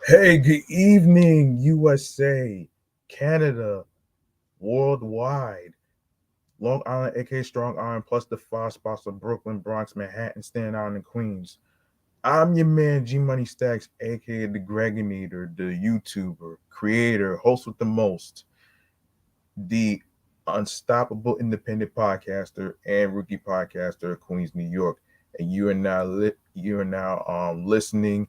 Hey, good evening, USA, Canada, worldwide, Long Island, aka Strong Island, plus the five spots of Brooklyn, Bronx, Manhattan, Staten Island, and Queens. I'm your man, G Money Stacks, aka the Gregonator, the YouTuber, creator, host with the most, the unstoppable independent podcaster and rookie podcaster of Queens, New York. And you are now listening,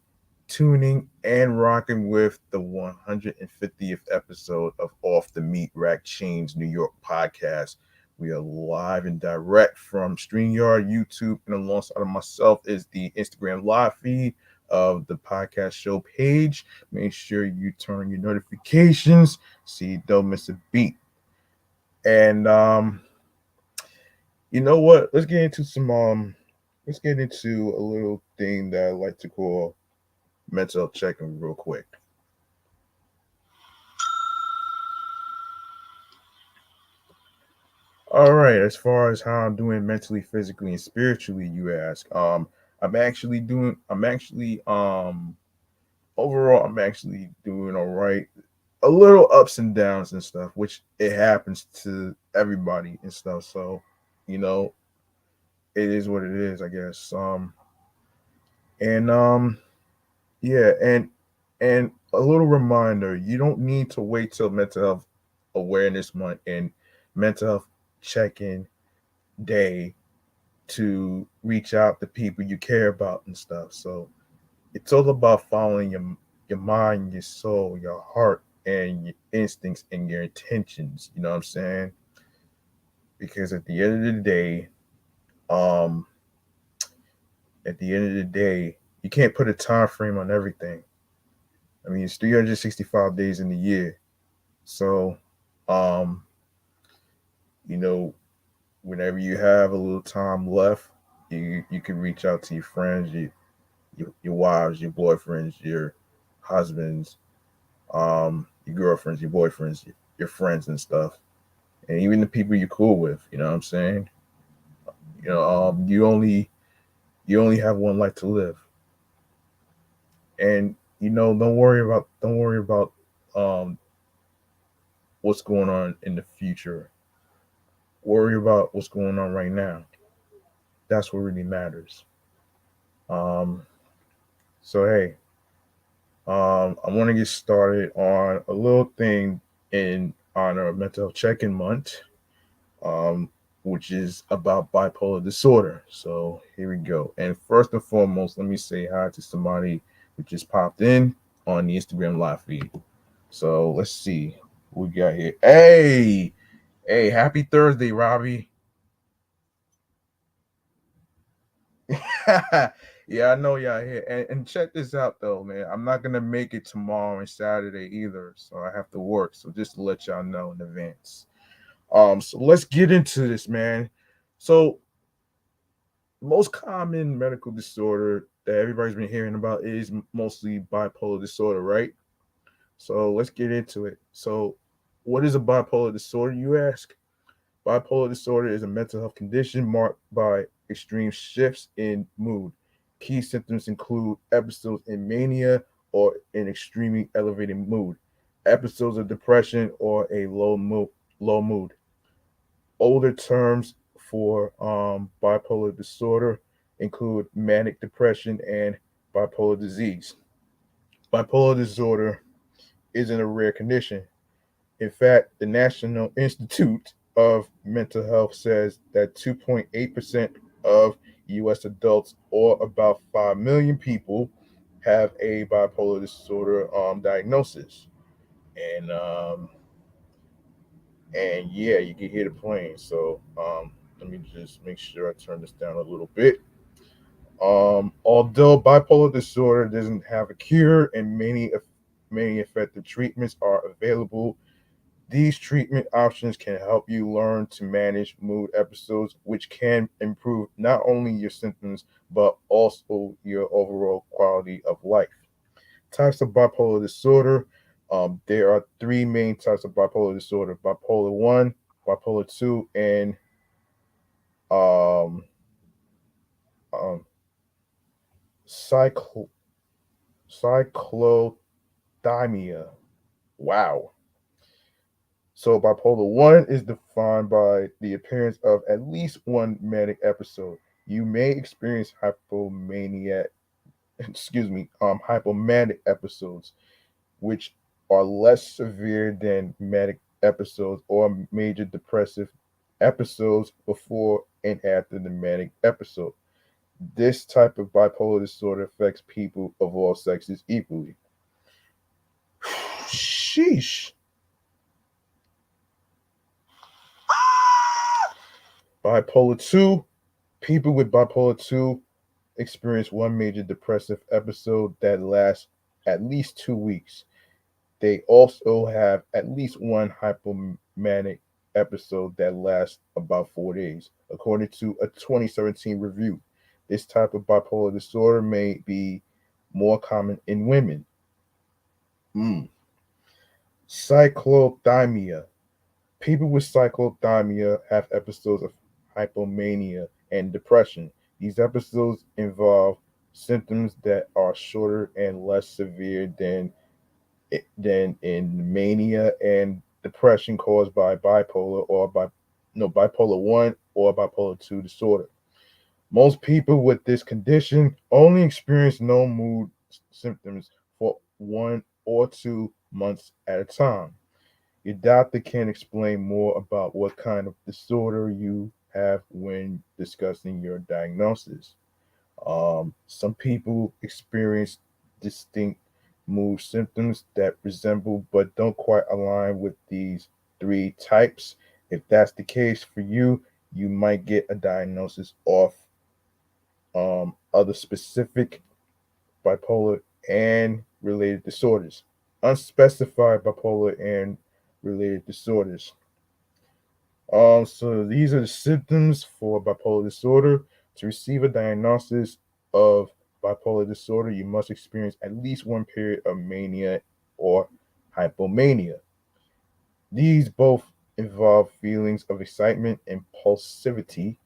tuning, and rocking with the 150th episode of Off the Meat Rack Chainz New York podcast. We are live and direct from StreamYard, YouTube, and alongside of myself is the Instagram live feed of the podcast show page. Make sure you turn on your notifications so you don't miss a beat. And you know what? Let's get into a little thing that I like to call mental health checking real quick. All right, as far as how I'm doing mentally, physically, and spiritually, you ask. I'm actually overall I'm actually doing all right. A little ups and downs and stuff, which it happens to everybody and stuff. So, you know, it is what it is, I guess. And Yeah, and a little reminder, you don't need to wait till mental health awareness month and mental health check-in day to reach out to people you care about and stuff. So it's all about following your mind, your soul, your heart, and your instincts and your intentions. You know what I'm saying? Because um, at the end of the day, you can't put a time frame on everything. I mean, it's 365 days in the year. So, um, you know, whenever you have a little time left, you can reach out to your friends, your wives, your boyfriends, your husbands, your girlfriends, your boyfriends, your friends and stuff, and even the people you're cool with. You know what I'm saying? You only have one life to live, and don't worry about um what's going on in the future. Worry about what's going on right now. That's what really matters. Um, so hey, I want to get started on a little thing in honor of Mental Health Check-in Month, um, which is about bipolar disorder. So here we go. And first and foremost, let me say hi to somebody who just popped in on the Instagram live feed. So let's see what we got here. Hey, happy Thursday, Robbie. Yeah, I know y'all here. And check this out though, man. I'm not gonna make it tomorrow and Saturday either, so I have to work. So just to let y'all know in advance. So let's get into this, man. So most common medical disorder that everybody's been hearing about is mostly bipolar disorder, right? So let's get into it. So, what is a bipolar disorder, you ask? Bipolar disorder is a mental health condition marked by extreme shifts in mood. Key symptoms include episodes in mania or an extremely elevated mood, episodes of depression or a low mood. Older terms for bipolar disorder include manic depression and bipolar disease. Bipolar disorder isn't a rare condition. In fact, the National Institute of Mental Health says that 2.8% of US adults, or about 5 million people, have a bipolar disorder diagnosis. And yeah, you can hear the plane. So let me just make sure I turn this down a little bit. Although bipolar disorder doesn't have a cure and many effective treatments are available, these treatment options can help you learn to manage mood episodes, which can improve not only your symptoms but also your overall quality of life. Types of bipolar disorder. There are three main types of bipolar disorder: bipolar one, bipolar two, and um, um, cyclo- cyclothymic. cyclothymia. Wow. So bipolar 1 is defined by the appearance of at least one manic episode. You may experience hypomania, hypomanic episodes, which are less severe than manic episodes or major depressive episodes before and after the manic episode. This type of bipolar disorder affects people of all sexes equally. Sheesh. Bipolar 2. People with bipolar 2 experience one major depressive episode that lasts at least 2 weeks. They also have at least one hypomanic episode that lasts about 4 days, according to a 2017 review. This type of bipolar disorder may be more common in women. Mm. Cyclothymia. People with cyclothymia have episodes of hypomania and depression. These episodes involve symptoms that are shorter and less severe than in mania and depression caused by bipolar 1 or bipolar 2 disorder. Most people with this condition only experience no mood symptoms for 1 or 2 months at a time. Your doctor can explain more about what kind of disorder you have when discussing your diagnosis. Some people experience distinct mood symptoms that resemble but don't quite align with these three types. If that's the case for you, you might get a diagnosis of other specific bipolar and related disorders. Unspecified bipolar and related disorders. So these are the symptoms for bipolar disorder. To receive a diagnosis of bipolar disorder, you must experience at least one period of mania or hypomania. These both involve feelings of excitement, impulsivity,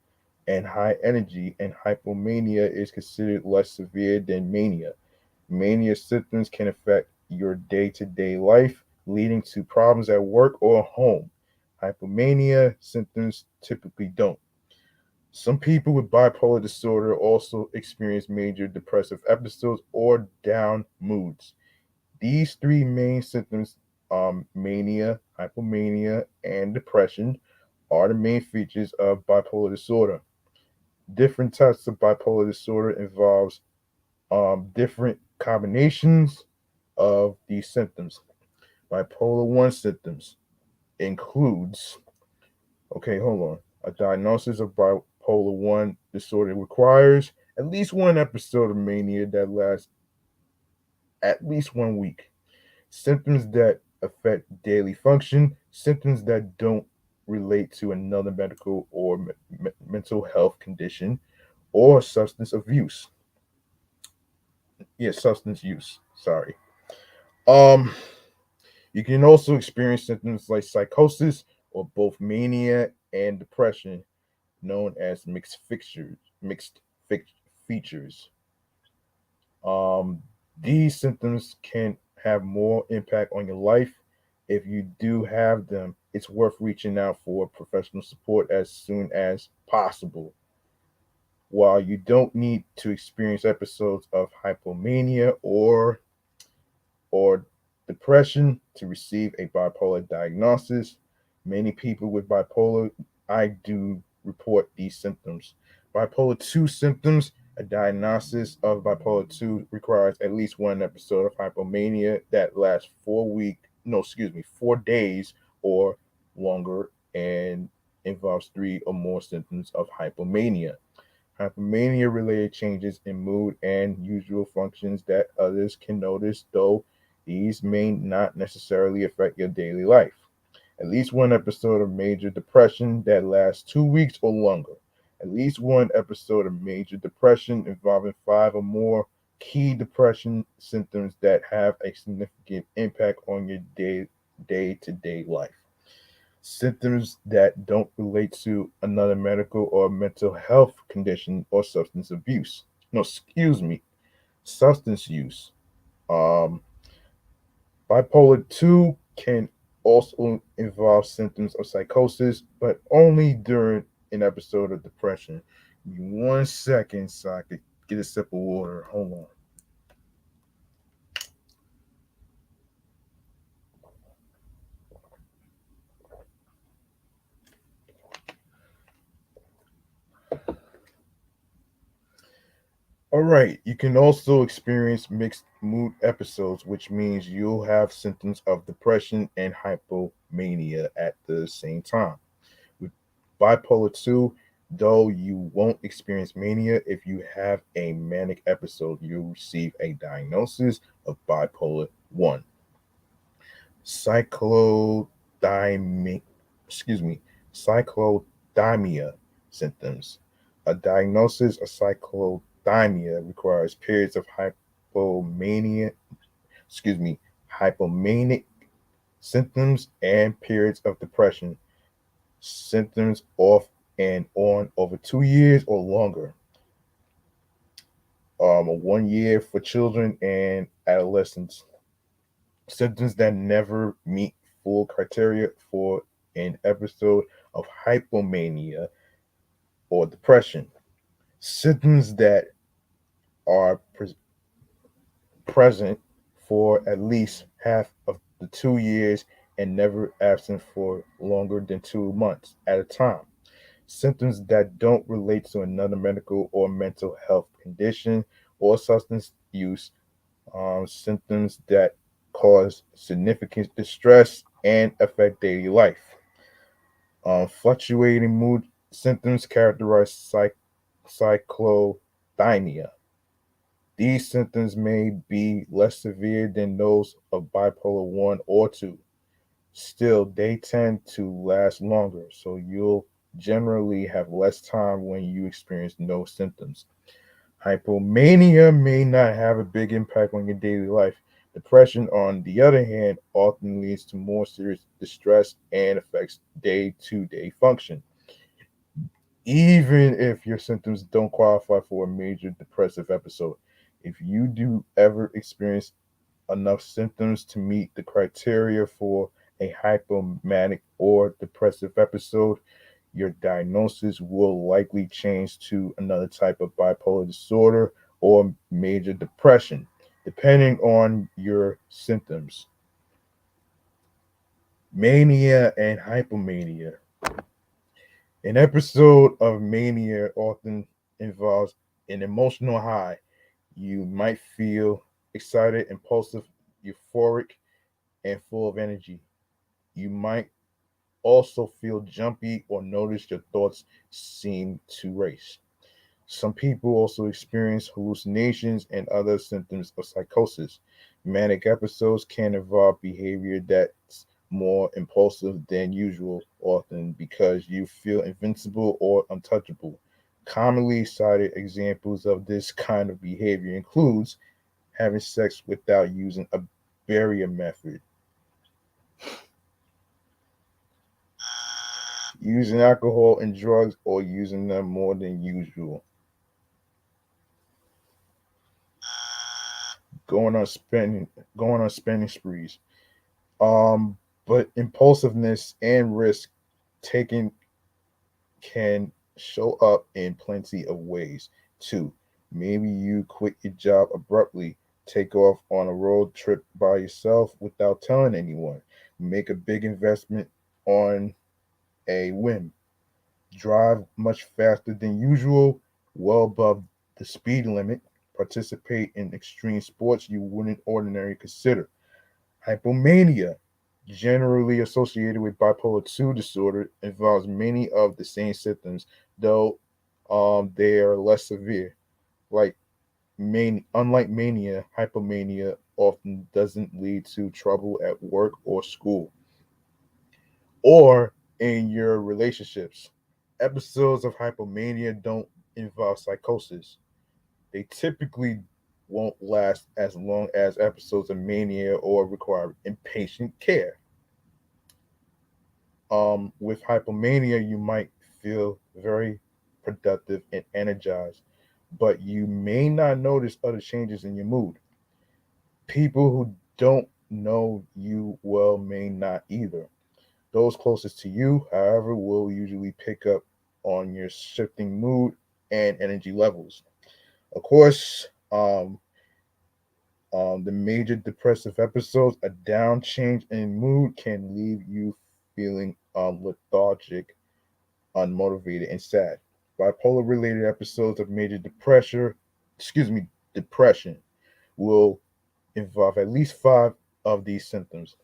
and high energy, and hypomania is considered less severe than mania. Mania symptoms can affect your day to day life, leading to problems at work or home. Hypomania symptoms typically don't. Some people with bipolar disorder also experience major depressive episodes or down moods. These three main symptoms, mania, hypomania, and depression, are the main features of bipolar disorder. Different types of bipolar disorder involves different combinations of these symptoms. Bipolar 1 symptoms includes, okay, hold on. A diagnosis of bipolar 1 disorder requires at least one episode of mania that lasts at least 1 week. Symptoms that affect daily function, symptoms that don't relate to another medical or mental health condition, or substance abuse. Yeah, substance use. Sorry. Um, you can also experience symptoms like psychosis or both mania and depression, known as mixed features. Um, these symptoms can have more impact on your life. If you do have them, it's worth reaching out for professional support as soon as possible. While you don't need to experience episodes of hypomania or depression to receive a bipolar diagnosis. Many people with bipolar, I do report these symptoms. Bipolar 2 symptoms, a diagnosis of bipolar 2 requires at least one episode of hypomania that lasts 4 days or longer and involves three or more symptoms of hypomania. Hypomania related changes in mood and usual functions that others can notice, though these may not necessarily affect your daily life. At least one episode of major depression that lasts 2 weeks or longer. At least one episode of major depression involving five or more key depression symptoms that have a significant impact on your day to day life. Symptoms that don't relate to another medical or mental health condition or substance abuse. No, excuse me, substance use. Um, Bipolar 2 can also involve symptoms of psychosis, but only during an episode of depression. Give me 1 second so I could get a sip of water. Hold on. All right, you can also experience mixed mood episodes, which means you'll have symptoms of depression and hypomania at the same time. With bipolar 2, though you won't experience mania if you have a manic episode, you'll receive a diagnosis of bipolar 1. Cyclodymia, excuse me, cyclodymia symptoms. A diagnosis of cyclodymia requires periods of hypomania, excuse me, hypomanic symptoms and periods of depression symptoms off and on over 2 years or longer. 1 year for children and adolescents. Symptoms that never meet full criteria for an episode of hypomania or depression. Symptoms that are present for at least half of the 2 years and never absent for longer than 2 months at a time. Symptoms that don't relate to another medical or mental health condition or substance use, symptoms that cause significant distress and affect daily life. Fluctuating mood symptoms characterize cyclothymia. These symptoms may be less severe than those of bipolar 1 or 2. Still, they tend to last longer, so you'll generally have less time when you experience no symptoms. Hypomania may not have a big impact on your daily life. Depression, on the other hand, often leads to more serious distress and affects day to day function, even if your symptoms don't qualify for a major depressive episode. If you do ever experience enough symptoms to meet the criteria for a hypomanic or depressive episode, your diagnosis will likely change to another type of bipolar disorder or major depression, depending on your symptoms. Mania and hypomania. An episode of mania often involves an emotional high. You might feel excited, impulsive, euphoric, and full of energy. You might also feel jumpy or notice your thoughts seem to race. Some people also experience hallucinations and other symptoms of psychosis. Manic episodes can involve behavior that's more impulsive than usual, often because you feel invincible or untouchable. Commonly cited examples of this kind of behavior includes having sex without using a barrier method, using alcohol and drugs or using them more than usual, going on spending going on spending sprees. Um, but impulsiveness and risk taking can show up in plenty of ways too. Maybe you quit your job abruptly, take off on a road trip by yourself without telling anyone, make a big investment on a whim, drive much faster than usual, well above the speed limit, participate in extreme sports you wouldn't ordinarily consider. Hypomania, generally associated with bipolar 2 disorder, involves many of the same symptoms, though they are less severe. Like unlike mania, hypomania often doesn't lead to trouble at work or school or in your relationships. Episodes of hypomania don't involve psychosis. They typically won't last as long as episodes of mania or require inpatient care. With hypomania, you might feel very productive and energized, but you may not notice other changes in your mood. People who don't know you well may not either. Those closest to you, however, will usually pick up on your shifting mood and energy levels. Of course, the major depressive episodes, a down change in mood can leave you feeling lethargic, unmotivated, and sad. Bipolar related episodes of major depression will involve at least five of these symptoms: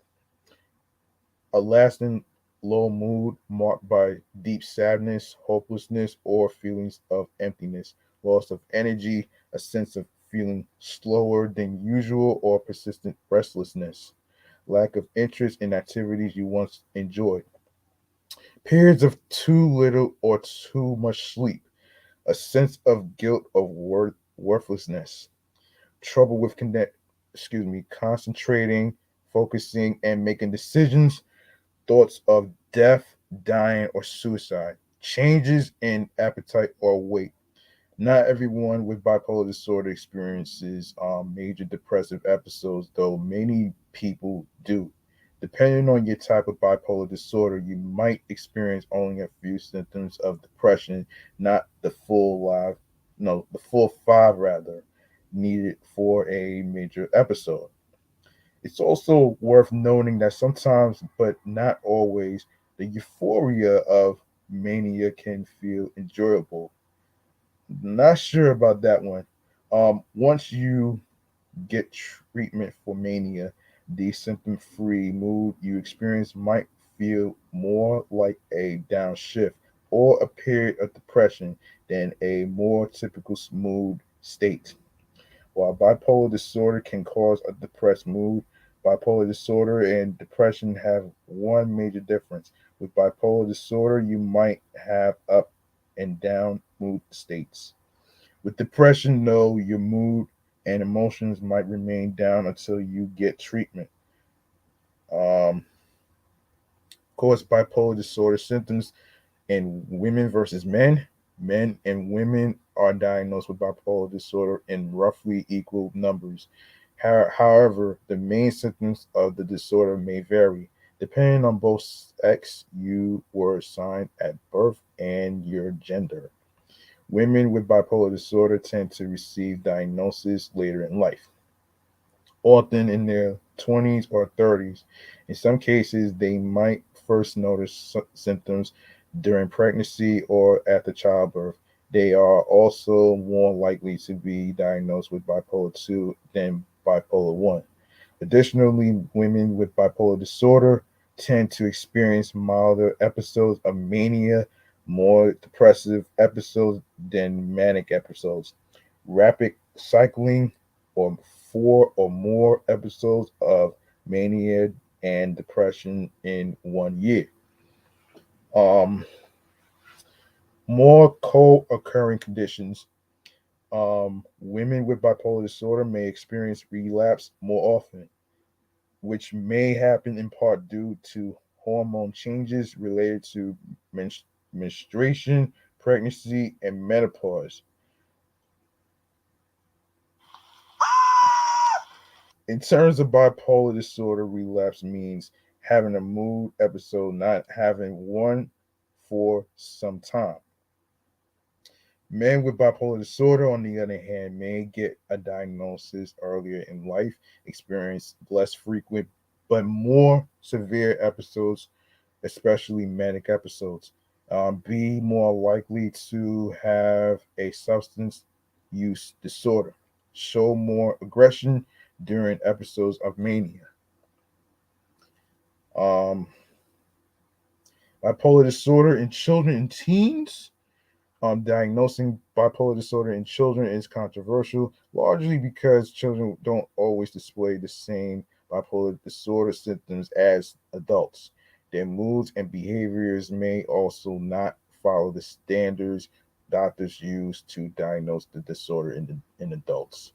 a lasting low mood marked by deep sadness, hopelessness, or feelings of emptiness, loss of energy, a sense of feeling slower than usual, or persistent restlessness, lack of interest in activities you once enjoyed, periods of too little or too much sleep, a sense of guilt of worthlessness, trouble with concentrating, focusing, and making decisions, thoughts of death, dying, or suicide, changes in appetite or weight. Not everyone with bipolar disorder experiences major depressive episodes, though many people do. Depending on your type of bipolar disorder, you might experience only a few symptoms of depression, not the full five rather, needed for a major episode. It's also worth noting that sometimes, but not always, the euphoria of mania can feel enjoyable. Not sure about that one. Once you get treatment for mania, the symptom free mood you experience might feel more like a downshift or a period of depression than a more typical mood state. While bipolar disorder can cause a depressed mood, bipolar disorder and depression have one major difference. With bipolar disorder, you might have up and down mood states. With depression, though, your mood and emotions might remain down until you get treatment. Of course, bipolar disorder symptoms in women versus men. Men and women are diagnosed with bipolar disorder in roughly equal numbers. However, the main symptoms of the disorder may vary depending on both sex you were assigned at birth and your gender. Women with bipolar disorder tend to receive diagnosis later in life, often in their 20s or 30s. In some cases, they might first notice symptoms during pregnancy or after childbirth. They are also more likely to be diagnosed with bipolar 2 than bipolar 1. Additionally, women with bipolar disorder tend to experience milder episodes of mania, more depressive episodes than manic episodes. Rapid cycling or four or more episodes of mania and depression in 1 year. Um, More co-occurring conditions. Women with bipolar disorder may experience relapse more often, which may happen in part due to hormone changes related to menstruation, pregnancy, and menopause. In terms of bipolar disorder, relapse means having a mood episode, not having one for some time. Men with bipolar disorder, on the other hand, may get a diagnosis earlier in life, experience less frequent but more severe episodes, especially manic episodes, be more likely to have a substance use disorder, show more aggression during episodes of mania. Um, Bipolar disorder in children and teens. Diagnosing bipolar disorder in children is controversial, largely because children don't always display the same bipolar disorder symptoms as adults. Their moods and behaviors may also not follow the standards doctors use to diagnose the disorder in adults.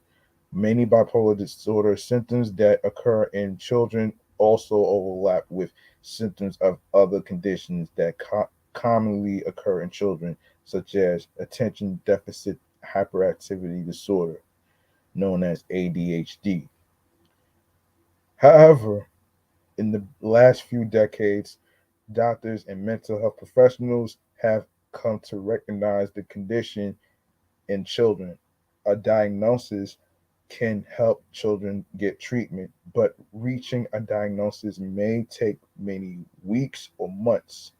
Many bipolar disorder symptoms that occur in children also overlap with symptoms of other conditions that commonly occur in children, such as attention deficit hyperactivity disorder, known as ADHD. However, in the last few decades, doctors and mental health professionals have come to recognize the condition in children. A diagnosis can help children get treatment, but reaching a diagnosis may take many weeks or months.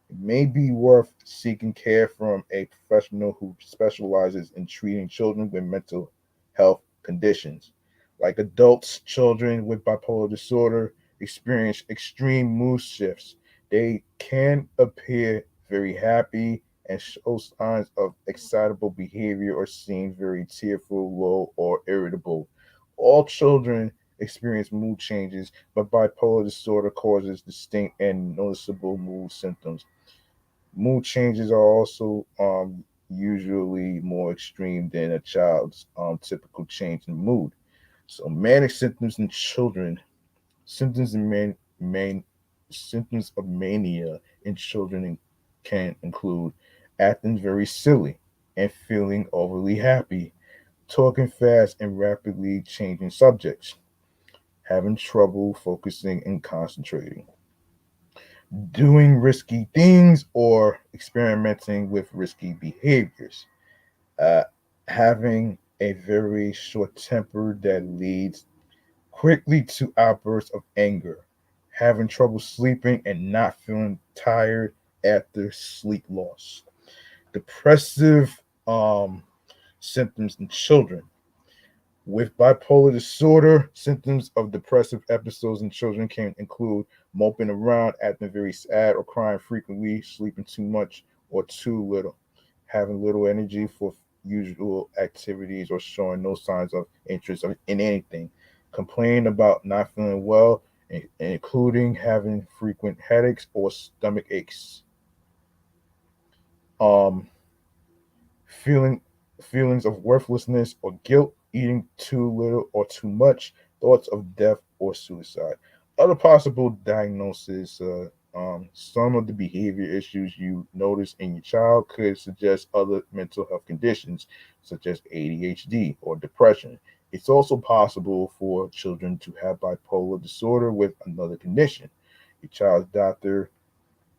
It may be worth seeking care from a professional who specializes in treating children with mental health conditions. Like adults, children with bipolar disorder experience extreme mood shifts. They can appear very happy and show signs of excitable behavior or seem very tearful, low, or irritable. All children experience mood changes, but bipolar disorder causes distinct and noticeable mood symptoms. Mood changes are also usually more extreme than a child's typical change in mood. So manic symptoms in children, symptoms in symptoms of mania in children can include acting very silly and feeling overly happy, talking fast and rapidly changing subjects, having trouble focusing and concentrating, doing risky things or experimenting with risky behaviors, uh, having a very short temper that leads quickly to outbursts of anger, having trouble sleeping and not feeling tired after sleep loss, depressive symptoms in children. With bipolar disorder, symptoms of depressive episodes in children can include moping around, acting very sad or crying frequently, sleeping too much or too little, having little energy for usual activities, or showing no signs of interest in anything, complaining about not feeling well, including having frequent headaches or stomach aches. Um, feeling feelings of worthlessness or guilt, eating too little or too much, thoughts of death or suicide. Other possible diagnoses, some of the behavior issues you notice in your child could suggest other mental health conditions such as ADHD or depression. It's also possible for children to have bipolar disorder with another condition. Your child's doctor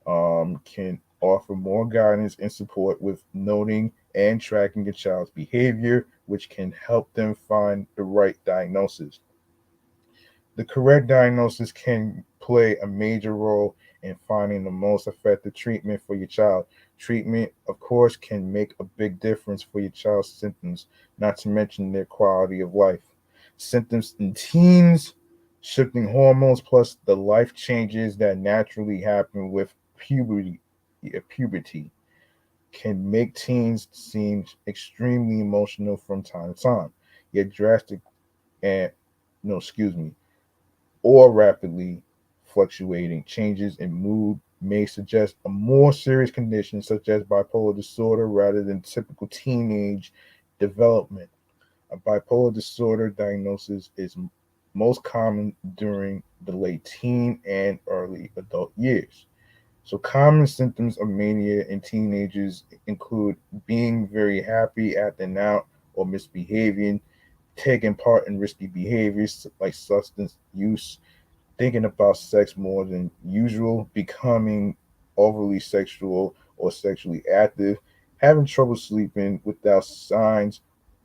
can offer more guidance and support with noting and tracking a child's behavior, which can help them find the right diagnosis. The correct diagnosis can play a major role in finding the most effective treatment for your child. Treatment, of course, can make a big difference for your child's symptoms, not to mention their quality of life. Symptoms in teens, shifting hormones, plus the life changes that naturally happen with puberty can make teens seem extremely emotional from time to time. Yet drastic and no, excuse me, or rapidly fluctuating changes in mood may suggest a more serious condition such as bipolar disorder rather than typical teenage development. A bipolar disorder diagnosis is most common during the late teen and early adult years. So, common symptoms of mania in teenagers include being very happy, acting out, or misbehaving, taking part in risky behaviors like substance use, thinking about sex more than usual, becoming overly sexual or sexually active, having trouble sleeping without signs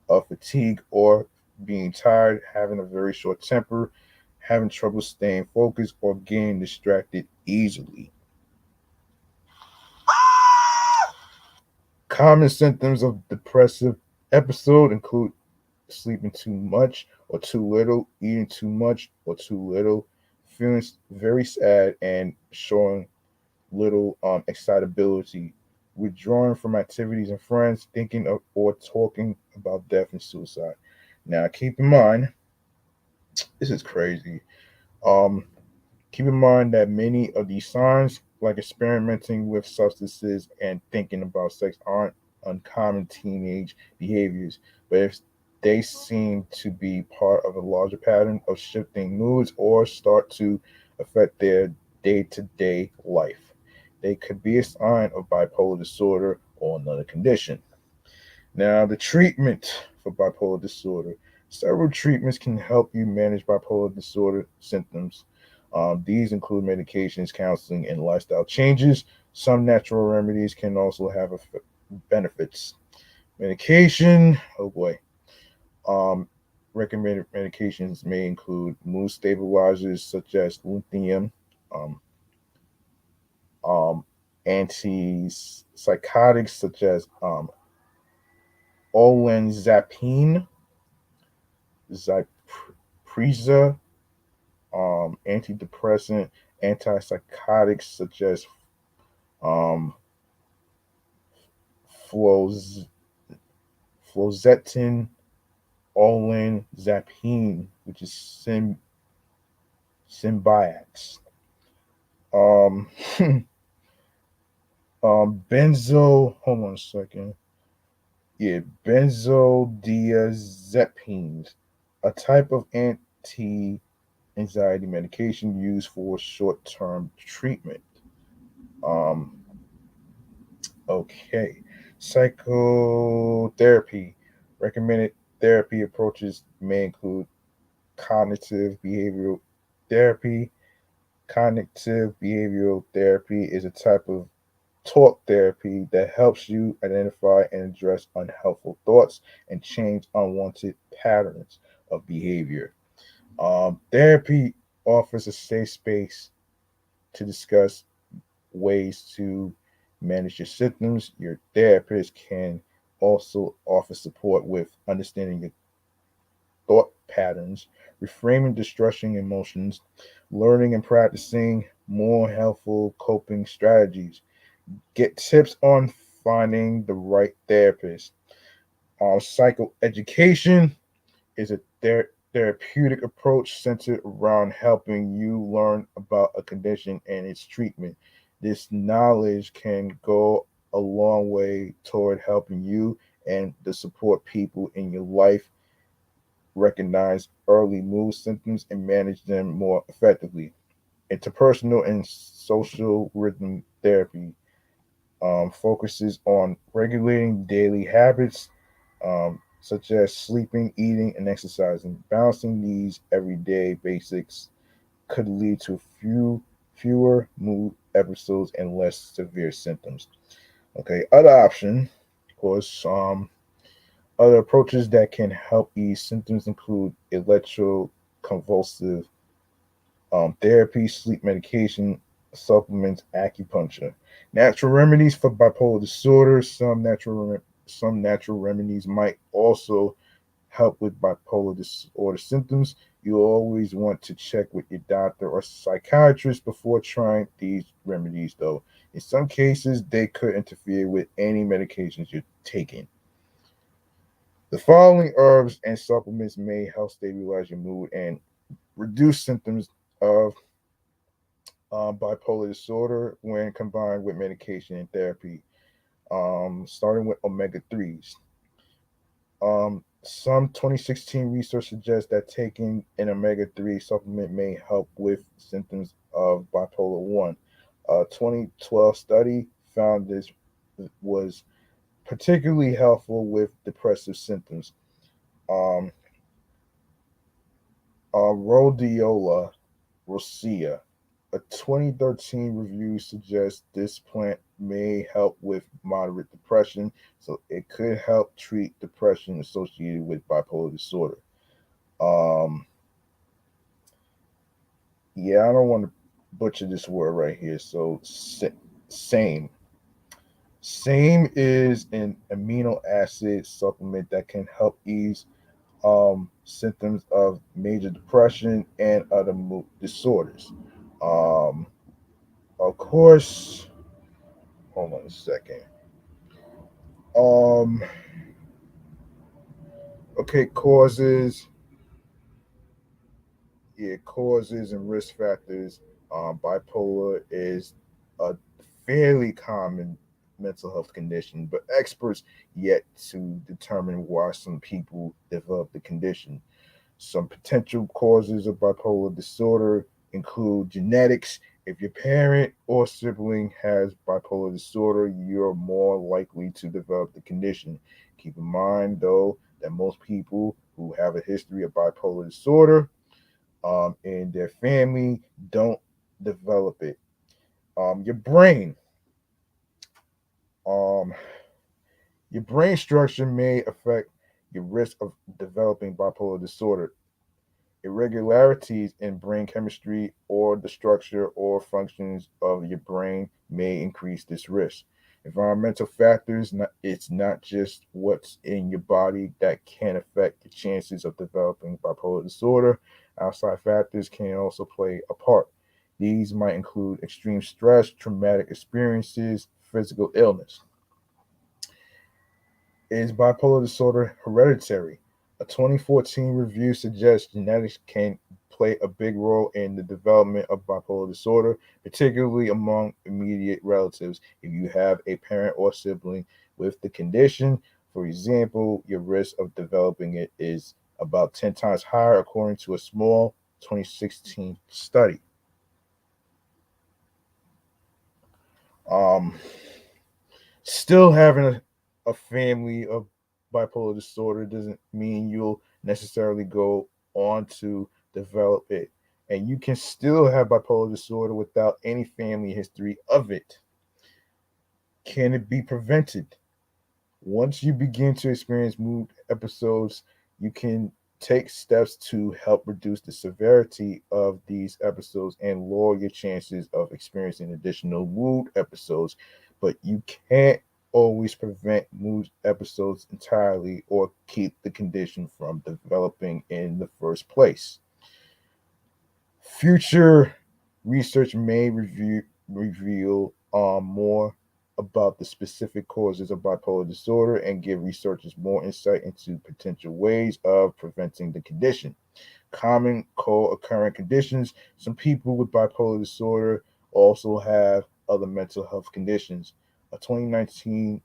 of fatigue or being tired, having a very short temper, having trouble staying focused, or getting distracted easily. Common symptoms of depressive episode include sleeping too much or too little, eating too much or too little, feeling very sad and showing little excitability, withdrawing from activities and friends, thinking of or talking about death and suicide. Now, keep in mind, this is crazy. Um, Keep in mind that many of these signs, like experimenting with substances and thinking about sex, aren't uncommon teenage behaviors, but if they seem to be part of a larger pattern of shifting moods or start to affect their day to day life, they could be a sign of bipolar disorder or another condition. Now, the treatment for bipolar disorder. Several treatments can help you manage bipolar disorder symptoms. These include medications, counseling, and lifestyle changes. Some natural remedies can also have benefits. Medication, oh boy. Um, Recommended medications may include mood stabilizers such as lithium, um, um, antipsychotics such as olanzapine, Zyprexa, antidepressant, antipsychotics such as um, fluoxetine, olanzapine, which is Symbiox. Um, hold on a second. Yeah, benzodiazepines, a type of anti-anxiety medication used for short-term treatment. Um, okay, psychotherapy. Recommended therapy approaches may include cognitive behavioral therapy. Cognitive behavioral therapy is a type of talk therapy that helps you identify and address unhelpful thoughts and change unwanted patterns of behavior. Therapy offers a safe space to discuss ways to manage your symptoms. Your therapist can also offer support with understanding your thought patterns, reframing distressing emotions, learning and practicing more helpful coping strategies. Get tips on finding the right therapist. Psychoeducation is a therapeutic approach centered around helping you learn about a condition and its treatment. This knowledge can go a long way toward helping you and the support people in your life recognize early mood symptoms and manage them more effectively. Interpersonal and social rhythm therapy focuses on regulating daily habits such as sleeping, eating, and exercising. Balancing these everyday basics could lead to fewer mood episodes and less severe symptoms. Okay, other option, of course, other approaches that can help ease symptoms include electroconvulsive therapy, sleep medication, supplements, acupuncture. Natural remedies for bipolar disorder. Some natural remedies might also help with bipolar disorder symptoms. You always want to check with your doctor or psychiatrist before trying these remedies, though. In some cases, they could interfere with any medications you're taking. The following herbs and supplements may help stabilize your mood and reduce symptoms of bipolar disorder when combined with medication and therapy, starting with omega 3s. Some 2016 research suggests that taking an omega 3 supplement may help with symptoms of bipolar 1. A 2012 study found this was particularly helpful with depressive symptoms. Um, Rhodiola rosea. A 2013 review suggests this plant may help with moderate depression, so it could help treat depression associated with bipolar disorder. Um, yeah, I don't want to butcher this word right here. So, same. Same is an amino acid supplement that can help ease symptoms of major depression and other mood disorders. Um, of course, hold on a second. Um, okay, causes, yeah, causes and risk factors. Bipolar is a fairly common mental health condition, but experts yet to determine why some people develop the condition. Some potential causes of bipolar disorder include genetics. If your parent or sibling has bipolar disorder, you're more likely to develop the condition. Keep in mind, though, that most people who have a history of bipolar disorder in their family don't develop it. Your brain, um, your brain structure may affect your risk of developing bipolar disorder. Irregularities in brain chemistry or the structure or functions of your brain may increase this risk. Environmental factors, it's not just what's in your body that can affect the chances of developing bipolar disorder. Outside factors can also play a part. These might include extreme stress, traumatic experiences, physical illness. Is bipolar disorder hereditary? A 2014 review suggests genetics can play a big role in the development of bipolar disorder, particularly among immediate relatives. If you have a parent or sibling with the condition, for example, your risk of developing it is about 10 times higher, according to a small 2016 study. Um, Still having a family of bipolar disorder doesn't mean you'll necessarily go on to develop it. And you can still have bipolar disorder without any family history of it. Can it be prevented? Once you begin to experience mood episodes, you can take steps to help reduce the severity of these episodes and lower your chances of experiencing additional mood episodes. But you can't always prevent mood episodes entirely or keep the condition from developing in the first place. Future research may reveal more about the specific causes of bipolar disorder and give researchers more insight into potential ways of preventing the condition. Common co-occurring conditions. Some people with bipolar disorder also have other mental health conditions. A 2019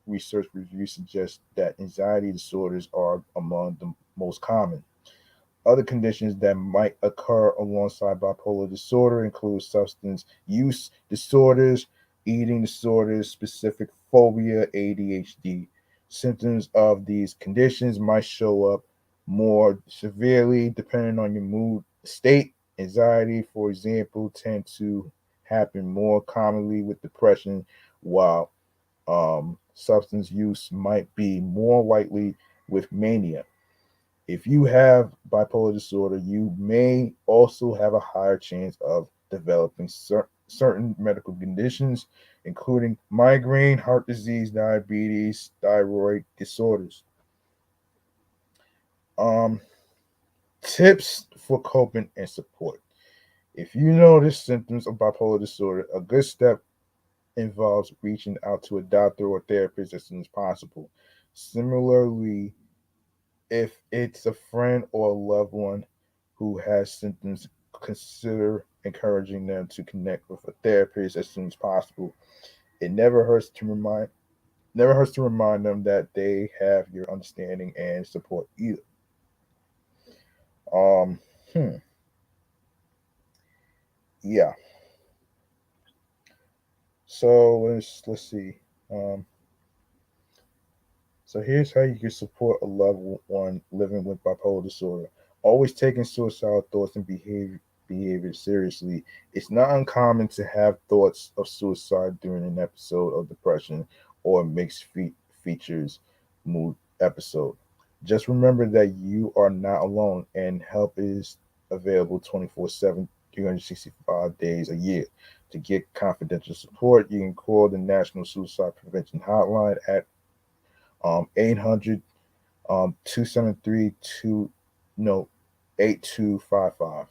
research review suggests that anxiety disorders are among the most common. Other conditions that might occur alongside bipolar disorder include substance use disorders, eating disorders, specific phobia, ADHD. Symptoms of these conditions might show up more severely depending on your mood state. Anxiety, for example, tend to happen more commonly with depression, while substance use might be more likely with mania. If you have bipolar disorder, you may also have a higher chance of developing certain medical conditions, including migraine, heart disease, diabetes, thyroid disorders. Um, Tips for coping and support. If you notice symptoms of bipolar disorder, a good step involves reaching out to a doctor or therapist as soon as possible. Similarly, if it's a friend or a loved one who has symptoms, consider encouraging them to connect with a therapist as soon as possible. It never hurts to remind them that they have your understanding and support either. Um, hmm, yeah. So let's see. Um, so here's how you can support a loved one living with bipolar disorder. Always taking suicidal thoughts and behavior seriously. It's not uncommon to have thoughts of suicide during an episode of depression or mixed features mood episode. Just remember that you are not alone and help is available 24/7, 365 days a year. To get confidential support, you can call the National Suicide Prevention Hotline at 800 273 no 8255.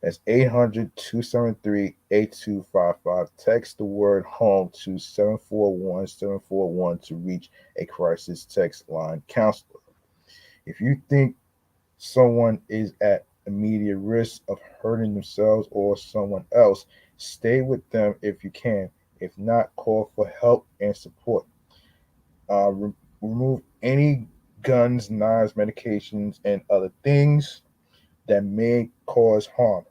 That's 800 273 8255. Text the word home to 741 to reach a crisis text line counselor. If you think someone is at immediate risk of hurting themselves or someone else, stay with them if you can. If not, call for help and support. Remove any guns, knives, medications, and other things that may cause harm.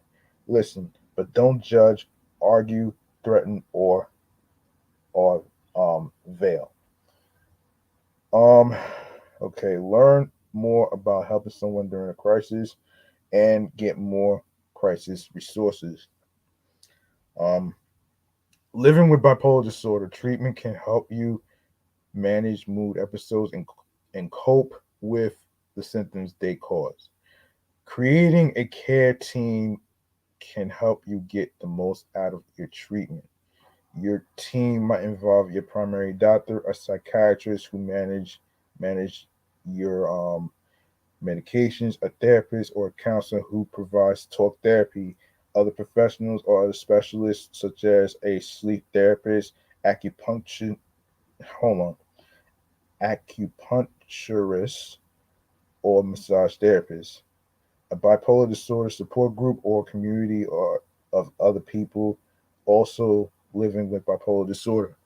Listen, but don't judge, argue, threaten, or veil. Um, okay, learn more about helping someone during a crisis and get more crisis resources. Um, Living with bipolar disorder treatment can help you manage mood episodes and cope with the symptoms they cause. Creating a care team can help you get the most out of your treatment. Your team might involve your primary doctor, a psychiatrist who manage your medications, a therapist or a counselor who provides talk therapy, other professionals or other specialists such as a sleep therapist, acupuncture, hold on, acupuncturist, or massage therapist. A bipolar disorder support group or community or of other people also living with bipolar disorder.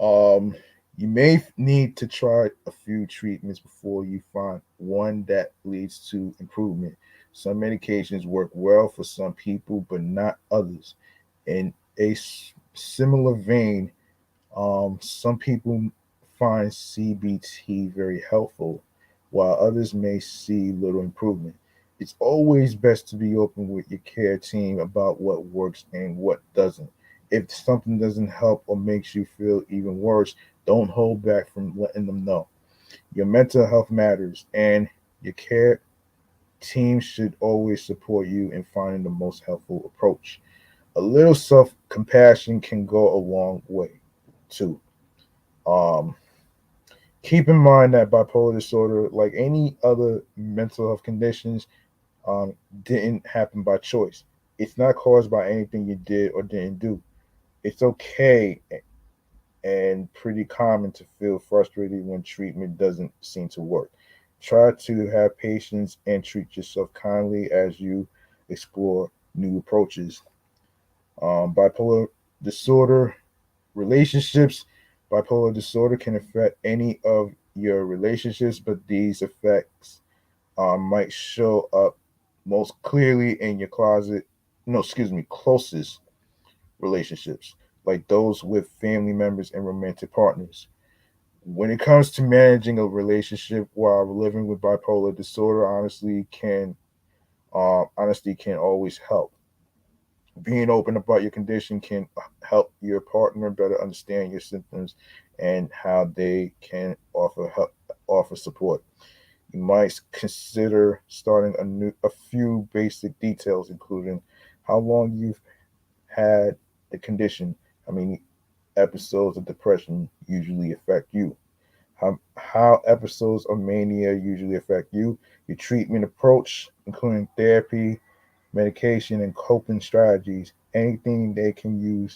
Um, you may need to try a few treatments before you find one that leads to improvement. Some medications work well for some people, but not others. In a similar vein, some people find CBT very helpful, while others may see little improvement. It's always best to be open with your care team about what works and what doesn't. If something doesn't help or makes you feel even worse, don't hold back from letting them know. Your mental health matters, and your care team should always support you in finding the most helpful approach. A little self compassion can go a long way too. Um, Keep in mind that bipolar disorder, like any other mental health conditions, um, didn't happen by choice. It's not caused by anything you did or didn't do. It's okay and pretty common to feel frustrated when treatment doesn't seem to work. Try to have patience and treat yourself kindly as you explore new approaches. Bipolar disorder relationships. Bipolar disorder can affect any of your relationships, but these effects might show up most clearly in your closest relationships, like those with family members and romantic partners. When it comes to managing a relationship while living with bipolar disorder, honesty can always help. Being open about your condition can help your partner better understand your symptoms and how they can offer support. You might consider starting a few basic details, including how long you've had the condition, how many episodes of depression usually affect you, how episodes of mania usually affect you, your treatment approach, including therapy, medication, and coping strategies, anything they can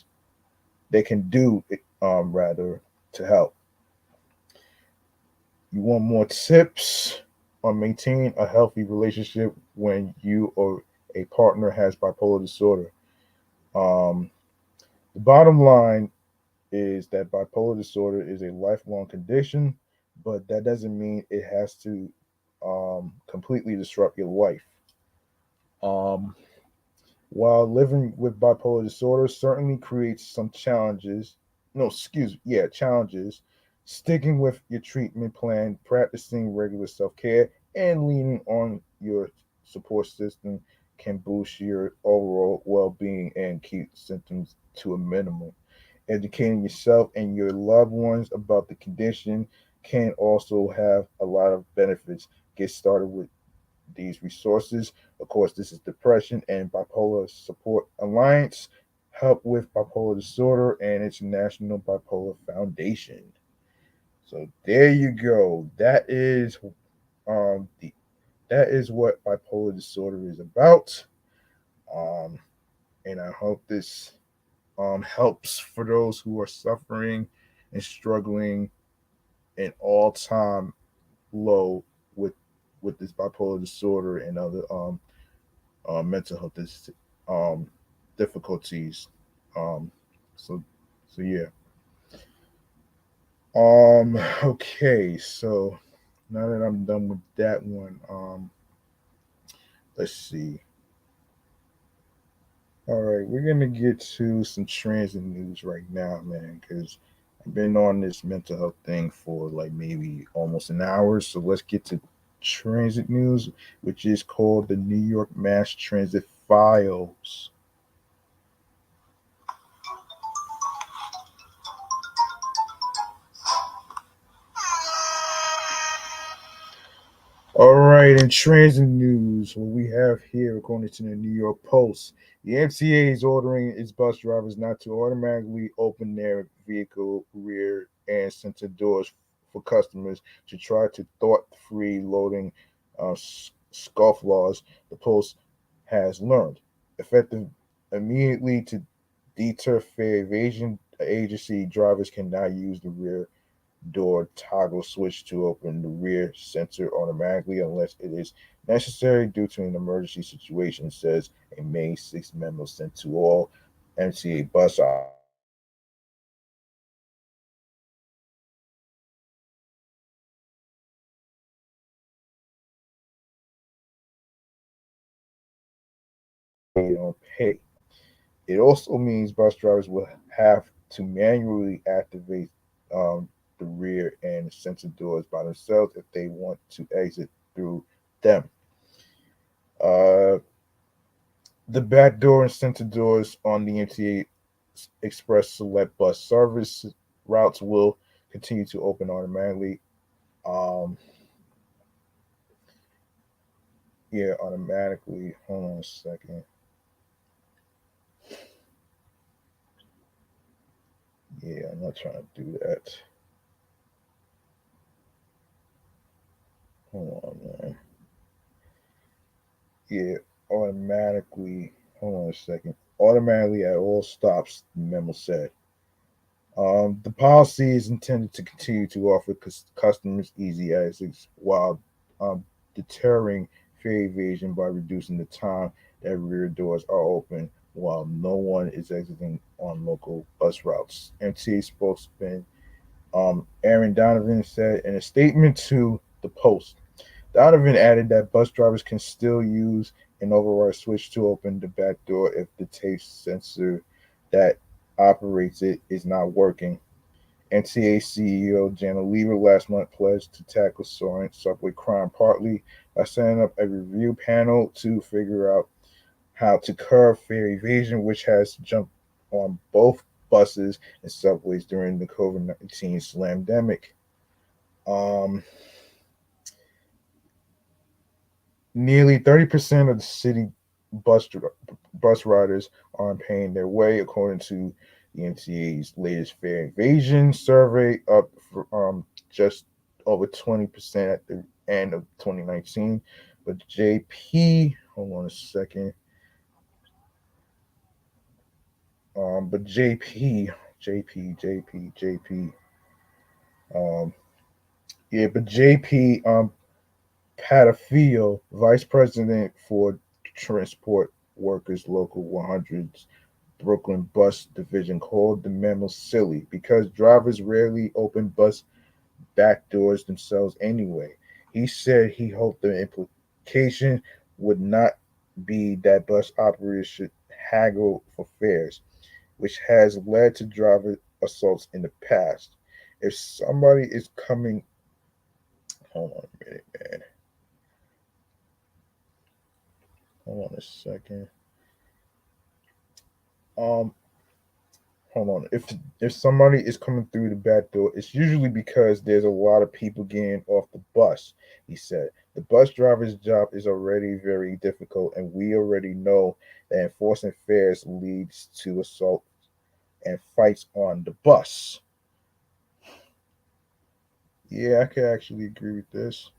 do, rather, to help. You want more tips on maintaining a healthy relationship when you or a partner has bipolar disorder. Um, the bottom line is that bipolar disorder is a lifelong condition, but that doesn't mean it has to completely disrupt your life. Um, while living with bipolar disorder certainly creates some challenges, no, excuse, yeah, challenges, sticking with your treatment plan, practicing regular self care, and leaning on your support system can boost your overall well being and keep symptoms to a minimum. Educating yourself and your loved ones about the condition can also have a lot of benefits. Get started with these resources. Of course, this is Depression and Bipolar Support Alliance, Help with Bipolar Disorder, and International Bipolar Foundation. So there you go. The that is what bipolar disorder is about. Um, and I hope this helps for those who are suffering and struggling an all time low with this bipolar disorder and other mental health um, difficulties. Um, so so yeah. Okay. So now that I'm done with that one, let's see. All right, we're gonna get to some transit news right now, man, because I've been on this mental health thing for like maybe almost an hour. So let's get to transit news, which is called the New York Mass Transit Files. All right, in transit news, what we have here, according to the New York Post, the MTA is ordering its bus drivers not to automatically open their vehicle rear and center doors for customers to try to thought-free loading scofflaws. The Post has learned, effective immediately to deter fare evasion. Agency drivers cannot use the rear door toggle switch to open the rear sensor automatically unless it is necessary due to an emergency situation, says a May 6th memo sent to all MTA bus on pay. It also means bus drivers will have to manually activate the rear and sensor doors by themselves if they want to exit through them. Uh, the back door and center doors on the MTA Express Select bus service routes will continue to open automatically. Um, yeah, automatically. Hold on a second. Yeah, I'm not trying to do that. Hold on, man. Yeah, automatically. Hold on a second. Automatically at all stops, the memo said. The policy is intended to continue to offer customers easy access while deterring fare evasion by reducing the time that rear doors are open while no one is exiting on local bus routes. MTA spokesman Aaron Donovan said in a statement to the Post. Donovan added that bus drivers can still use an override switch to open the back door if the tape sensor that operates it is not working. NTA CEO Janet Lever last month pledged to tackle soaring subway crime partly by setting up a review panel to figure out how to curb fare evasion, which has jumped on both buses and subways during the COVID-19 slamdemic. Um, Nearly 30% of the city bus bus riders aren't paying their way, according to the MTA's latest fare evasion survey, up for, just over 20% at the end of 2019. But JP, hold on a second. But JP. Um, yeah, but JP Patafio, Vice President for Transport Workers Local 100's Brooklyn Bus Division, called the memo silly because drivers rarely open bus back doors themselves anyway. He said he hoped the implication would not be that bus operators should haggle for fares, which has led to driver assaults in the past. If somebody is coming, hold on a minute, man. Hold on a second. Um, Hold on. If somebody is coming through the back door, it's usually because there's a lot of people getting off the bus. He said the bus driver's job is already very difficult, and we already know that enforcing fares leads to assault and fights on the bus. Yeah, I can actually agree with this.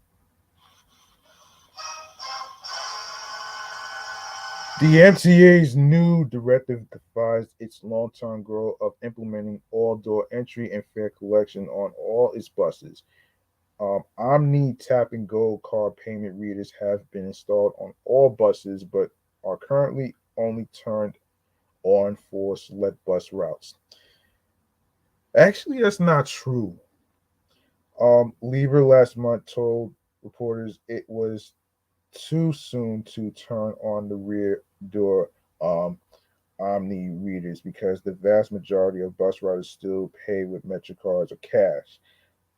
The MTA's new directive defies its long-term goal of implementing all-door entry and fare collection on all its buses. Omni Tap and Go card payment readers have been installed on all buses, but are currently only turned on for select bus routes. Actually, that's not true. Lever last month told reporters it was too soon to turn on the rear door Omni readers because the vast majority of bus riders still pay with MetroCards or cash.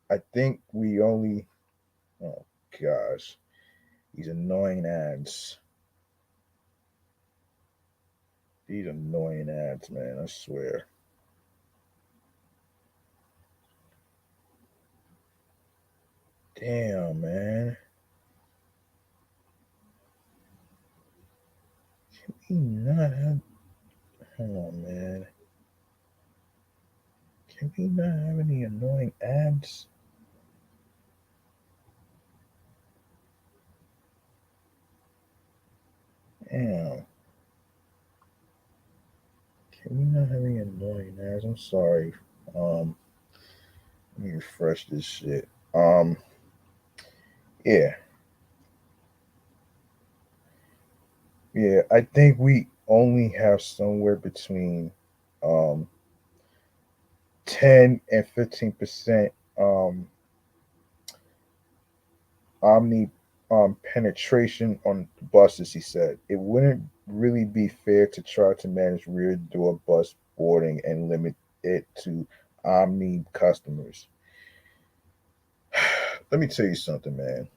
I think we only gosh. These annoying ads. These annoying ads, man. I swear. Damn, man. Can we not have. Hold on, man. Can we not have any annoying ads? Damn. Can we not have any annoying ads? I'm sorry. Um, Let me refresh this shit. Yeah, yeah. I think we only have somewhere between um 10 and 15% omni penetration on buses. He said it wouldn't really be fair to try to manage rear door bus boarding and limit it to omni customers. Let me tell you something, man.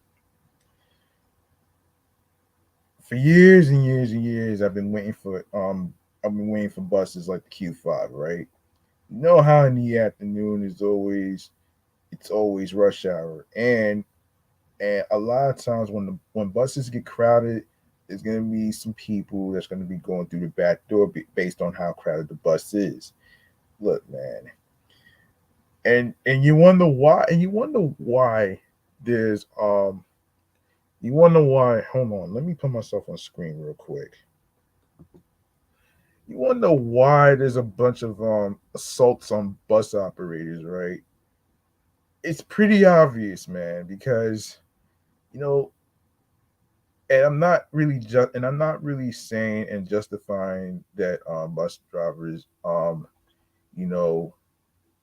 For years and years and years, I've been waiting for buses like the Q5, right? You know how in the afternoon it's always rush hour, and a lot of times when buses get crowded, there's gonna be some people that's gonna be going through the back door based on how crowded the bus is. Look, man, and you wonder why there's you wonder why. Hold on, let me put myself on screen real quick. You wonder why there's a bunch of assaults on bus operators, right? It's pretty obvious, man, because you know, and I'm not really saying and justifying that bus drivers you know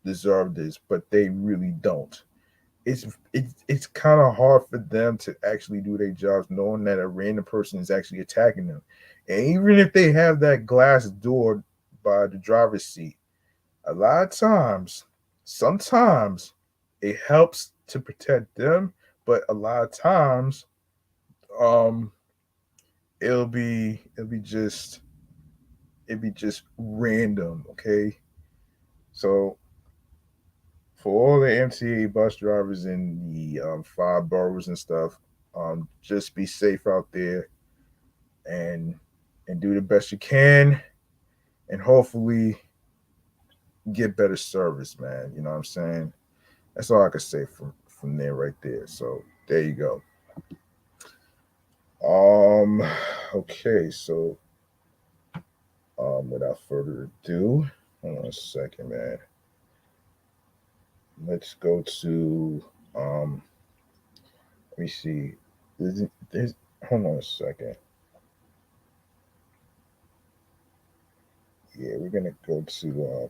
deserve this, but they really don't. It's kind of hard for them to actually do their jobs knowing that a random person is actually attacking them. And even if they have that glass door by the driver's seat, a lot of times, sometimes it helps to protect them, but a lot of times, um, it'll be just random. Okay, so for all the MTA bus drivers in the five boroughs and stuff, just be safe out there and do the best you can, and hopefully get better service, man. You know what I'm saying? That's all I could say from there right there. So there you go. Um, okay, so without further ado, hold on a second, man. Let's go to let me see. There's hold on a second. Yeah, we're gonna go to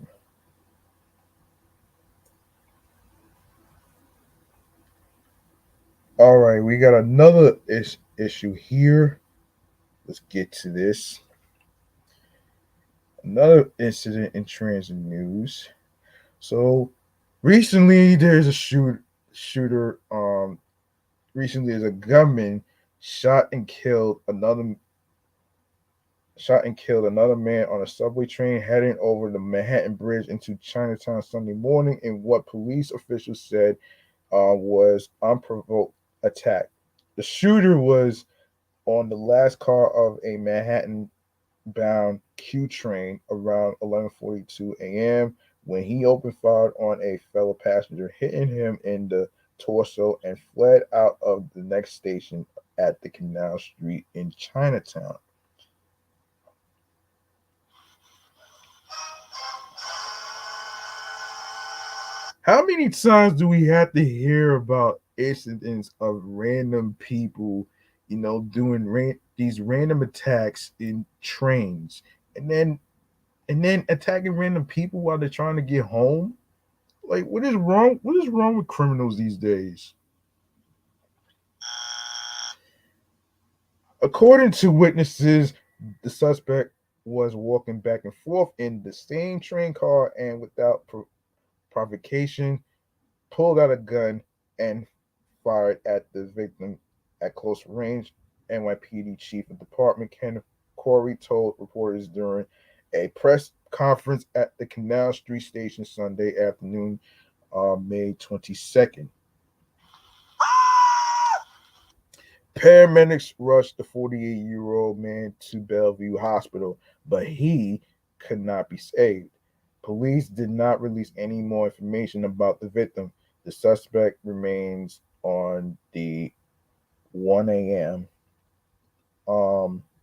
all right, we got another issue here. Let's get to this. Another incident in transit news. So recently there's a shooter recently there's a gunman shot and killed another man on a subway train heading over the Manhattan Bridge into Chinatown Sunday morning in what police officials said was unprovoked attack. The shooter was on the last car of a Manhattan bound Q train around 11:42 a.m. when he opened fire on a fellow passenger, hitting him in the torso and fled out of the next station at the Canal Street in Chinatown. How many times do we have to hear about incidents of random people, doing these random attacks in trains, and then attacking random people while they're trying to get home? Like, what is wrong? What is wrong with criminals these days? According to witnesses, the suspect was walking back and forth in the same train car and without provocation pulled out a gun and fired at the victim at close range. NYPD Chief of Department Ken Corey told reporters during a press conference at the Canal Street station Sunday afternoon, May 22nd. Paramedics rushed the 48-year-old man to Bellevue Hospital, but he could not be saved. Police did not release any more information about the victim. The suspect remains on the 1 a.m.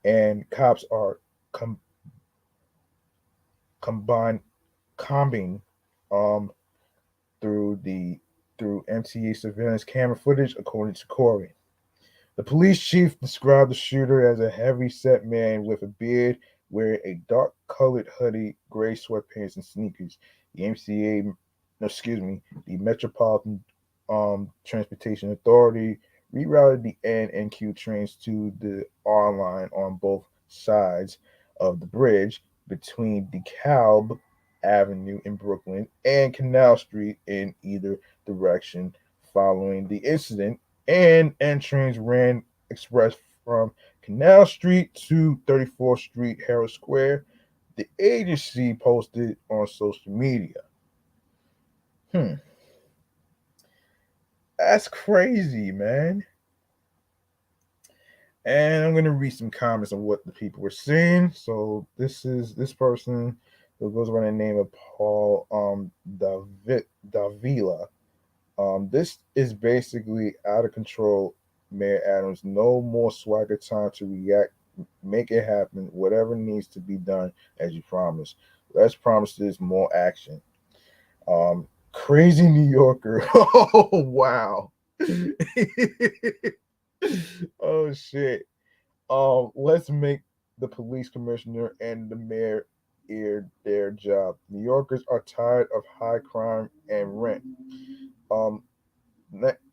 And cops are combine combing um, through MTA surveillance camera footage, according to Corey. The police chief described the shooter as a heavy-set man with a beard, wearing a dark-colored hoodie, gray sweatpants, and sneakers. The MCA, no, excuse me, the Metropolitan Transportation Authority rerouted the N and Q trains to the R line on both sides of the bridge between DeKalb Avenue in Brooklyn and Canal Street in either direction following the incident, and trains ran express from Canal Street to 34th Street, Herald Square. The agency posted on social media. That's crazy, man. And I'm gonna read some comments on what the people were saying. So this person who goes by the name of Paul Davila. This is basically out of control, Mayor Adams. No more swagger time to react. Make it happen. Whatever needs to be done, as you promised. Let's promise this more action. Crazy New Yorker. Oh wow. Oh shit. Let's make the police commissioner and the mayor their job. New Yorkers are tired of high crime and rent. Um,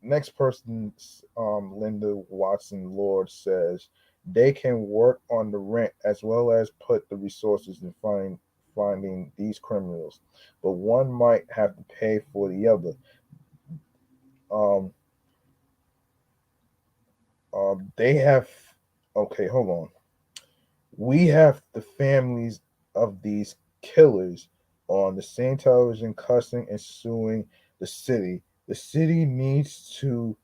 Next person, Linda Watson Lord says they can work on the rent as well as put the resources in finding these criminals, but one might have to pay for the other. Um, they have. Okay, hold on. We have the families of these killers on the same television cussing and suing the city. The city needs to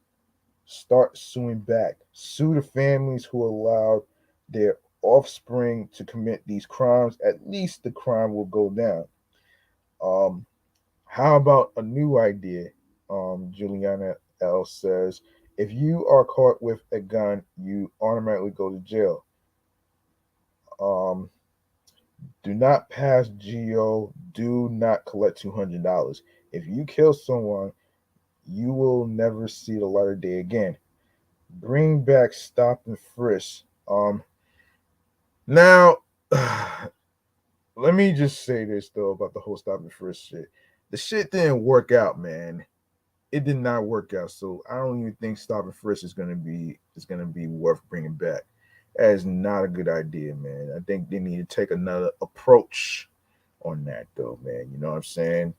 start suing back. Sue the families who allowed their offspring to commit these crimes. At least the crime will go down. Um, how about a new idea? Juliana L says, if you are caught with a gun, you automatically go to jail. Um, do not pass GO. Do not collect $200. If you kill someone, you will never see the light of day again. Bring back stop and frisk. Now, let me just say this though about the whole stop and frisk shit. The shit didn't work out, man. It did not work out. So I don't even think stop and frisk is gonna be worth bringing back. That is not a good idea, man. I think they need to take another approach on that though, man. You know what I'm saying?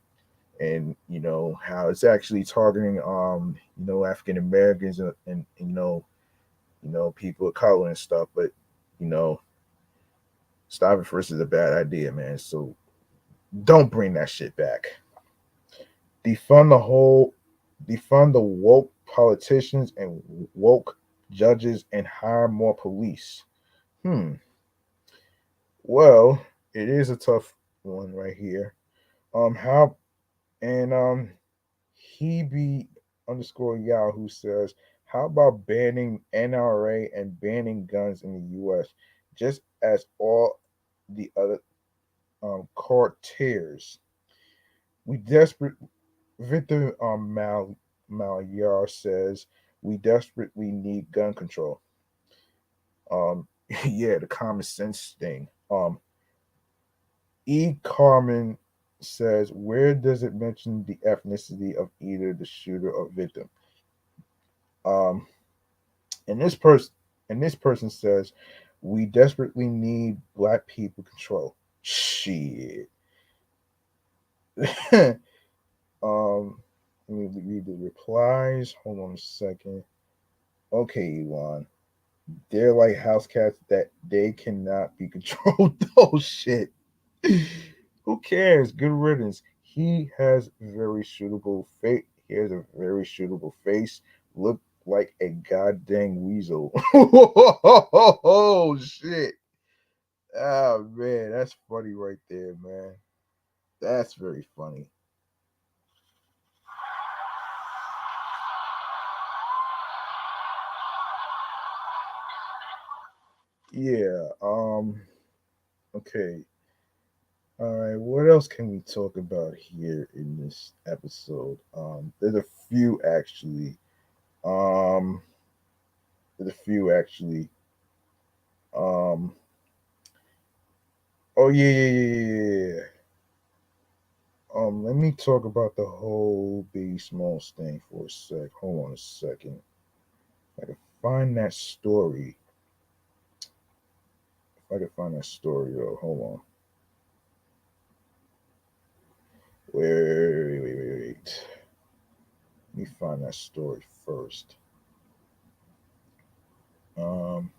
And you know how it's actually targeting African Americans and people of color and stuff, but you know stopping first is a bad idea, man. So don't bring that shit back. Defund the whole defund the woke politicians and woke judges and hire more police. Hmm. Well, it is a tough one right here. How and he be underscore Yahoo says, how about banning NRA and banning guns in the U.S. just as all the other cartels? We desperate. Victor Malyar says we desperately need gun control. Yeah, the common sense thing. E. Carmen says, where does it mention the ethnicity of either the shooter or victim? Um, and this person says, we desperately need black people control. Shit. um, Let me read the replies. Hold on a second. Okay, Elon. They're like house cats that they cannot be controlled. Oh shit. Who cares? Good riddance. He has very suitable face. He has a very suitable face. Look like a goddamn weasel. Oh shit. Oh man, that's funny right there, man. That's very funny. Yeah. Okay. All right. What else can we talk about here in this episode? There's a few actually. Um, there's a few actually. Um. Oh yeah, yeah, yeah, yeah, yeah. Let me talk about the whole Biggie Smalls thing for a sec. Hold on a second. If I can find that story. If I can find that story, though, hold on. Wait. Let me find that story first. Um,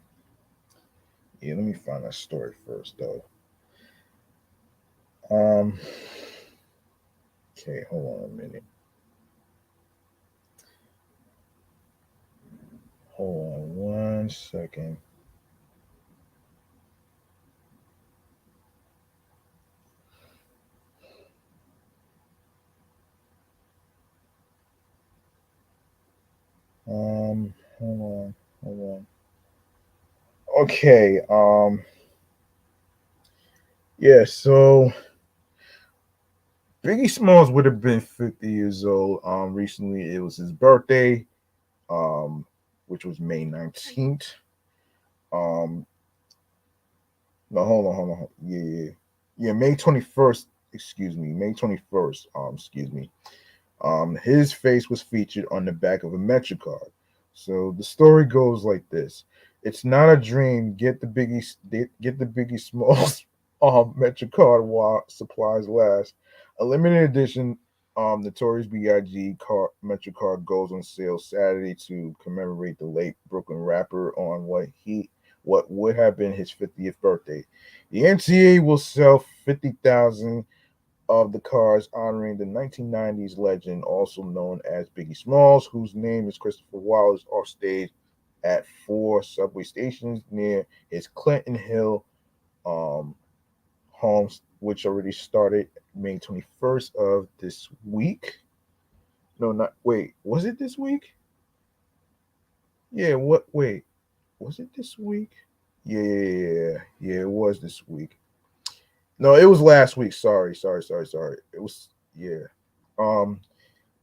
yeah, let me find that story first, though. Um, okay, hold on a minute. Hold on one second. Hold on. Okay, yeah, so Biggie Smalls would have been 50 years old. Recently it was his birthday, um, which was May 19th. Um, no, hold on. Yeah, May 21st. Excuse me, May 21st. Excuse me. His face was featured on the back of a metrocard. So the story goes like this: It's not a dream. Get the Biggie Smalls metrocard while supplies last. A limited edition Notorious B.I.G. car metrocard goes on sale Saturday to commemorate the late Brooklyn rapper on what would have been his 50th birthday. The MTA will sell 50,000 of the cars honoring the 1990s legend, also known as Biggie Smalls, whose name is Christopher Wallace, off stage at four subway stations near his Clinton Hill um, homes, which already started May 21st of this week. No, not wait. Was it this week? Yeah. What? Wait. Was it this week? Yeah. It was this week. No, it was last week. Sorry. It was yeah. Um,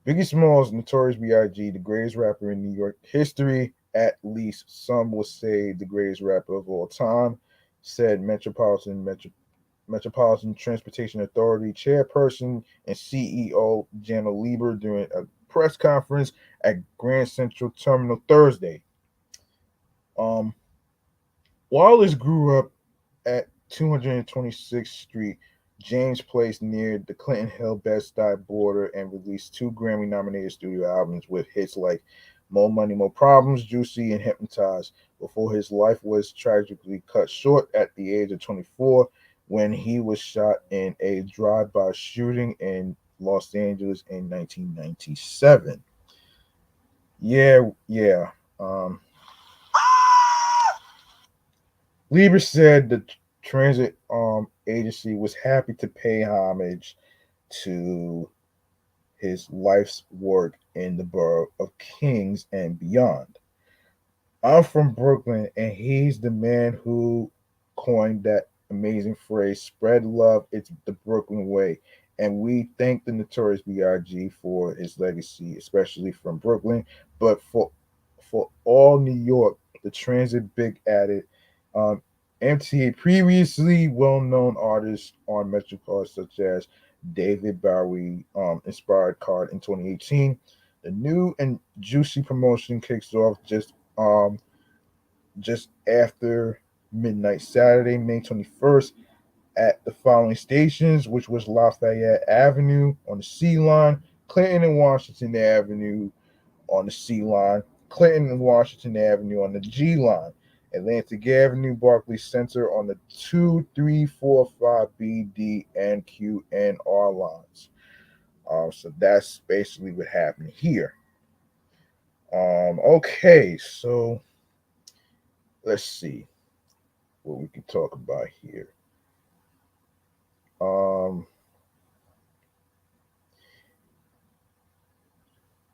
Biggie Smalls, Notorious B.I.G., the greatest rapper in New York history, at least some would say the greatest rapper of all time, said Metropolitan Transportation Authority chairperson and CEO Jana Lieber during a press conference at Grand Central Terminal Thursday. Um, Wallace grew up at 226th Street, James Place near the Clinton Hill Bed-Stuy border and released two Grammy-nominated studio albums with hits like More Money, More Problems, Juicy, and Hypnotized before his life was tragically cut short at the age of 24 when he was shot in a drive-by shooting in Los Angeles in 1997. Yeah. Um, Lieber said the transit agency was happy to pay homage to his life's work in the borough of Kings and beyond. I'm from Brooklyn, and he's the man who coined that amazing phrase, spread love, it's the Brooklyn way. And we thank the Notorious B.I.G. for his legacy, especially from Brooklyn, but for all New York, the transit big added. Um, MTA previously well-known artists on MetroCard such as David Bowie inspired card in 2018. The new and juicy promotion kicks off just after midnight Saturday, May 21st, at the following stations, which was Lafayette Avenue on the C line, Clinton and Washington Avenue on the C line, Clinton and Washington Avenue on the G line, Atlantic Avenue, Barclays Center on the 2, 3, 4, 5, B, D, and Q and R lines. So that's basically what happened here. Okay, so let's see what we can talk about here.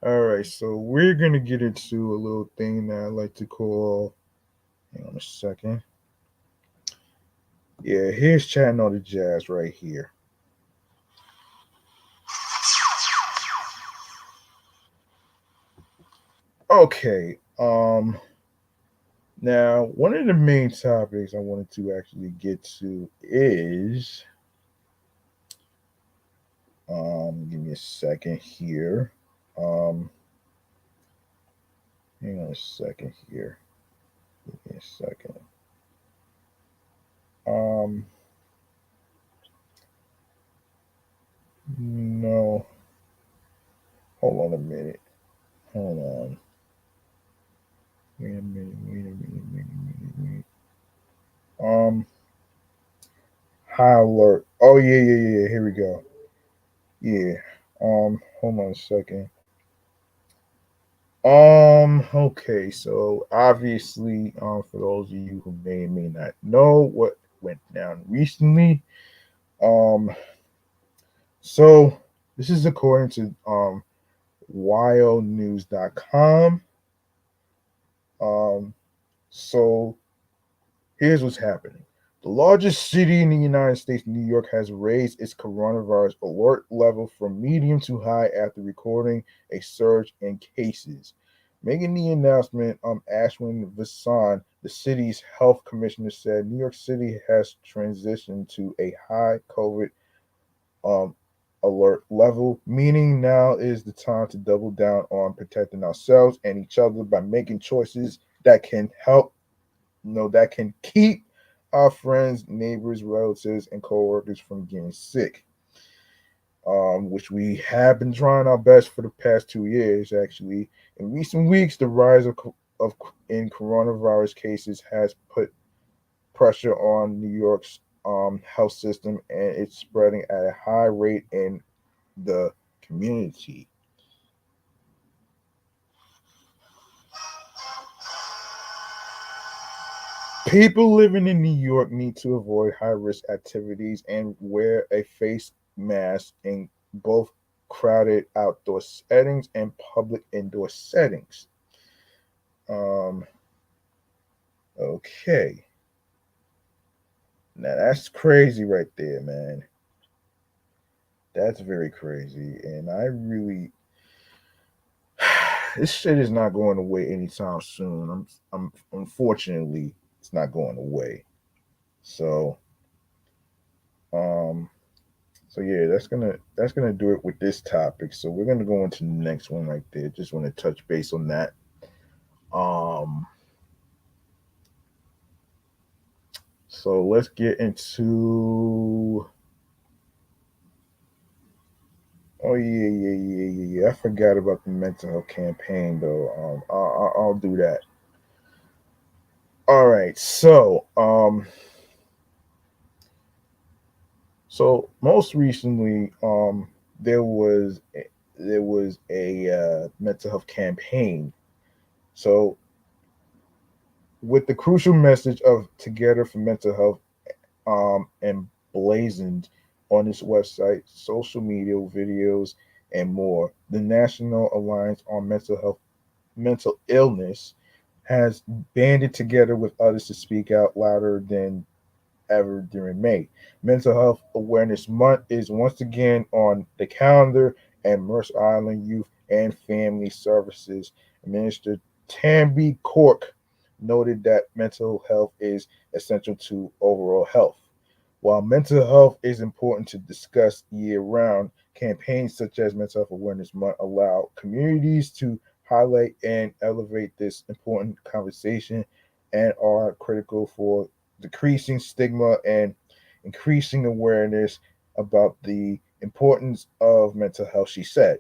All right, so we're gonna get into a little thing that I like to call. Hang on a second. Yeah, here's chatting all the jazz right here. Okay. Now one of the main topics I wanted to actually get to is give me a second here. Hang on a second here. Give me a second. No. Hold on a minute. Hold on. Wait a minute. High alert. Oh yeah. Here we go. Yeah. Hold on a second. Okay, so obviously, for those of you who may not know what went down recently, so this is according to wildnews.com. So here's what's happening. The largest city in the United States, New York, has raised its coronavirus alert level from medium to high after recording a surge in cases. Making the announcement, Ashwin Vasan, the city's health commissioner, said New York City has transitioned to a high COVID alert level, meaning now is the time to double down on protecting ourselves and each other by making choices that can help, that can keep our friends, neighbors, relatives, and coworkers from getting sick, which we have been trying our best for the past 2 years. Actually, in recent weeks, the rise of in coronavirus cases has put pressure on New York's health system, and it's spreading at a high rate in the community. People living in New York need to avoid high risk activities and wear a face mask in both crowded outdoor settings and public indoor settings. Okay. Now that's crazy right there, man. That's very crazy. And I really this shit is not going away anytime soon. I'm unfortunately it's not going away. So um so yeah, that's gonna do it with this topic. So we're gonna go into the next one right there. Just want to touch base on that. Um so let's get into oh yeah. I forgot about the mental health campaign though. I'll do that. All right. So most recently, there was a mental health campaign. So with the crucial message of Together for Mental Health, emblazoned on its website, social media, videos, and more, the National Alliance on Mental Illness has banded together with others to speak out louder than ever during May. Mental Health Awareness Month is once again on the calendar, and Mercer Island Youth and Family Services Minister Tamby Cork noted that mental health is essential to overall health. While mental health is important to discuss year round, campaigns such as Mental Health Awareness Month allow communities to highlight and elevate this important conversation and are critical for decreasing stigma and increasing awareness about the importance of mental health, she said.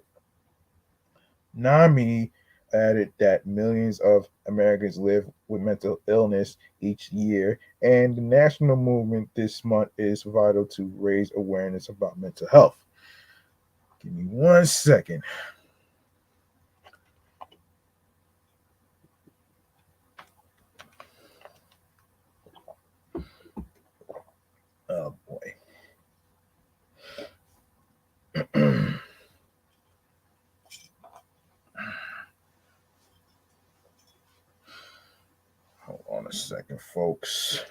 NAMI added that millions of Americans live with mental illness each year, and the national movement this month is vital to raise awareness about mental health. Give me 1 second. Oh boy. Hold on a second, folks.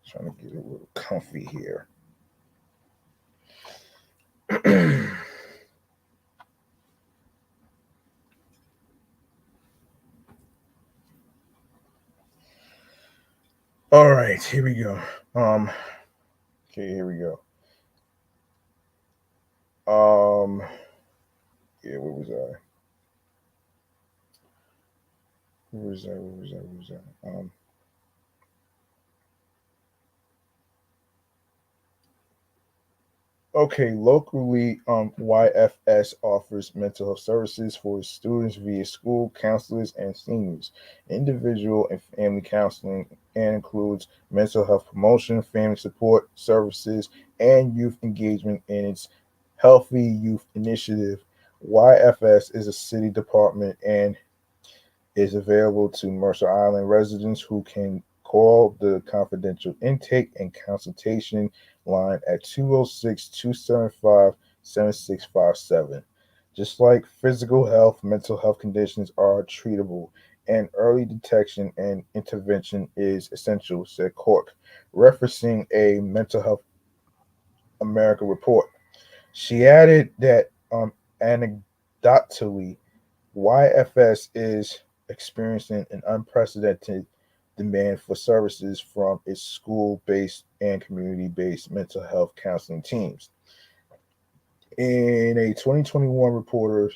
Trying to get a little comfy here. All right, here we go. Okay, here we go. Yeah, where was I? Where was I? Where was I? Where was I? Okay, locally, YFS offers mental health services for students via school counselors and seniors, individual and family counseling, and includes mental health promotion, family support services, and youth engagement in its Healthy Youth Initiative. YFS is a city department and is available to Mercer Island residents who can call the confidential intake and consultation line at 206 275 7657. Just like physical health, mental health conditions are treatable, and early detection and intervention is essential, said Cork, referencing a Mental Health America report. She added that anecdotally, YFS is experiencing an unprecedented demand for services from its school based and community based mental health counseling teams. In a 2021 reporter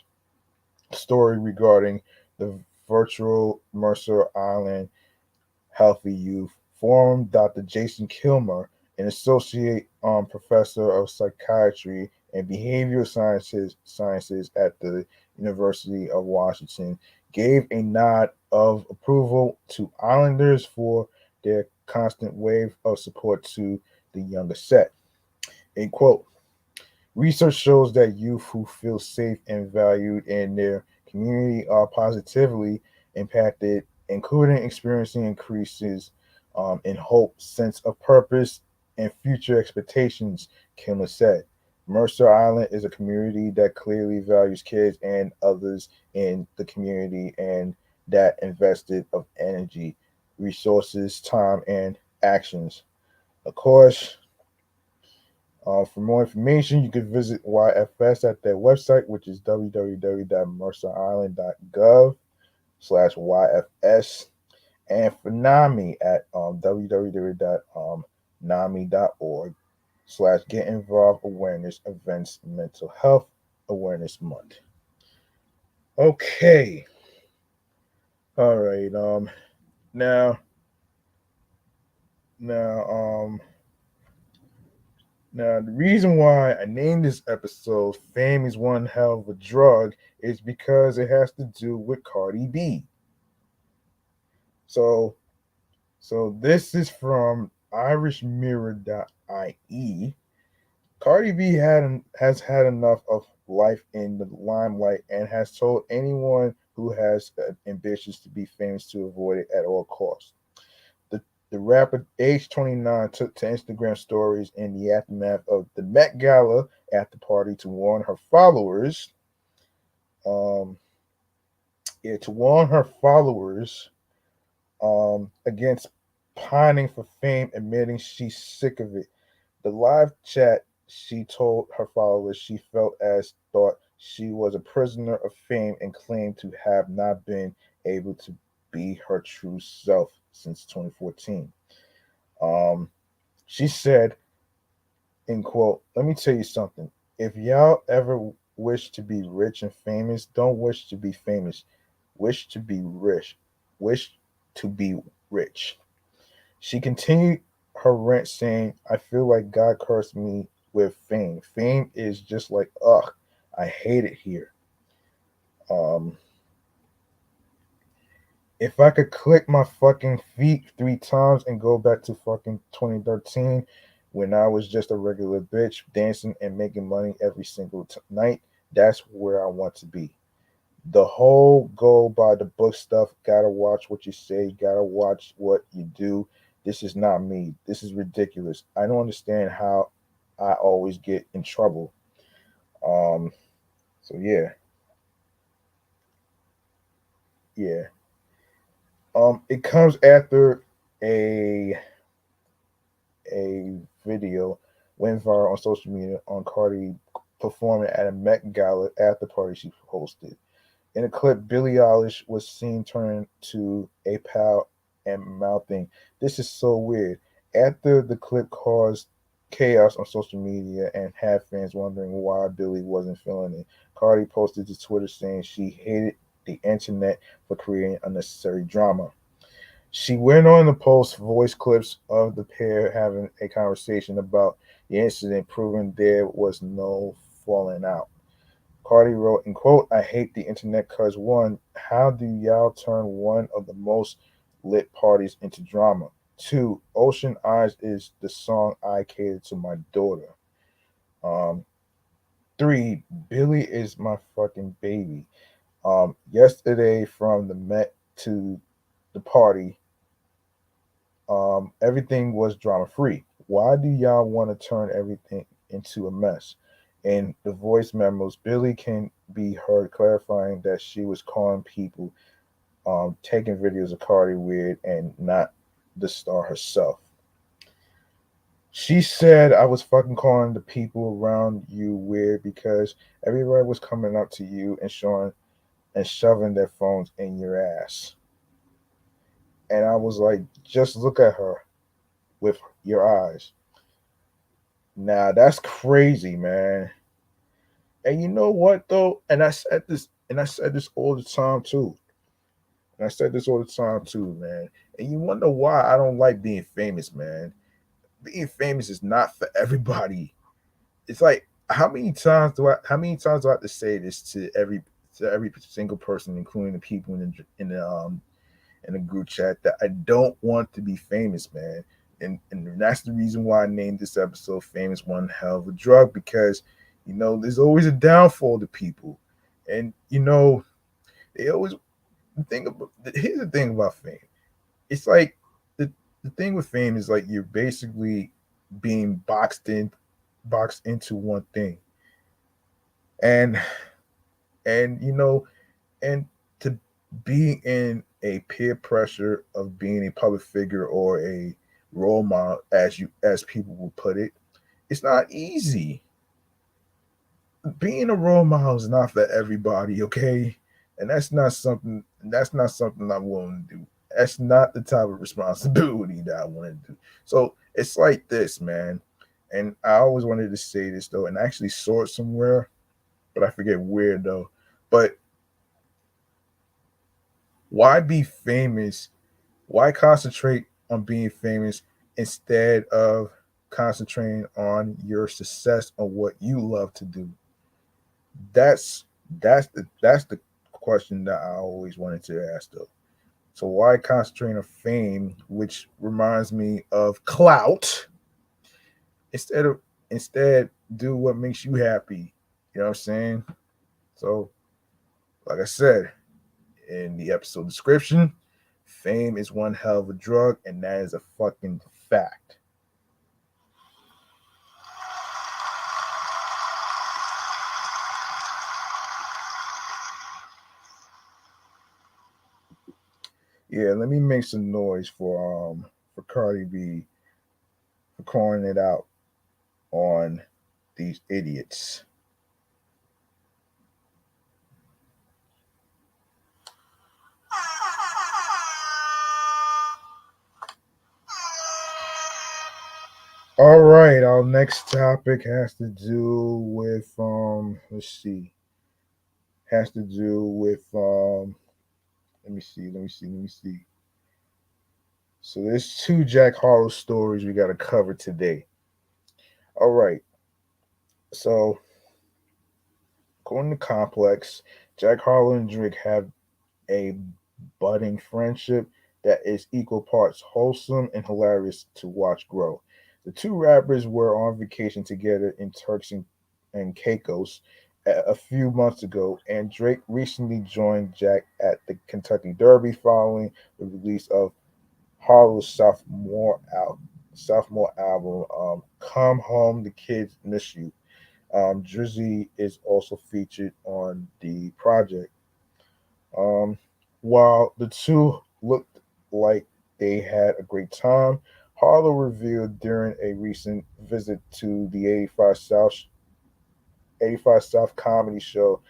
story regarding the virtual Mercer Island Healthy Youth Forum, Dr. Jason Kilmer, an associate professor of psychiatry and behavioral sciences at the University of Washington, gave a nod of approval to Islanders for their constant wave of support to the younger set. A quote, research shows that youth who feel safe and valued in their community are positively impacted, including experiencing increases in hope, sense of purpose, and future expectations, Kimler said. Mercer Island is a community that clearly values kids and others in the community and that invested of energy, resources, time, and actions. Of course, for more information, you can visit YFS at their website, which is www.mercerisland.gov/YFS, and for NAMI at www.nami.org/Get Involved Awareness Events Mental Health Awareness Month. Okay. All right. Now, now, Now, the reason why I named this episode Fame is One Hell of a Drug is because it has to do with Cardi B. So, so this is from irishmirror.ie. Cardi B has had enough of life in the limelight and has told anyone who has ambitions to be famous to avoid it at all costs. The rapper, age 29, took to Instagram stories in the aftermath of the Met Gala after party to warn her followers, um, against pining for fame, admitting she's sick of it. The live chat, she told her followers she felt as thought she was a prisoner of fame and claimed to have not been able to be her true self since 2014. Um, she said, in quote, let me tell you something. If y'all ever wish to be rich and famous, don't wish to be famous. Wish to be rich. Wish to be rich. She continued her rant saying, I feel like God cursed me with fame. Fame is just like, ugh, I hate it here. Um, if I could click my fucking feet 3 times and go back to fucking 2013 when I was just a regular bitch dancing and making money every single night, that's where I want to be. The whole go by the book stuff, gotta watch what you say, gotta watch what you do. This is not me. This is ridiculous. I don't understand how I always get in trouble. Um, so yeah, yeah. It comes after a a video went viral on social media on Cardi performing at a Met Gala after party she hosted. In the clip, Billie Eilish was seen turning to a pal and mouthing, "This is so weird." After the clip caused chaos on social media and had fans wondering why Billie wasn't feeling it, Cardi posted to Twitter saying she hated the internet for creating unnecessary drama. She went on to post voice clips of the pair having a conversation about the incident, proving there was no falling out. Cardi wrote, in quote, "I hate the internet cause one, how do y'all turn one of the most lit parties into drama? Two, Ocean Eyes is the song I catered to my daughter. Um, Three, Billy is my fucking baby. Yesterday from the Met to the party, everything was drama free. Why do y'all want to turn everything into a mess?" In the voice memos, Billy can be heard clarifying that she was calling people taking videos of Cardi weird and not the star herself. She said, "I was fucking calling the people around you weird because everybody was coming up to you and showing and shoving their phones in your ass." And I was like, just look at her with your eyes. Now that's crazy, man. And you know what though? And I said this all the time too. And I said this all the time too, man. And you wonder why I don't like being famous, man. Being famous is not for everybody. It's like how many times do I have to say this to every single person, including the people in the group chat, that I don't want to be famous, man. And that's the reason why I named this episode "Famous One Hell of a Drug," because there's always a downfall to people, and they always think about. Here's the thing about fame. It's like the thing with fame is like you're basically being boxed into one thing, and and and to be in a peer pressure of being a public figure or a role model, as people will put it, it's not easy. Being a role model is not for everybody, okay? And that's not something I'm willing to do. That's not the type of responsibility that I want to do. So it's like this, man. And I always wanted to say this though, and I actually saw it somewhere, but I forget where though. But why be famous? Why concentrate on being famous instead of concentrating on your success, on what you love to do? That's that's the question that I always wanted to ask though. So why concentrate on fame, which reminds me of clout, instead do what makes you happy. You know what I'm saying? So, like I said in the episode description, fame is one hell of a drug, and that is a fucking fact. Yeah, let me make some noise for Cardi B for calling it out on these idiots. All right, our next topic has to do with let's see. Has to do with let me see. So there's two Jack Harlow stories we gotta cover today. All right. So According to Complex, Jack Harlow and Drake have a budding friendship that is equal parts wholesome and hilarious to watch grow. The two rappers were on vacation together in Turks and Caicos a few months ago, and Drake recently joined Jack at the Kentucky Derby following the release of Harlow's sophomore album, "Come Home, the Kids Miss You." Drizzy is also featured on the project. Um, while the two looked like they had a great time, Harlow revealed during a recent visit to the 85 South comedy show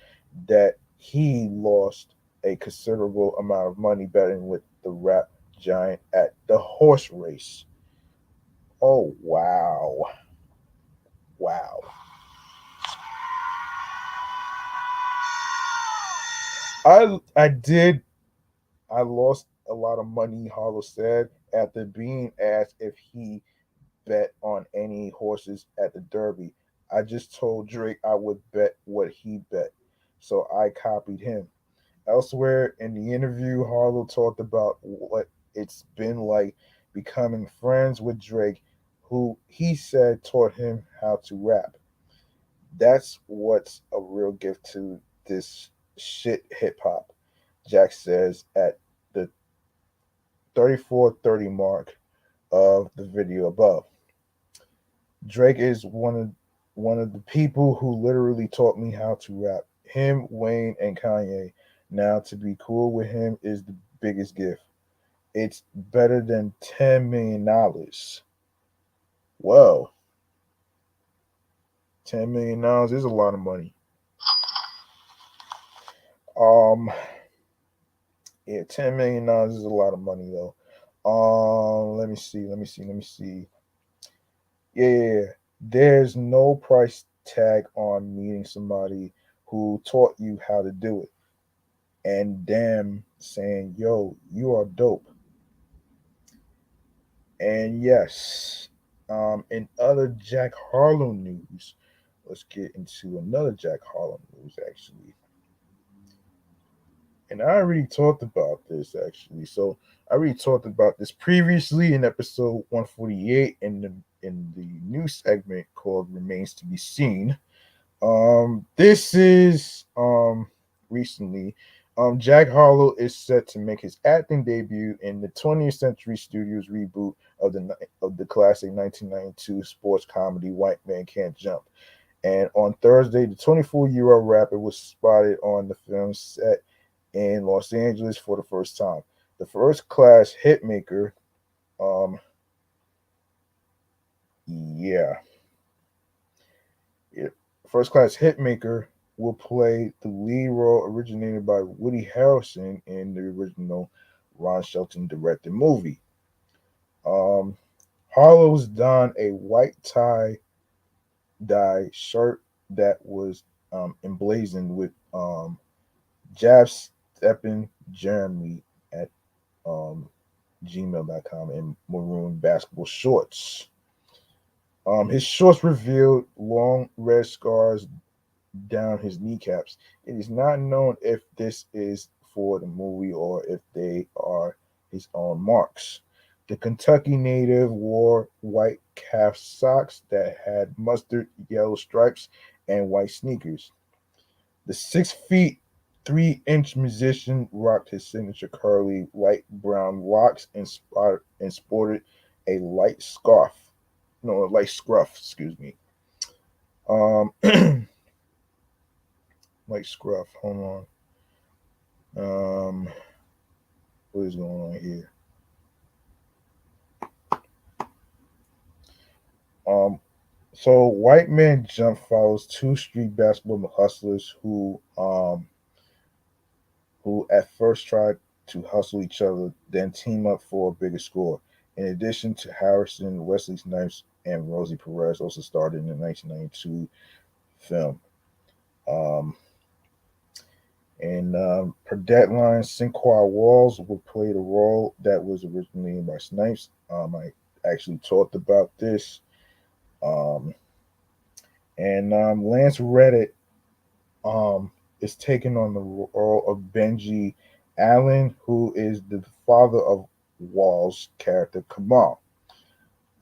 that he lost a considerable amount of money betting with the rap giant at the horse race. Oh wow. Wow. I lost a lot of money, Harlow said, after being asked if he bet on any horses at the Derby. I just told Drake I would bet what he bet. So I copied him. Elsewhere in the interview, Harlow talked about what it's been like becoming friends with Drake, who he said taught him how to rap. That's what's a real gift to this shit hip hop, Jack says at the 34:30 mark of the video above. Drake is one of the people who literally taught me how to rap. Him, Wayne, and Kanye. Now to be cool with him is the biggest gift. It's better than $10 million. Whoa, $10 million is a lot of money. Um, yeah, $10 million is a lot of money though. Let me see. Yeah, there's no price tag on meeting somebody who taught you how to do it, and them saying, "Yo, you are dope." And yes, in other Jack Harlow news, let's get into another Jack Harlow news actually. And I already talked about this actually. So I already talked about this previously in episode 148 in the new segment called "Remains to Be Seen." This is recently. Jack Harlow is set to make his acting debut in the 20th Century Studios reboot of the classic 1992 sports comedy White Man Can't Jump. And on Thursday, the 24-year-old rapper was spotted on the film set in Los Angeles for the first time. The first class hitmaker, um, yeah, yeah, first class hitmaker will play the lead role originated by Woody Harrelson in the original Ron Shelton directed movie. Um, Harlow's donned a white tie dye shirt that was emblazoned with Jab Steppin' Jeremy at um, gmail.com and maroon basketball shorts. His shorts revealed long red scars down his kneecaps. It is not known if this is for the movie or if they are his own marks. The Kentucky native wore white calf socks that had mustard yellow stripes and white sneakers. The 6 feet 3 inch musician rocked his signature curly light brown locks and sported a light scarf. No, a light scruff, excuse me. Um, light scruff. Hold on. What is going on here? Um, so White Man Jump follows two street basketball hustlers who at first tried to hustle each other, then team up for a bigger score. In addition to Harrison, Wesley Snipes and Rosie Perez also starred in the 1992 film. Um, and per deadline, Cinqua Walls will play the role that was originally by Snipes. I actually talked about this. Um, and Lance Reddick is taking on the role of Benji Allen, who is the father of Wall's character Kamal.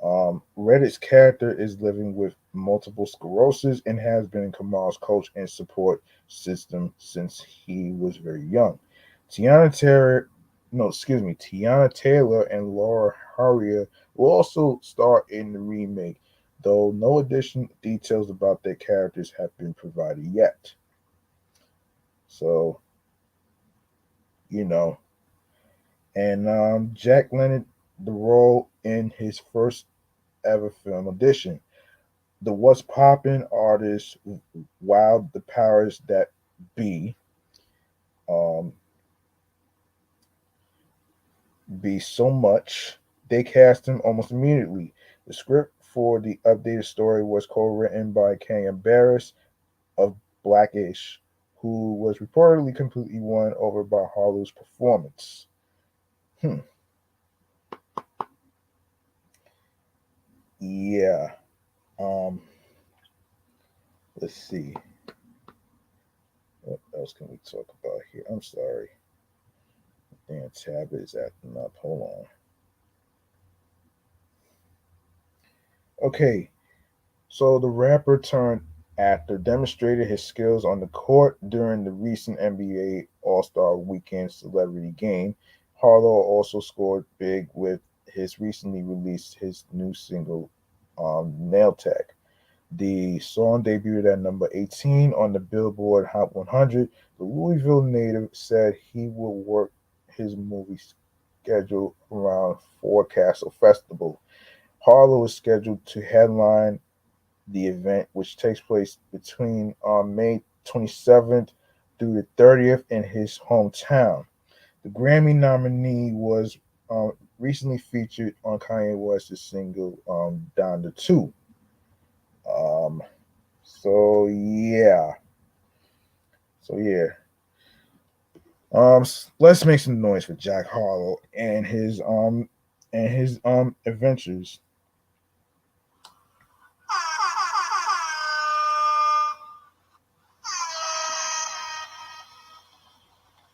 Reddit's character is living with multiple sclerosis and has been Kamal's coach and support system since he was very young. Tiana Taylor, no, excuse me, Tiana Taylor and Laura Harrier will also star in the remake, though no additional details about their characters have been provided yet. So, you know, and Jack landed the role in his first ever film audition. The What's Poppin' artist wowed the powers that be, um, be so much they cast him almost immediately. The script for the updated story was co-written by Kenya Barris of Blackish, who was reportedly completely won over by Harlow's performance. Hmm. Yeah. Um. Let's see. What else can we talk about here? I'm sorry. Damn, tab is acting up. Hold on. Okay, so the rapper turned actor demonstrated his skills on the court during the recent NBA All Star Weekend celebrity game. Harlow also scored big with his recently released his new single, Nail Tech. The song debuted at number 18 on the Billboard Hot 100. The Louisville native said he will work his movie schedule around Forecastle Festival. Harlow is scheduled to headline the event, which takes place between May 27th through the 30th in his hometown. The Grammy nominee was recently featured on Kanye West's single Down to Two. Um, so yeah, so yeah. Let's make some noise for Jack Harlow and his adventures.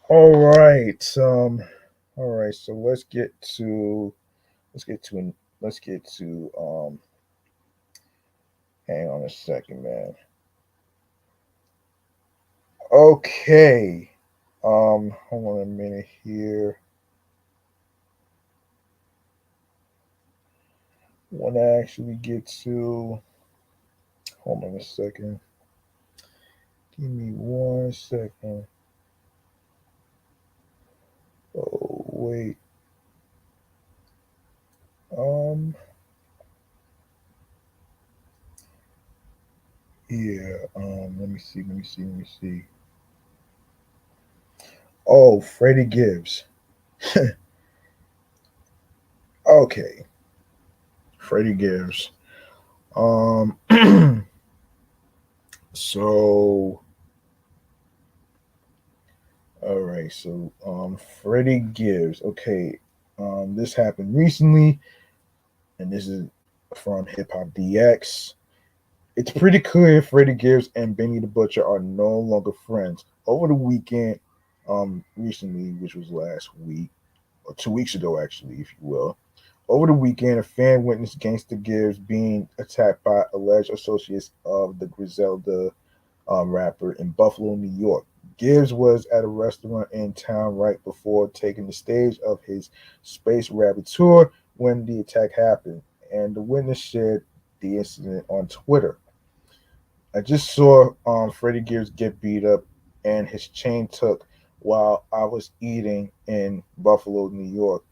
All right. All right. So let's get to let's get to hang on a second, man. Okay. Hold on a minute here. Want to actually get to hold on a second. Give me 1 second. Oh wait. Um yeah, let me see. Oh, Freddie Gibbs. Okay. Freddie Gibbs. Um so all right, so Freddie Gibbs. Okay. This happened recently, and this is from Hip Hop DX. It's pretty clear Freddie Gibbs and Benny the Butcher are no longer friends. Over the weekend, recently, which was last week, or 2 weeks ago, actually, if you will. Over the weekend, a fan witnessed Gangsta Gibbs being attacked by alleged associates of the Griselda rapper in Buffalo, New York. Gibbs was at a restaurant in town right before taking the stage of his Space Rabbit tour when the attack happened, and the witness shared the incident on Twitter. I just saw Freddie Gibbs get beat up and his chain took while I was eating in Buffalo, New York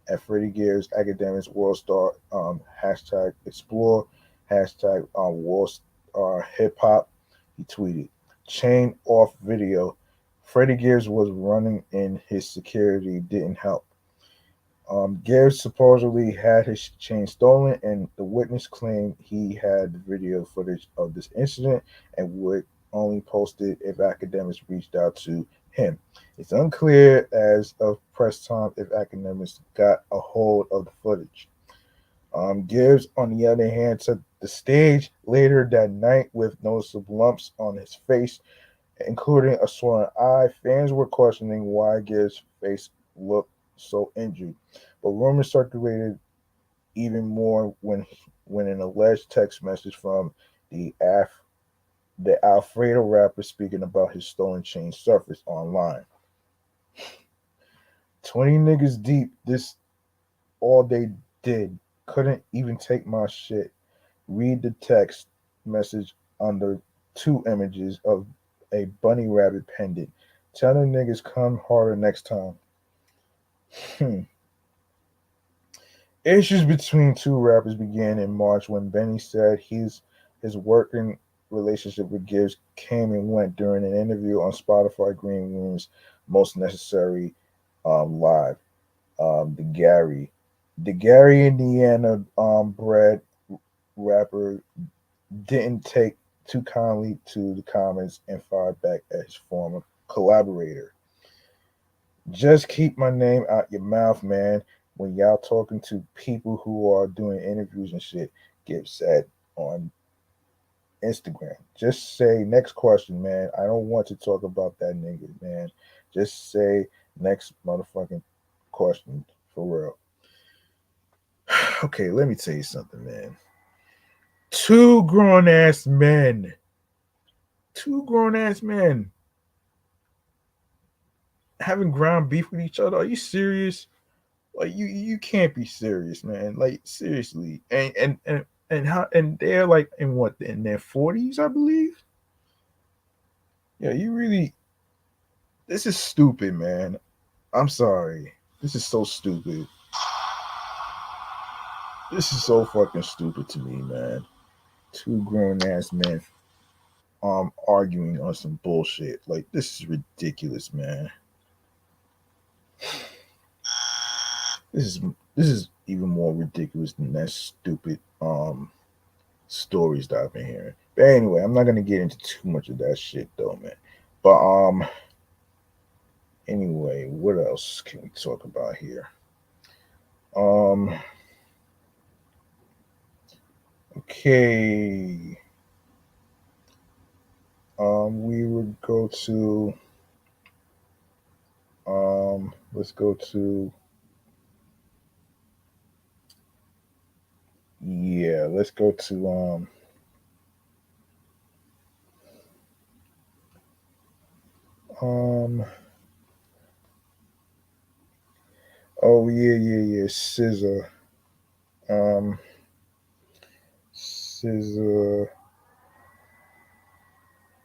at Freddie Gibbs Academics World Star hashtag explore hashtag World Hip Hop. He tweeted chain off video. Freddie Gibbs was running and his security didn't help. Gibbs supposedly had his chain stolen, and the witness claimed he had the video footage of this incident and would only post it if academics reached out to him. It's unclear as of press time if academics got a hold of the footage. Gibbs, on the other hand, took the stage later that night with noticeable lumps on his face including a swollen eye. Fans were questioning why Gibbs' face looked so injured, but rumors circulated even more when an alleged text message from the the Alfredo rapper speaking about his stolen chain surfaced online. 20 niggas deep. This all they did. Couldn't even take my shit. Read the text message under two images of a bunny rabbit pendant. Tell the niggas come harder next time. Hmm. Issues between two rappers began in March when Benny said his working relationship with Gibbs came and went during an interview on Spotify Green Room's Most Necessary Live. The Gary, Indiana bred rapper didn't take too kindly to the comments and fired back at his former collaborator. Just keep my name out your mouth, man, when y'all talking to people who are doing interviews and shit, Gibbs said on Instagram. Just say next question, man. I don't want to talk about that nigga, man. Just say next motherfucking question for real. Okay, let me tell you something, man. Two grown ass men. Two grown ass men having ground beef with each other. Are you serious? Like you can't be serious, man. Like seriously. And how and they're like in what in their 40s, I believe. Yeah, you really this is stupid, man. I'm sorry. This is so stupid. This is so fucking stupid to me, man. Two grown ass men arguing on some bullshit. Like this is ridiculous, man. This is this is even more ridiculous than that stupid stories that I've been hearing. But anyway, I'm not gonna get into too much of that shit though, man. But anyway, what else can we talk about here? Um okay. We would go to let's go to yeah, let's go to um oh yeah, Scissor. Um Scissor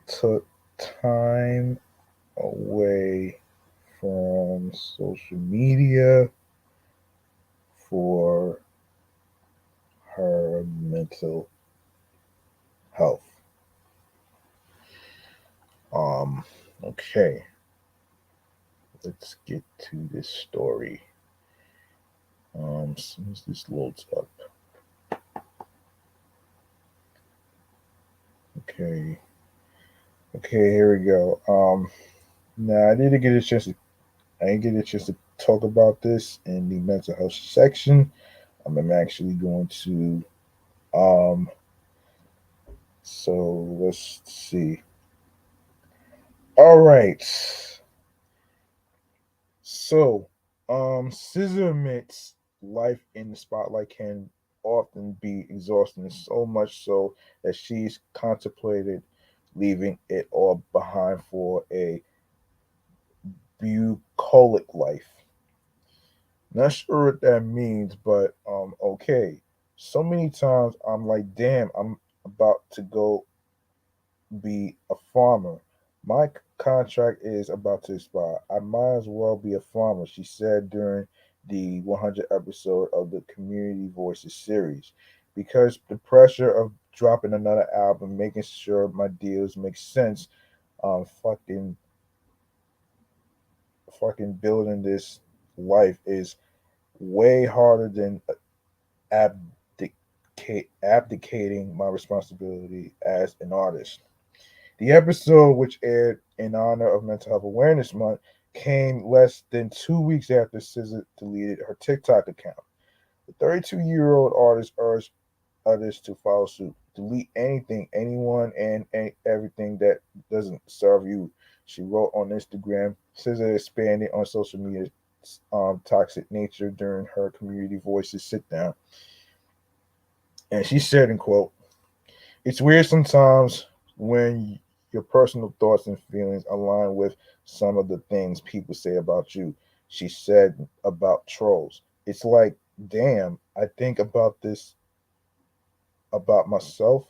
took time away from social media for her mental health. Um, okay, let's get to this story. As soon as this loads up. Okay. Okay, here we go. Now I didn't get a chance to talk about this in the mental health section. I'm actually going to so let's see. All right. So, Scissor admits life in the spotlight can often be exhausting, so much so that she's contemplated leaving it all behind for a bucolic life. Not sure what that means, but okay. So many times I'm like, damn, I'm about to go be a farmer. My contract is about to expire. I might as well be a farmer, she said during the 100 episode of the Community Voices series. Because the pressure of dropping another album, making sure my deals make sense, fucking building this life is way harder than abdicating my responsibility as an artist. The episode, which aired in honor of Mental Health Awareness Month, came less than 2 weeks after SZA deleted her TikTok account. The 32-year-old artist urged others to follow suit. delete anything, anyone, and everything that doesn't serve you. She wrote on Instagram. SZA expanded on social media toxic nature during her community voices sit down, and she said, "In quote, it's weird sometimes when your personal thoughts and feelings align with some of the things people say about you." She said about trolls. It's like, damn, I think about this about myself.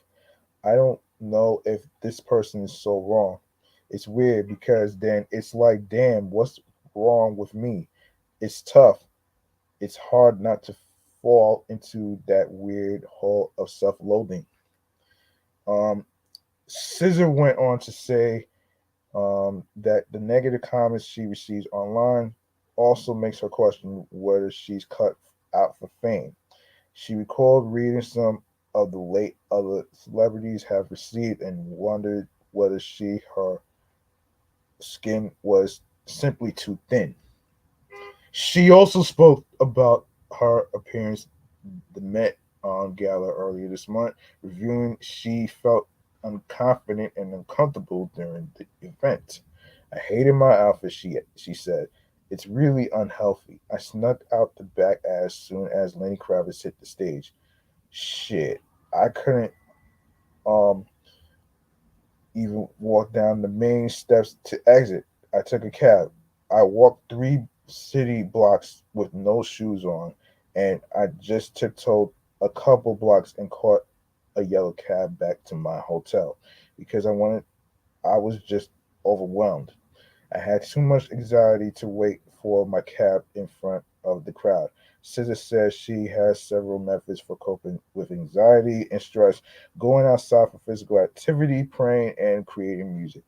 I don't know if this person is so wrong. It's weird because then it's like, damn, what's wrong with me? It's tough. It's hard not to fall into that weird hole of self loathing. Um, Scissor went on to say that the negative comments she receives online also makes her question whether she's cut out for fame. She recalled reading some of the late other celebrities have received and wondered whether her skin was simply too thin. She also spoke about her appearance the Met Gala earlier this month, reviewing she felt unconfident and uncomfortable during the event. I hated my outfit, she said. It's really unhealthy. I snuck out the back as soon as Lenny Kravitz hit the stage. Shit. I couldn't um even walk down the main steps to exit. I took a cab. I walked 3 city blocks with no shoes on, and I just tiptoed a couple blocks and caught a yellow cab back to my hotel because I was just overwhelmed. I had too much anxiety to wait for my cab in front of the crowd. SZA says she has several methods for coping with anxiety and stress: going outside for physical activity, praying, and creating music.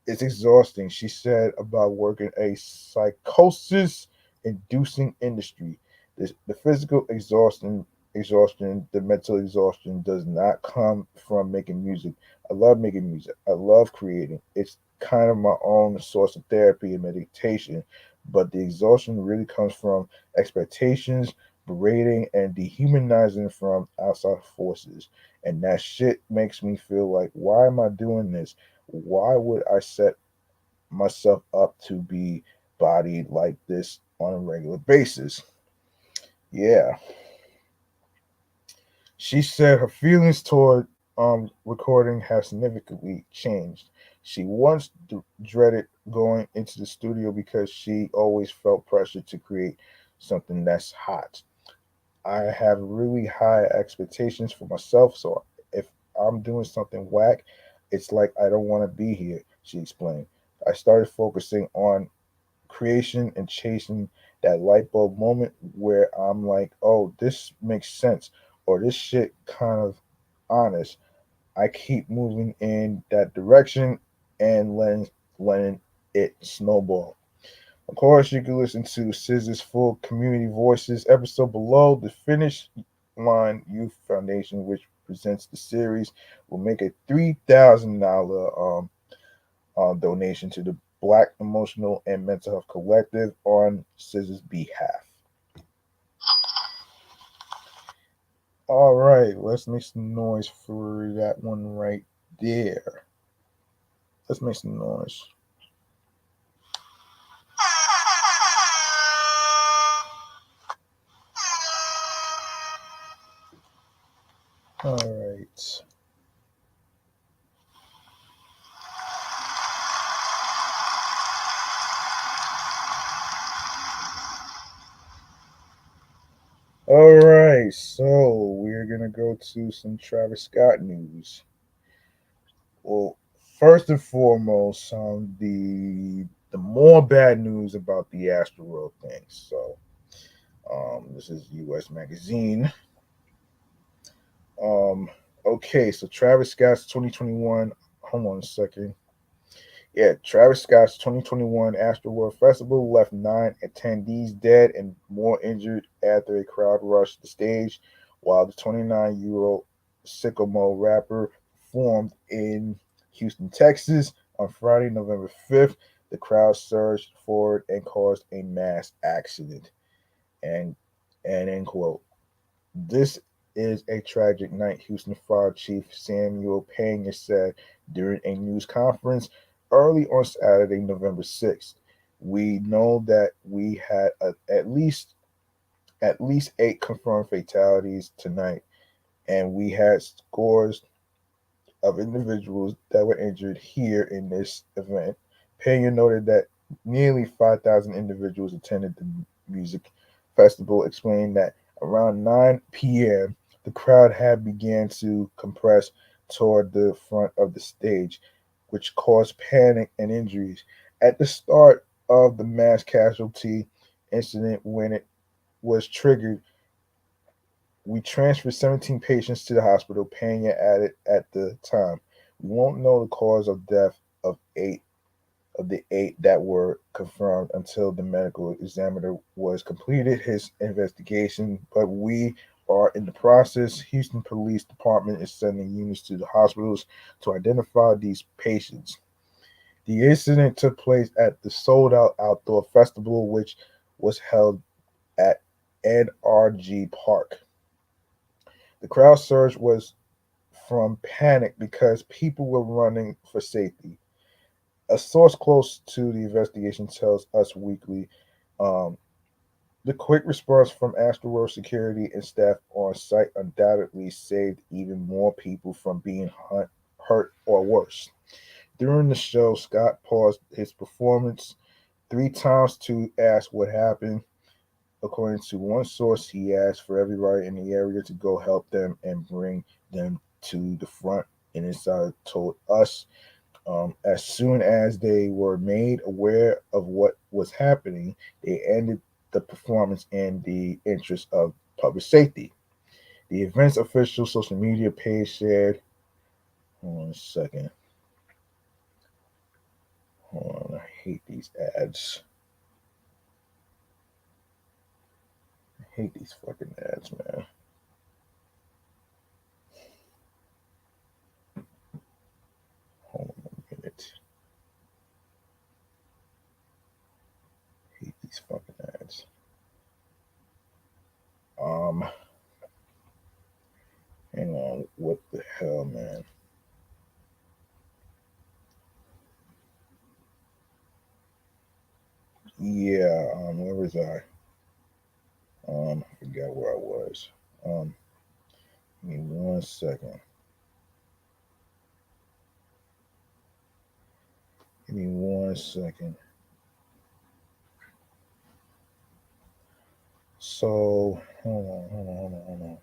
It's exhausting, she said, about working a psychosis inducing industry. The physical exhaustion, the mental exhaustion does not come from making music. I love making music. I love creating. It's kind of my own source of therapy and meditation. But the exhaustion really comes from expectations, berating, and dehumanizing from outside forces. And that shit makes me feel like, why am I doing this? Why would I set myself up to be bodied like this on a regular basis? Yeah. She said her feelings toward recording have significantly changed. She once dreaded going into the studio because she always felt pressure to create something that's hot. I have really high expectations for myself, so if I'm doing something whack, it's like I don't want to be here, she explained. I started focusing on creation and chasing that light bulb moment where I'm like, oh, this makes sense, or this shit kind of honest. I keep moving in that direction and letting it snowball. Of course, you can listen to SZA's full Community Voices episode below. The Finish Line Youth Foundation, which presents the series, will make a $3,000 donation to the Black Emotional and Mental Health Collective on SZA's behalf. All right, let's make some noise for that one right there. Let's make some noise. All right. All right, so we're gonna go to some Travis Scott news. Well, first and foremost, the more bad news about the Astroworld thing. So, this is U.S. Magazine. Um, okay, so Travis Scott's 2021. Hold on a second. Yeah, Travis Scott's 2021 Astroworld Festival left 9 attendees dead and more injured after a crowd rushed the stage, while the 29-year-old Sycamore rapper performed in Houston, Texas on Friday, November 5th. The crowd surged forward and caused a mass accident. And end quote. This is a tragic night, Houston Fire Chief Samuel Pena said during a news conference early on Saturday, November 6th. We know that we had at least 8 confirmed fatalities tonight, and we had scores of individuals that were injured here in this event. Pena noted that nearly 5,000 individuals attended the music festival, explaining that around 9 p.m., the crowd had began to compress toward the front of the stage, which caused panic and injuries. At the start of the mass casualty incident, when it was triggered, we transferred 17 patients to the hospital, Pena added at the time. We won't know the cause of death of the eight that were confirmed until the medical examiner was completed his investigation, but we are in the process. Houston Police Department is sending units to the hospitals to identify these patients. The incident took place at the sold out outdoor festival, which was held at NRG Park. The crowd surge was from panic because people were running for safety. A source close to the investigation tells Us Weekly um, the quick response from Astroworld security and staff on site undoubtedly saved even more people from being hurt or worse. During the show, Scott paused his performance 3 times to ask what happened. According to one source, he asked for everybody in the area to go help them and bring them to the front. And Inside told Us as soon as they were made aware of what was happening, they ended the performance in the interest of public safety. The event's official social media page shared. Hold on a second. Hold on, I hate these ads. I hate these fucking ads, man. Hold on a minute. I hate these fucking ads. Um, Hang on. What the hell, man? Yeah. Where was I? I forgot where I was. Um, Give me 1 second. Give me 1 second. So, hold on.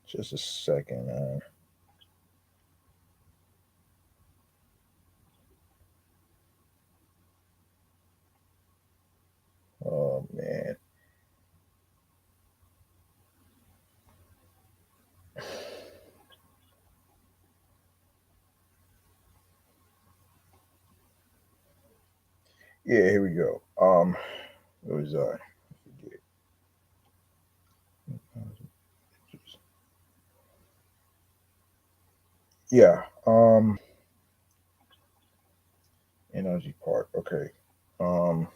Just a second, man. Oh, man. Yeah, here we go. Where was I? Forget. Yeah. Energy Park. Okay. Um,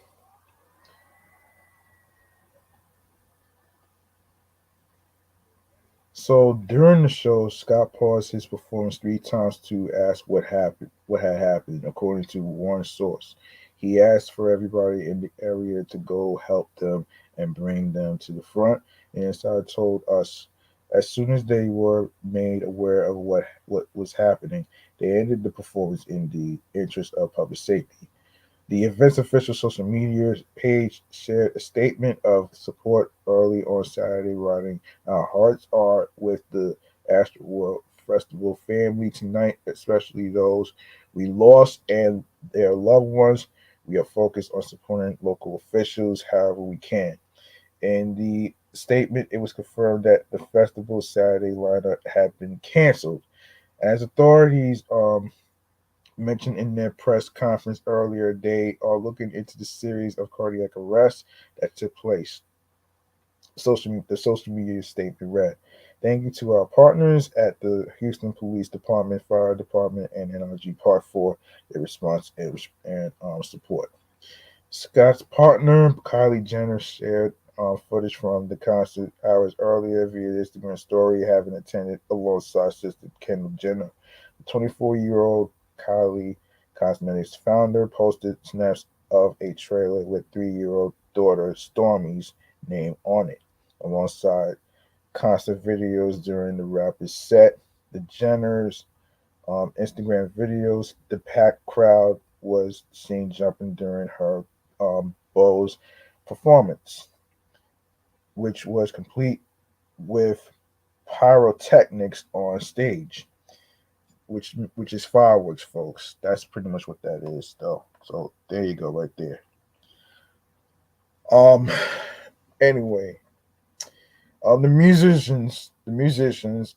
So during the show, Scott paused his performance 3 times to ask what had happened. According to one source, he asked for everybody in the area to go help them and bring them to the front. And Inside told Us as soon as they were made aware of what was happening, they ended the performance in the interest of public safety. The event's official social media page shared a statement of support early on Saturday, writing, "Our hearts are with the Astroworld Festival family tonight, especially those we lost and their loved ones. We are focused on supporting local officials however we can." In the statement, it was confirmed that the festival's Saturday lineup had been canceled. As authorities mentioned in their press conference earlier, they are looking into the series of cardiac arrests that took place. The social media statement read, "Thank you to our partners at the Houston Police Department, Fire Department, and NRG Part 4, their response and support." Scott's partner, Kylie Jenner, shared footage from the concert hours earlier via Instagram story, having attended alongside sister Kendall Jenner. The 24-year-old Kylie Cosmetics founder posted snaps of a trailer with 3-year-old daughter Stormy's name on it, alongside concert videos during the rapper's set. The Jenners Instagram videos, the packed crowd was seen jumping during her Bose performance, which was complete with pyrotechnics on stage, which is fireworks, folks. That's pretty much what that is, though. So there you go, right there. Um. Anyway, the musicians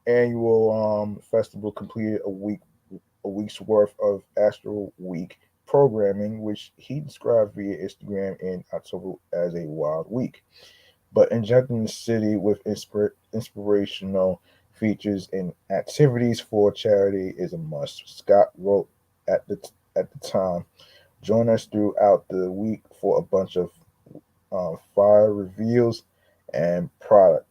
annual festival completed a week's worth of Astro Week programming, which he described via Instagram in October as a wild week. But injecting the city with inspirational features and activities for charity is a must. Scott wrote at the time, join us throughout the week for a bunch of fire reveals and product,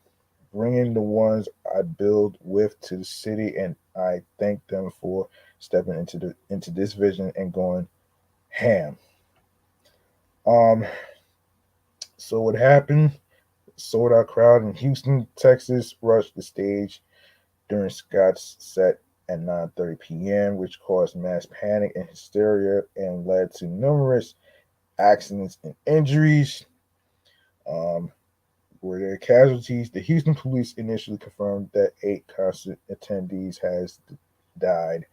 bringing the ones I build with to the city, and I thank them for stepping into this vision and going ham. Um, so what happened? Sold out crowd in Houston, Texas, rushed the stage during Scott's set at 9:30 p.m., which caused mass panic and hysteria and led to numerous accidents and injuries. Um, were there casualties? The Houston police initially confirmed that 8 concert attendees has died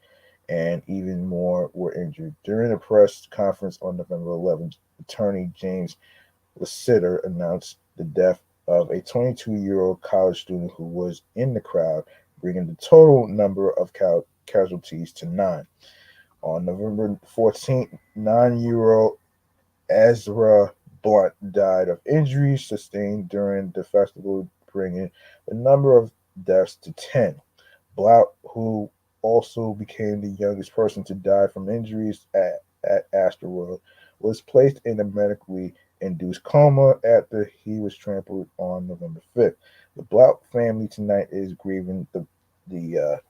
and even more were injured. During a press conference on November 11th, attorney James Lassiter announced the death of a 22-year-old college student who was in the crowd, bringing the total number of casualties to 9. On November 14th, 9-year-old Ezra Blunt died of injuries sustained during the festival, bringing the number of deaths to 10. Blount, who also became the youngest person to die from injuries at Astroworld, was placed in a medically induced coma after he was trampled on November 5th. The Blount family tonight is grieving the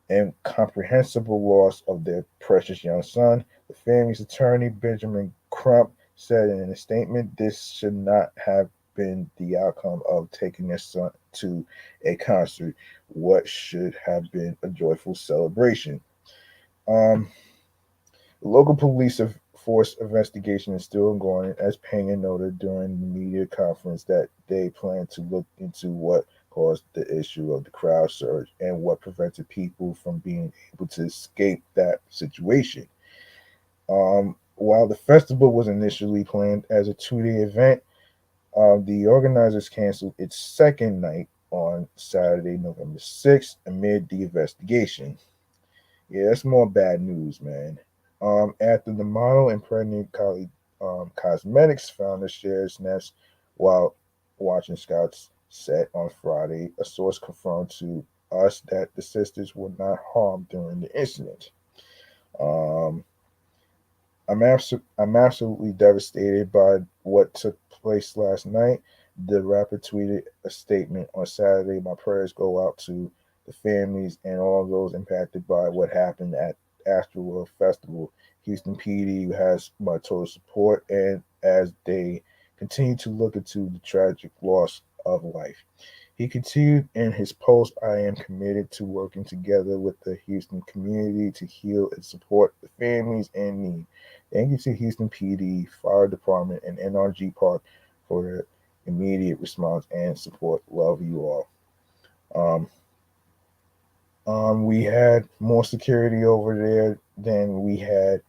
incomprehensible loss of their precious young son. The family's attorney, Benjamin Crump, said in a statement, this should not have been the outcome of taking their son to a concert. What should have been a joyful celebration. Um, the local police force investigation is still ongoing, as Pena noted during the media conference that they plan to look into what caused the issue of the crowd surge and what prevented people from being able to escape that situation. While the festival was initially planned as a 2-day event, the organizers canceled its second night on Saturday, November 6th, amid the investigation. Yeah, that's more bad news, man. After the model and pregnant Kylie Cosmetics founder shared snaps while watching Scott's set on Friday, a source confirmed to us that the sisters were not harmed during the incident. Um, I'm absolutely devastated by what took place last night. The rapper tweeted a statement on Saturday. My prayers go out to the families and all those impacted by what happened at Astroworld Festival. Houston PD has my total support, and as they continue to look into the tragic loss of life. He continued in his post, I am committed to working together with the Houston community to heal and support the families in need. Thank you to Houston PD, Fire Department, and NRG Park for their immediate response and support. Love you all. Um, we had more security over there than we had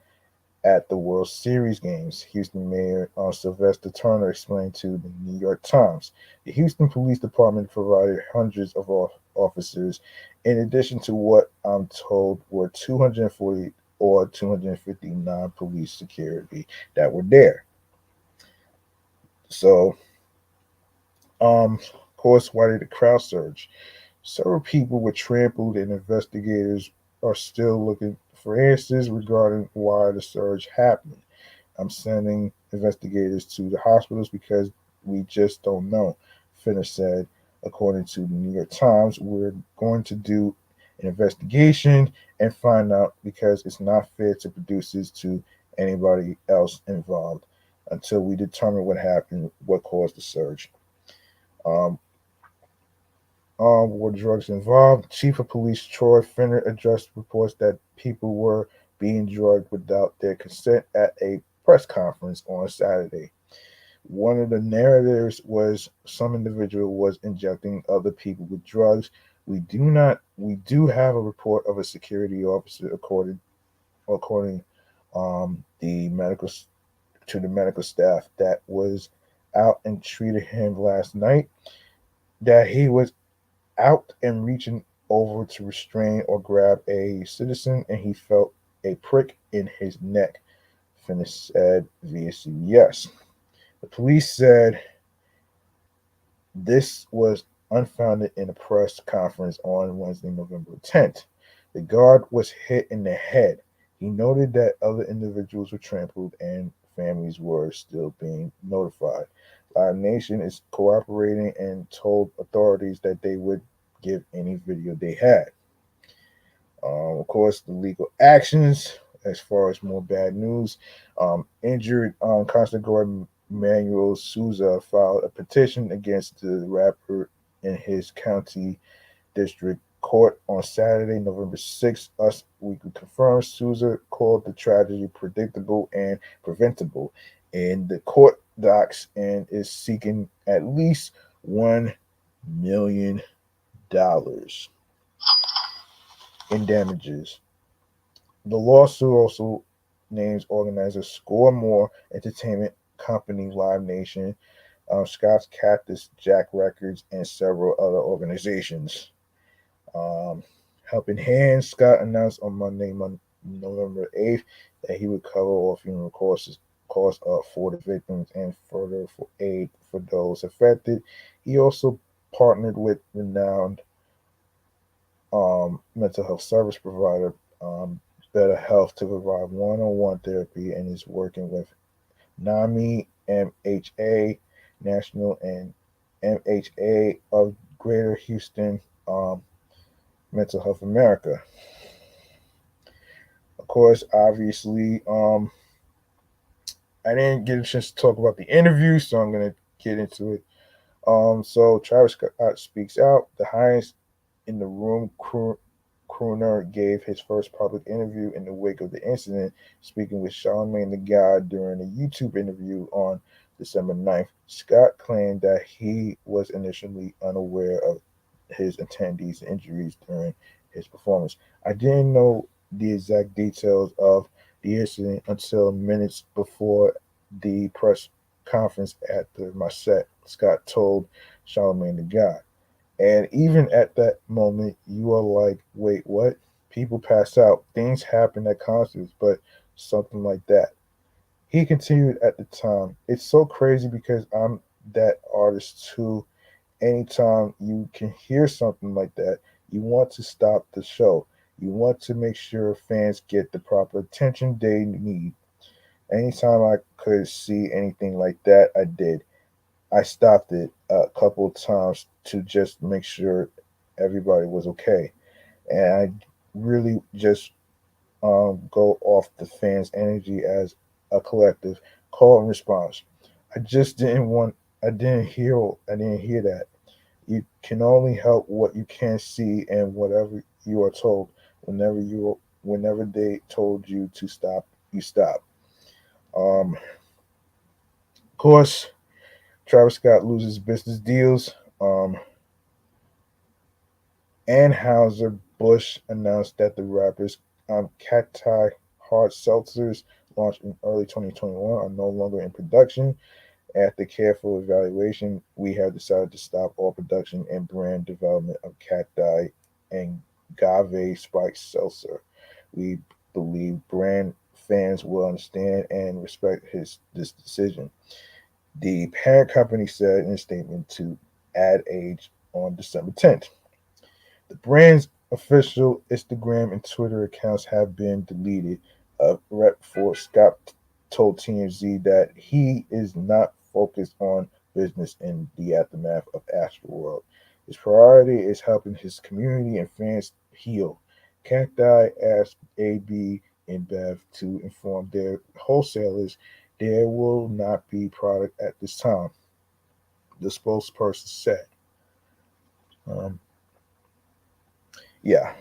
at the World Series games, Houston Mayor Sylvester Turner explained to the New York Times. The Houston Police Department provided hundreds of officers, in addition to what I'm told were 240 or 259 police security that were there. So, of course, why did the crowd surge? Several people were trampled, and investigators are still looking for answers regarding why the surge happened. I'm sending investigators to the hospitals because we just don't know, Finner said. According to the New York Times, we're going to do an investigation and find out because it's not fair to producers to anybody else involved until we determine what happened, what caused the surge. Um, were drugs involved? Chief of Police Troy Finner addressed reports that people were being drugged without their consent at a press conference on Saturday. One of the narratives was some individual was injecting other people with drugs. We do have a report of a security officer according the medical to the medical staff that was out and treated him last night, that he was out and reaching over to restrain or grab a citizen and he felt a prick in his neck, Finnis said via CBS. The police said this was unfounded in a press conference on Wednesday, November 10th. The guard was hit in the head. He noted that other individuals were trampled and families were still being notified. Live Nation is cooperating and told authorities that they would give any video they had. Of course, the legal actions, as far as more bad news, injured Constant Guard Manuel Souza filed a petition against the rapper in his county district court on Saturday, November 6th. Us Weekly confirms Souza called the tragedy predictable and preventable in the court docs and is seeking at least $1 million in damages. The lawsuit also names organizer Score More Entertainment Company, Live Nation, Scott's Cactus Jack Records, and several other organizations. Helping Hands, Scott announced on Monday, November 8th, that he would cover all funeral costs for the victims and further for aid for those affected. He also partnered with renowned mental health service provider Better Health to provide one-on-one therapy and is working with NAMI, MHA National, and MHA of Greater Houston Mental Health America. Of course, obviously, I didn't get a chance to talk about the interview, so I'm going to get into it. So Travis Scott speaks out. The highest in the room crooner gave his first public interview in the wake of the incident, speaking with Charlamagne the God during a YouTube interview on December 9th. Scott claimed that he was initially unaware of his attendees' injuries during his performance. I didn't know the exact details of the incident until minutes before the press conference after my set, Scott told Charlamagne the God. And even at that moment, you are like, wait, what? People pass out. Things happen at concerts, but something like that. He continued at the time. It's so crazy because I'm that artist too. Anytime you can hear something like that, you want to stop the show. You want to make sure fans get the proper attention they need. Anytime I could see anything like that, I did. I stopped it a couple of times to just make sure everybody was okay. And I really just go off the fans' energy as a collective call and response. I just didn't want. I didn't hear that. You can only help what you can see, and whatever you are told. Whenever they told you to stop, you stop. Of course, Travis Scott loses business deals. Anheuser-Busch announced that the rapper's Cacti hard seltzers launched in early 2021 are no longer in production. After careful evaluation, we have decided to stop all production and brand development of Cacti and Agave Spiked Seltzer. We believe brand fans will understand and respect this decision. The parent company said in a statement to Ad Age on December 10th. The brand's official Instagram and Twitter accounts have been deleted. A rep for Scott told TMZ that he is not focused on business in the aftermath of Astroworld. His priority is helping his community and fans heal. Cacti asked AB and Bev to inform their wholesalers there will not be product at this time, the spokesperson said. Um, yeah.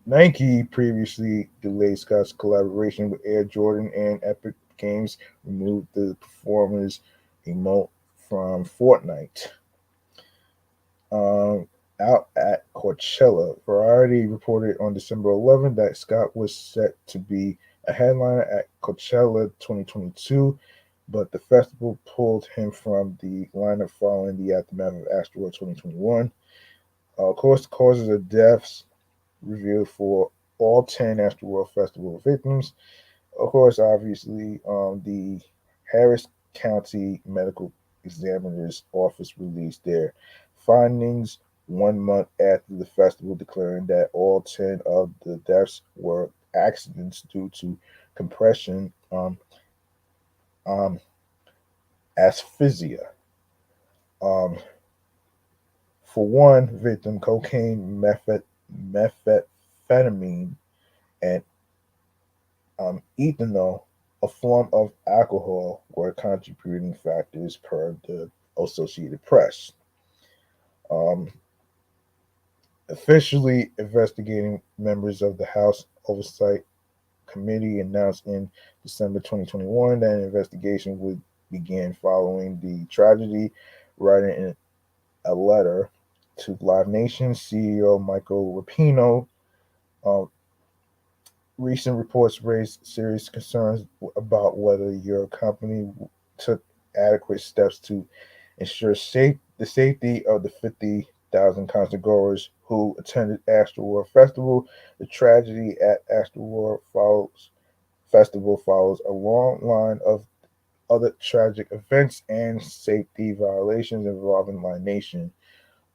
Nike previously delayed Scott's collaboration with Air Jordan, and Epic Games removed the performers emote from Fortnite. Um, Out at Coachella, Variety reported on December 11th that Scott was set to be a headliner at Coachella 2022, but the festival pulled him from the lineup following the aftermath of Astroworld 2021. Of course, the causes of deaths revealed for all 10 Astroworld Festival victims. Of course, obviously, the Harris County Medical Examiner's Office released their findings 1 month after the festival, declaring that all 10 of the deaths were accidents due to compression, um, asphyxia. Um, for one victim, cocaine, methamphetamine, and ethanol, a form of alcohol, were contributing factors per the Associated Press. Um, Officially investigating members of the House Oversight Committee announced in December 2021 that an investigation would begin following the tragedy, writing in a letter to Live Nation CEO Michael Rapino. Um, Recent reports raised serious concerns about whether your company took adequate steps to ensure the safety of the 50,000 concertgoers who attended Astroworld Festival. The tragedy at Festival follows a long line of other tragic events and safety violations involving my nation.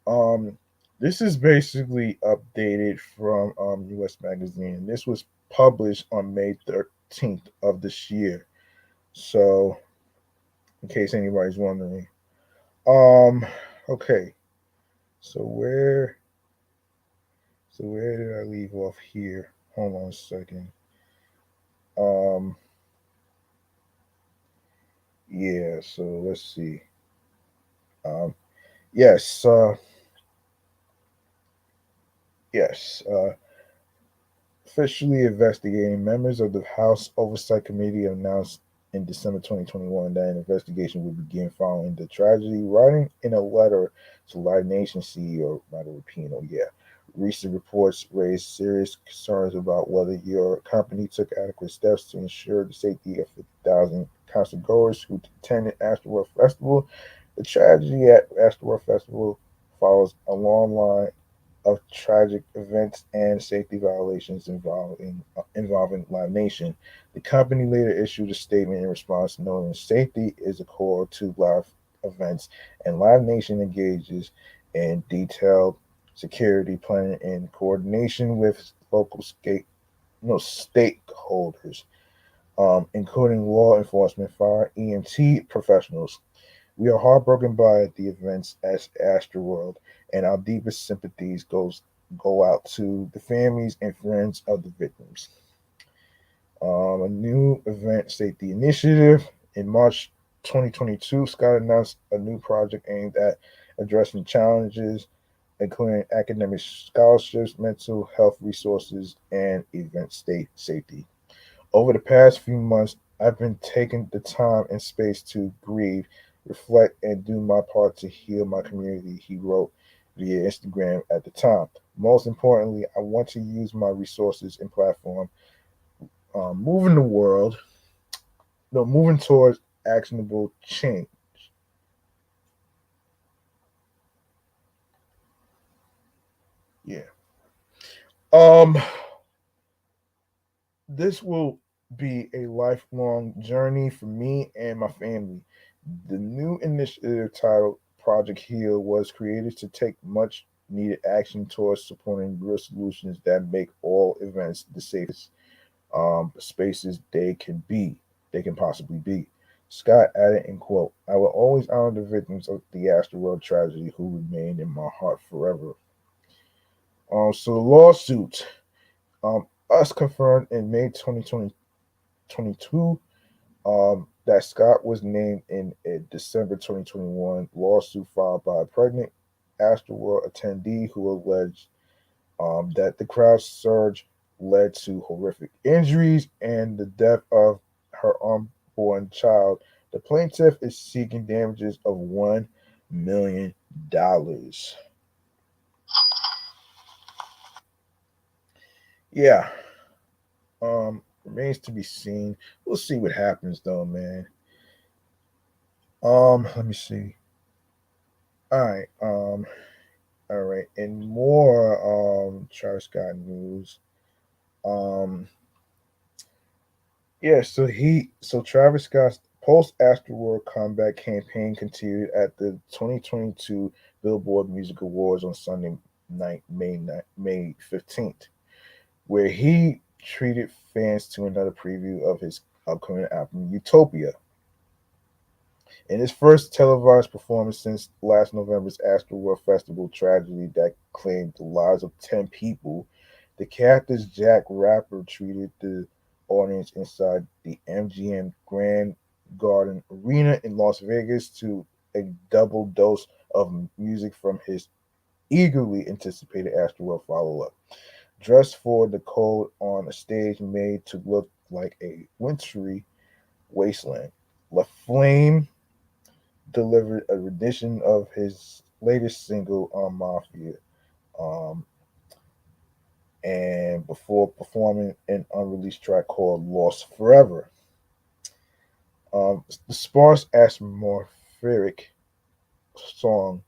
Um, this is basically updated from U.S. Magazine. This was published on May 13th of this year. So, in case anybody's wondering, um, okay. So where did I leave off here? Hold on a second. Um, yeah. So let's see. Um, yes. Yes. Officially investigating, members of the House Oversight Committee announced in December 2021 that an investigation would begin following the tragedy, writing in a letter to Live Nation CEO Michael Rapino. Yeah. Recent reports raised serious concerns about whether your company took adequate steps to ensure the safety of 50,000 concert goers who attended Astroworld Festival. The tragedy at Astroworld Festival follows a long line of tragic events and safety violations involving Live Nation. The company later issued a statement in response, noting safety is a core to live events, and Live Nation engages in detailed security planning in coordination with local stakeholders, including law enforcement, fire, EMT professionals. We are heartbroken by the events at Astroworld, and our deepest sympathies go out to the families and friends of the victims. A new event safety initiative in March 2022, Scott announced a new project aimed at addressing challenges, including academic scholarships, mental health resources, and event state safety. Over the past few months, I've been taking the time and space to grieve, reflect, and do my part to heal my community, he wrote via Instagram at the time. Most importantly, I want to use my resources and platform, moving the world, no, moving towards actionable change. Yeah. Um, this will be a lifelong journey for me and my family. The new initiative titled Project Heal was created to take much needed action towards supporting real solutions that make all events the safest spaces they can be. they can possibly be. Scott added in quote, I will always honor the victims of the Astroworld tragedy who remain in my heart forever. So the lawsuit, us confirmed in May 2022 that Scott was named in a December 2021 lawsuit filed by a pregnant Astroworld attendee who alleged that the crowd surge led to horrific injuries and the death of her unborn child. The plaintiff is seeking damages of $1 million. Yeah, remains to be seen. We'll see what happens though, man. Let me see. All right, all right, and more Travis Scott news. Um, Yeah, so Travis Scott's post Astroworld comeback campaign continued at the 2022 Billboard Music Awards on Sunday night, May 15th, where he treated fans to another preview of his upcoming album Utopia. In his first televised performance since last November's Astroworld Festival tragedy that claimed the lives of 10 people, the Cactus Jack rapper treated the audience inside the MGM Grand Garden Arena in Las Vegas to a double dose of music from his eagerly anticipated Astroworld follow up. Dressed for the cold on a stage made to look like a wintry wasteland, La Flame delivered a rendition of his latest single on Mafia, um, and before performing an unreleased track called Lost Forever. The sparse atmospheric song,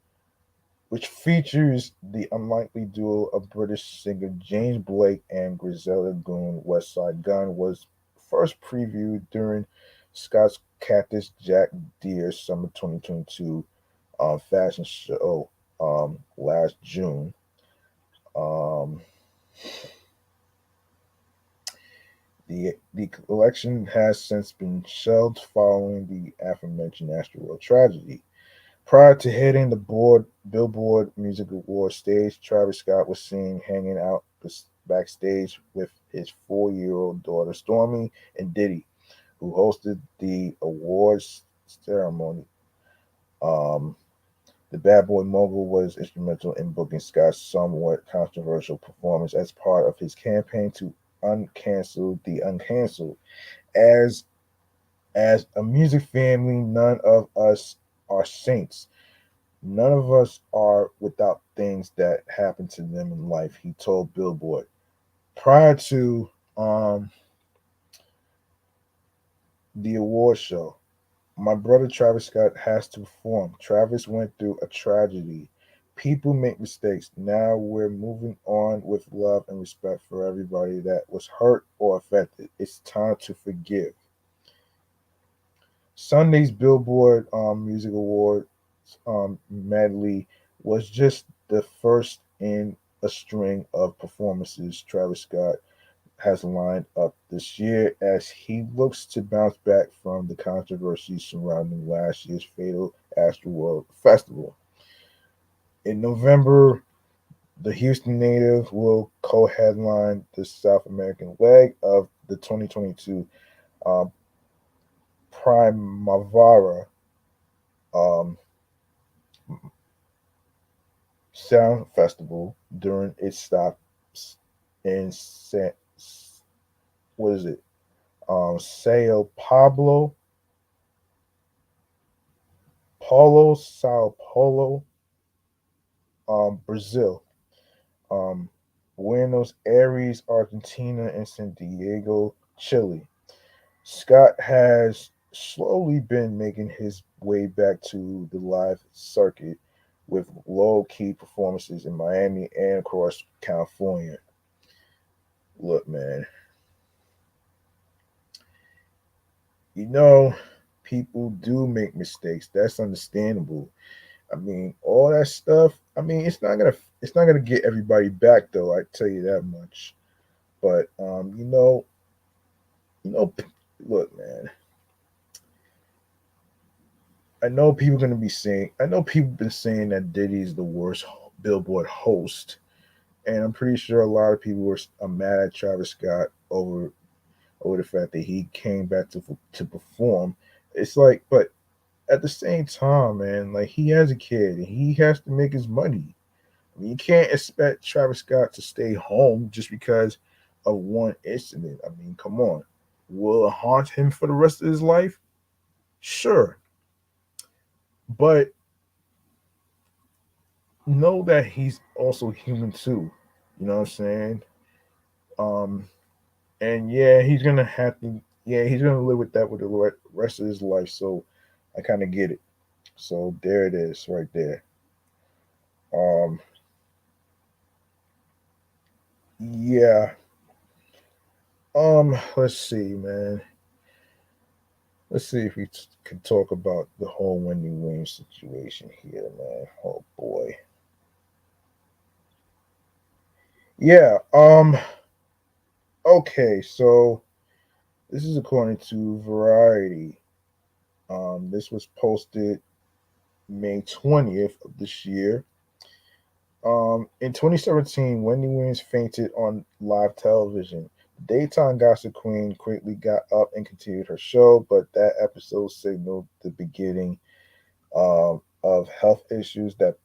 which features the unlikely duo of British singer James Blake and Griselda Goon West Side Gun, was first previewed during Scott's Cactus Jack Deere Summer 2022 fashion show last June. Um, the collection has since been shelved following the aforementioned Astroworld tragedy. Prior to hitting the Billboard Music Awards stage, Travis Scott was seen hanging out backstage with his 4-year-old daughter Stormy and Diddy, who hosted the awards ceremony. Um, the Bad Boy mogul was instrumental in booking Scott's somewhat controversial performance as part of his campaign to uncancel the uncanceled. As as a music family, none of us are saints. None of us are without things that happen to them in life, he told Billboard. Prior to the award show, my brother Travis Scott has to perform. Travis went through a tragedy. People make mistakes. Now we're moving on with love and respect for everybody that was hurt or affected. It's time to forgive. Sunday's Billboard Music Awards medley was just the first in a string of performances Travis Scott has lined up this year as he looks to bounce back from the controversy surrounding last year's fatal Astroworld Festival. In November, the Houston native will co-headline the South American leg of the 2022 um, Primavera um, Sound Festival during its stop in what is it? Sao Sao Paulo, Brazil, um, Buenos Aires, Argentina, and San Diego, Chile. Scott has slowly been making his way back to the live circuit with low key performances in Miami and across California. Look, man, you know, people do make mistakes. That's understandable. I mean, all that stuff. I mean, it's not gonna get everybody back though. I tell you that much. But you know, look, man. I know people going to be saying, I know people been saying that Diddy's the worst Billboard host, and I'm pretty sure a lot of people are mad at Travis Scott over the fact that he came back to perform. It's like, but at the same time, man, like he has a kid and he has to make his money. I mean, you can't expect Travis Scott to stay home just because of one incident. I mean, come on. Will it haunt him for the rest of his life? Sure. But know that he's also human too. You know what I'm saying? Um, and yeah, he's gonna have to. Yeah, he's gonna live with that with the rest of his life. So I kind of get it. So there it is, right there. Um, yeah. Let's see, man. Let's see if we can talk about the whole Wendy Williams situation here, man. Oh boy. Yeah. Okay. So this is according to Variety. This was posted May 20th of this year. In 2017, Wendy Williams fainted on live television. The daytime gossip queen quickly got up and continued her show, but that episode signaled the beginning of health issues that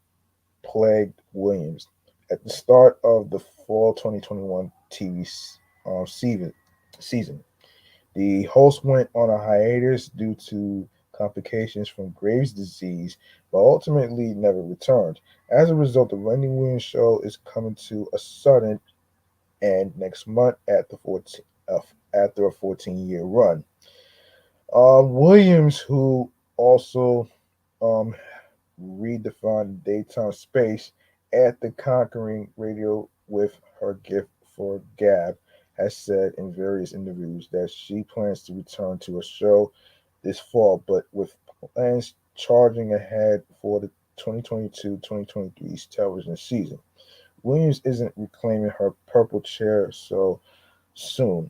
plagued Williams. At the start of the fall 2021 TV season, the host went on a hiatus due to complications from Graves' disease, but ultimately never returned. As a result, the Wendy Williams show is coming to a sudden end next month at the 14, after a 14-year run. Williams, who also um, redefined daytime space at the Conquering Radio with her gift for Gab, has said in various interviews that she plans to return to a show this fall, but with plans charging ahead for the 2022-2023 television season. Williams isn't reclaiming her purple chair so soon,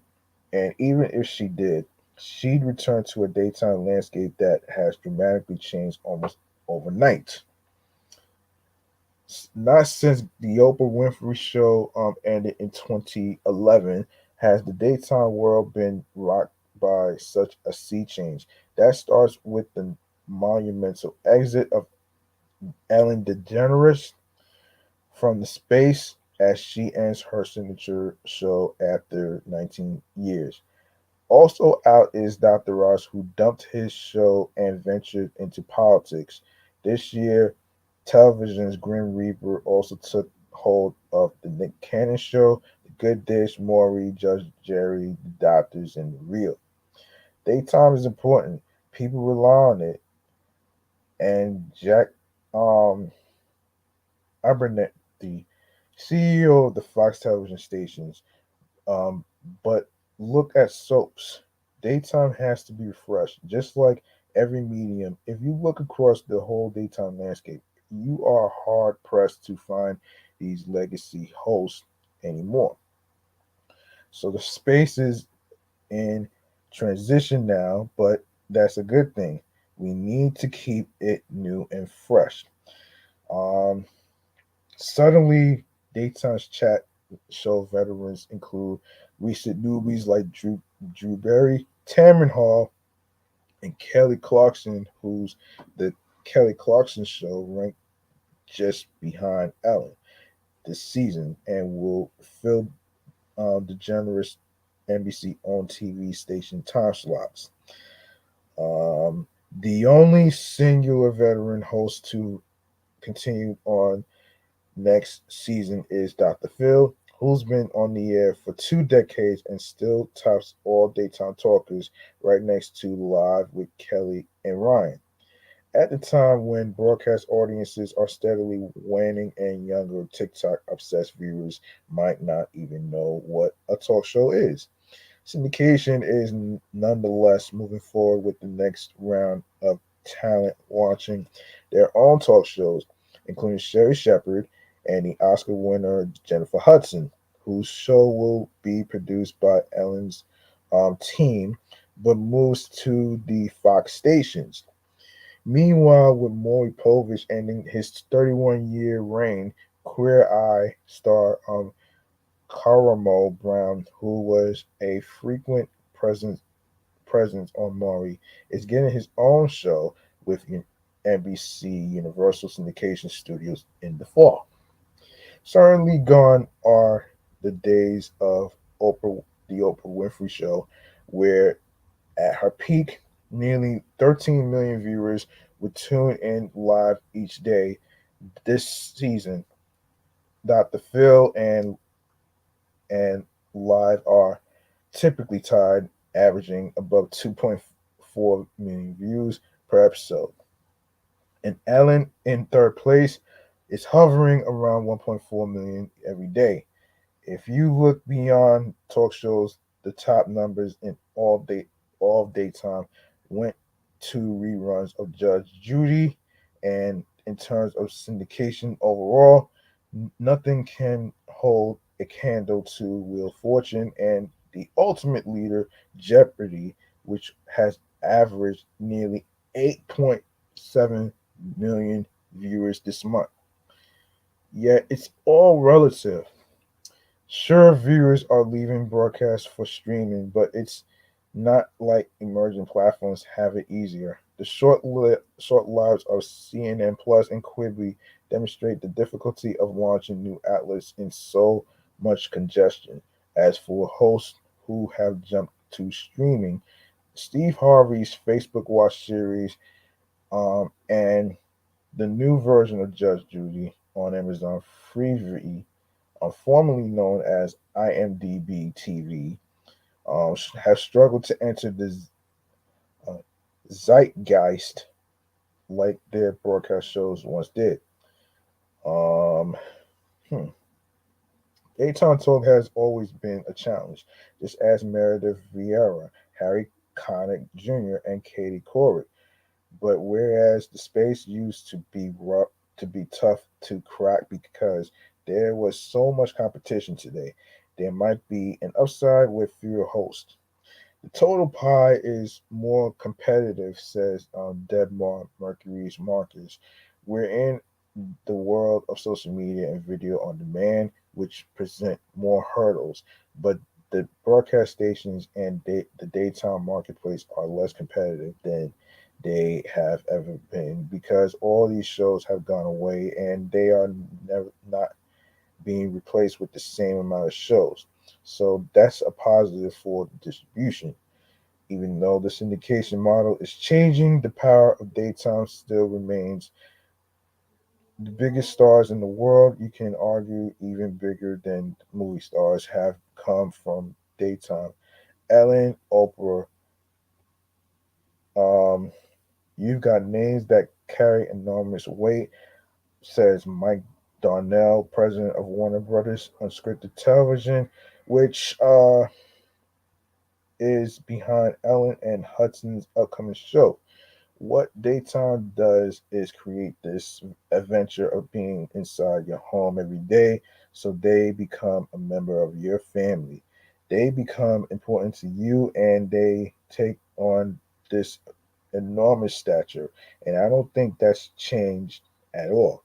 and even if she did, she'd return to a daytime landscape that has dramatically changed almost overnight. Not since the Oprah Winfrey Show ended in 2011 has the daytime world been rocked by such a sea change. That starts with the monumental exit of Ellen DeGeneres from the space as she ends her signature show after 19 years. Also out is Dr. Ross, who dumped his show and ventured into politics. This year, television's Grim Reaper also took hold of the Nick Cannon show, The Good Dish, Maury, Judge Jerry, The Doctors, and The Real. Daytime is important. People rely on it. And Jack Abernethy, the CEO of the Fox television stations, Um, but look at soaps. Daytime has to be refreshed, just like every medium. If you look across the whole daytime landscape, you are hard pressed to find these legacy hosts anymore. So the space is in transition now, but that's a good thing. We need to keep it new and fresh. Um, Suddenly, daytime's chat show veterans include recent newbies like Drew Berry, Tamron Hall, and Kelly Clarkson, who's the Kelly Clarkson show ranked just behind Ellen this season and will fill the generous NBC on TV station time slots. The only singular veteran host to continue on next season is Dr. Phil, who's been on the air for 2 decades and still tops all daytime talkers right next to Live with Kelly and Ryan. At the time when broadcast audiences are steadily waning and younger TikTok obsessed viewers might not even know what a talk show is. Syndication is nonetheless moving forward with the next round of talent launching their own talk shows, including Sherry Shepherd and the Oscar winner Jennifer Hudson, whose show will be produced by Ellen's team but moves to the Fox stations. Meanwhile, with Maury Povich ending his 31-year reign, Queer Eye star Caramo Brown, who was a frequent presence on Maury, is getting his own show with NBC Universal Syndication Studios in the fall. Certainly gone are the days of the Oprah Winfrey Show, where at her peak, nearly 13 million viewers would tune in live each day. This season, Dr. Phil and live are typically tied, averaging above 2.4 million views per episode. And Ellen in third place is hovering around 1.4 million every day. If you look beyond talk shows, the top numbers in all daytime went to reruns of Judge Judy, and in terms of syndication overall, nothing can hold a candle to Wheel of Fortune and the ultimate leader, Jeopardy, which has averaged nearly 8.7 million viewers this month. Yet it's all relative. Sure, viewers are leaving broadcasts for streaming, but it's not like emerging platforms have it easier. The short lives of CNN Plus and Quibi demonstrate the difficulty of launching new outlets in so much congestion. As for hosts who have jumped to streaming, Steve Harvey's Facebook Watch series, and the new version of Judge Judy on Amazon Freevee, formerly known as IMDb TV, have struggled to enter the uh, zeitgeist like their broadcast shows once did. Um, hmm. Daytime talk has always been a challenge, just as Meredith Vieira, Harry Connick Jr., and Katie Couric. But whereas the space used to be rough, to be tough to crack because there was so much competition today, there might be an upside with fewer hosts. The total pie is more competitive, says Mercury's Marcus. We're in the world of social media and video on demand, which present more hurdles, but the broadcast stations and the daytime marketplace are less competitive than they have ever been because all these shows have gone away and they are never not being replaced with the same amount of shows. So that's a positive for the distribution. Even though the syndication model is changing, the power of daytime still remains. The biggest stars in the world, you can argue even bigger than movie stars, have come from daytime. Ellen, Oprah, um, you've got names that carry enormous weight, says Mike Darnell, president of Warner Brothers Unscripted Television, which is behind Ellen and Hudson's upcoming show. What daytime does is create this adventure of being inside your home every day, so they become a member of your family. They become important to you and they take on this enormous stature. And I don't think that's changed at all.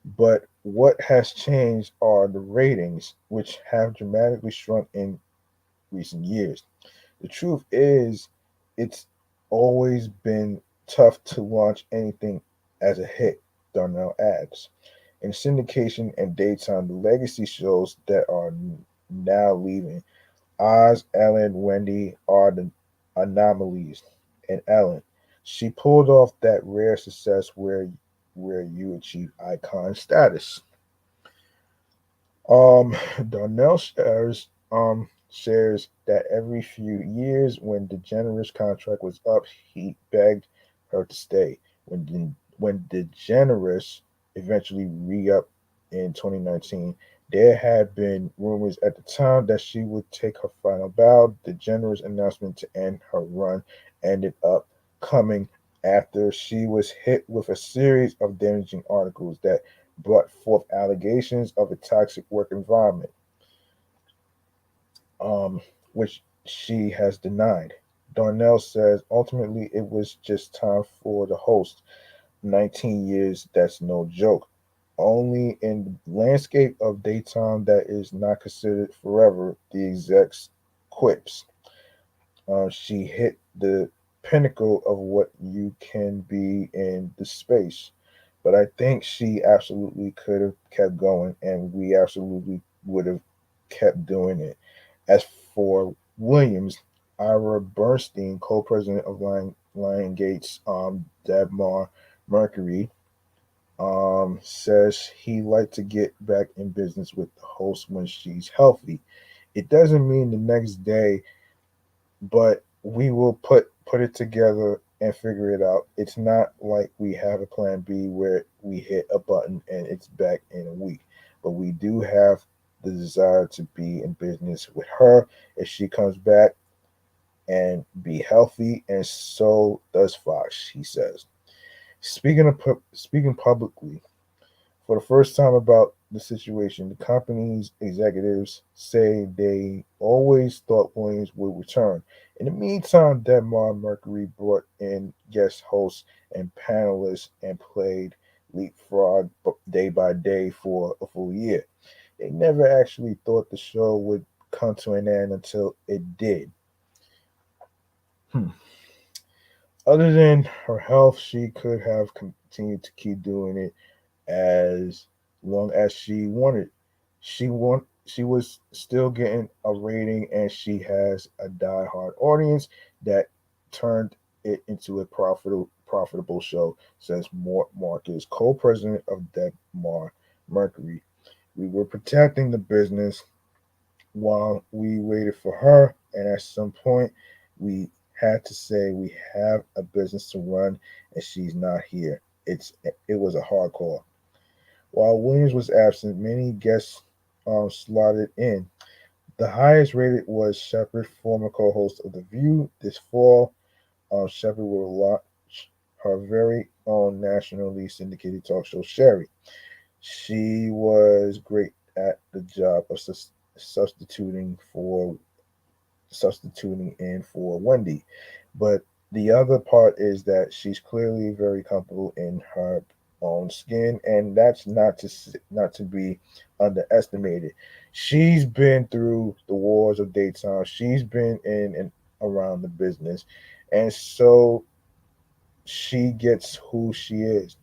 But what has changed are the ratings, which have dramatically shrunk in recent years. The truth is, it's always been tough to launch anything as a hit, Darnell adds. In syndication and daytime, the legacy shows that are now leaving, Oz, Ellen, Wendy are the anomalies. And Ellen, she pulled off that rare success where you achieve icon status. Um, Darnell shares that every few years, when DeGeneres' contract was up, he begged her to stay. When DeGeneres eventually re-upped in 2019, there had been rumors at the time that she would take her final bow. DeGeneres' announcement to end her run ended up coming after she was hit with a series of damaging articles that brought forth allegations of a toxic work environment, um, which she has denied. Darnell says ultimately it was just time for the host. 19 years, that's no joke. Only in the landscape of daytime that is not considered forever, the execs quips. She hit the pinnacle of what you can be in the space. But I think she absolutely could have kept going, and we absolutely would have kept doing it. As for Williams, Ira Bernstein, co-president of Lion Gates, Debmar Mercury, says he like to get back in business with the host when she's healthy. It doesn't mean the next day, but we will put it together and figure it out. It's not like we have a plan B where we hit a button and it's back in a week. But we do have the desire to be in business with her if she comes back and be healthy, and so does Fox, he says. Speaking publicly, for the first time about the situation, the company's executives say they always thought Williams would return. In the meantime, Denmark Mercury brought in guest hosts and panelists and played leapfrog day by day for a full year. They never actually thought the show would come to an end until it did. Hmm. Other than her health, she could have continued to keep doing it as long as she wanted. She was still getting a rating, and she has a diehard audience that turned it into a profitable show, says Marcus, co-president of Debmar Mercury. We were protecting the business while we waited for her, and at some point we had to say we have a business to run and she's not here. It was a hard call. While Williams was absent, many guests slotted in. The highest rated was Shepard, former co-host of The View. This fall, Shepard will launch her very own nationally syndicated talk show, Sherry. She was great at the job of substituting for substituting in for Wendy. But the other part is that she's clearly very comfortable in her own skin, and that's not to be underestimated. She's been through the wars of daytime. She's been in and around the business, and so she gets who she is.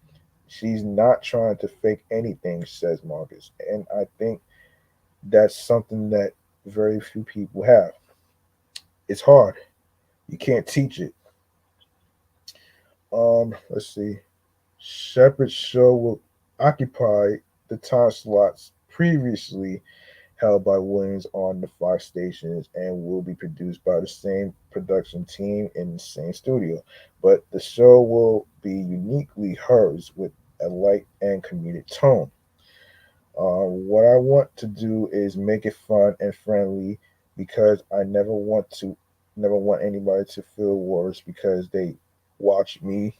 She's not trying to fake anything, says Marcus, and I think that's something that very few people have. It's hard. You can't teach it. Let's see. Shepard's show will occupy the time slots previously held by Williams on the Fox stations and will be produced by the same production team in the same studio. But the show will be uniquely hers with a light and comedic tone. What I want to do is make it fun and friendly because never want anybody to feel worse because they watch me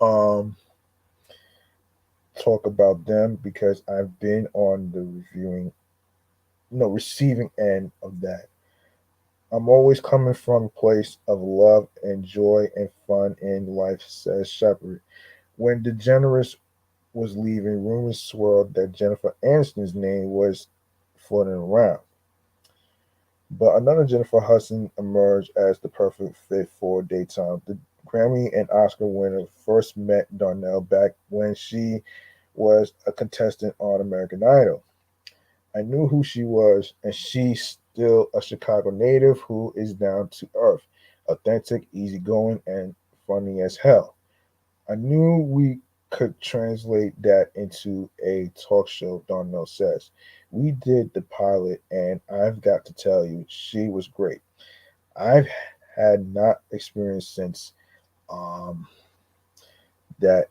um talk about them because I've been on the receiving end of that. I'm always coming from a place of love and joy and fun in life, says Shepard. When DeGeneres was leaving, rumors swirled that Jennifer Aniston's name was floating around. But another Jennifer Hudson emerged as the perfect fit for daytime. The Grammy and Oscar winner first met Darnell back when she was a contestant on American Idol. I knew who she was, and she's still a Chicago native who is down to earth, authentic, easygoing, and funny as hell. I knew we could translate that into a talk show, Darnell says. We did the pilot, and I've got to tell you, she was great. I've had not experienced um, that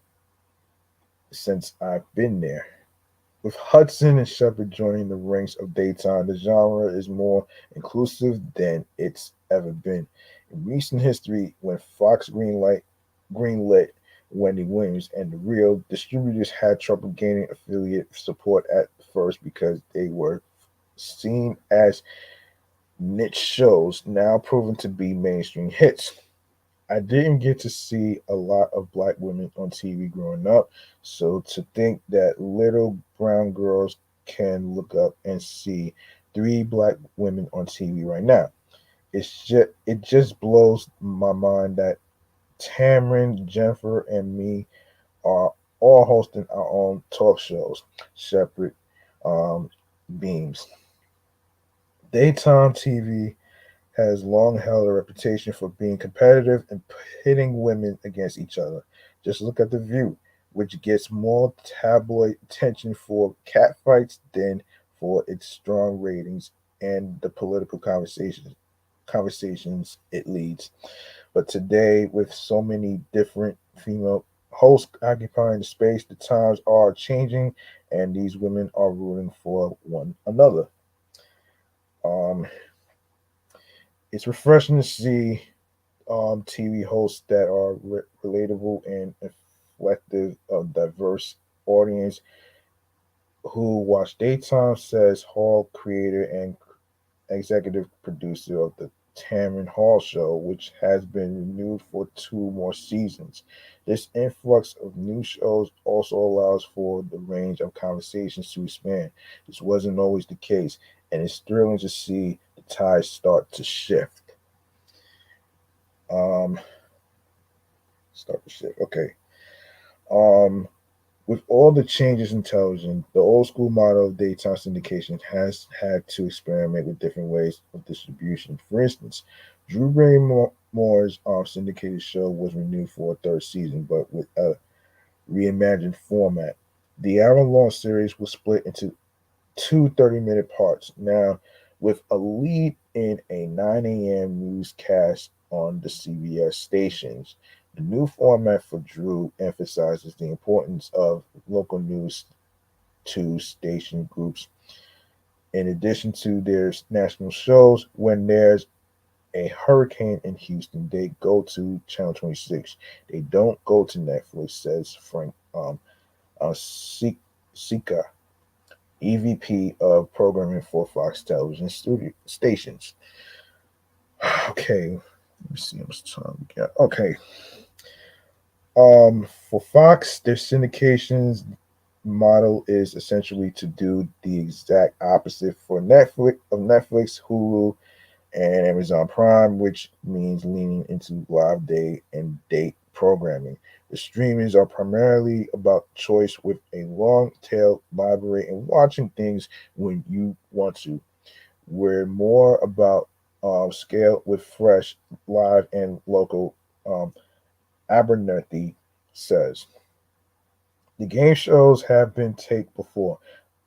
since I've been there. With Hudson and Shepard joining the ranks of daytime, the genre is more inclusive than it's ever been. In recent history, when Fox greenlit Wendy Williams and the real distributors had trouble gaining affiliate support at first because they were seen as niche shows now proven to be mainstream hits. I didn't get to see a lot of black women on TV growing up, so to think that little brown girls can look up and see three black women on TV right now, it just blows my mind that Tamron, Jennifer, and me are all hosting our own talk shows, separate um, beams. Daytime TV has long held a reputation for being competitive and pitting women against each other. Just look at The View, which gets more tabloid attention for catfights than for its strong ratings and the political conversations it leads. But today, with so many different female hosts occupying the space, the times are changing, and these women are rooting for one another. Um, it's refreshing to see TV hosts that are relatable and reflective of diverse audience who watch daytime, says Hall, creator and executive producer of the Tamron Hall Show, which has been renewed for two more seasons. This influx of new shows also allows for the range of conversations to expand. This wasn't always the case, and it's thrilling to see the tides start to shift. Um, start to shift. Okay. Um, with all the changes in television, the old school model of daytime syndication has had to experiment with different ways of distribution. For instance, Drew Barrymore's syndicated show was renewed for a third season, but with a reimagined format. The hour-long series was split into two 30-minute parts. Now, with a lead in a 9 a.m. newscast on the CBS stations, the new format for Drew emphasizes the importance of local news to station groups. In addition to their national shows, when there's a hurricane in Houston, they go to Channel 26. They don't go to Netflix, says Frank Sika, EVP of programming for Fox Television studio stations. Okay, let me see how much time we got. Okay, for Fox, their syndications model is essentially to do the exact opposite for Netflix, Hulu, and Amazon Prime, which means leaning into live day and date programming. The streamings are primarily about choice with a long tail library and watching things when you want to. We're more about scale with fresh, live, and local. Um, Abernathy says the game shows have been taped before,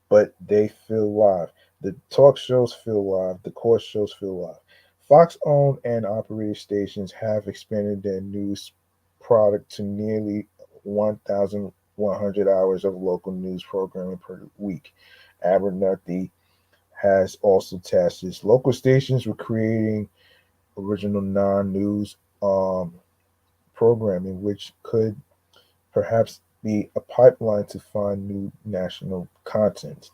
but they feel live. The talk shows feel live. The course shows feel live. Fox owned and operated stations have expanded their news product to nearly 1,100 hours of local news programming per week. Abernathy has also tasked its local stations with creating original non-news programming, which could perhaps be a pipeline to find new national content.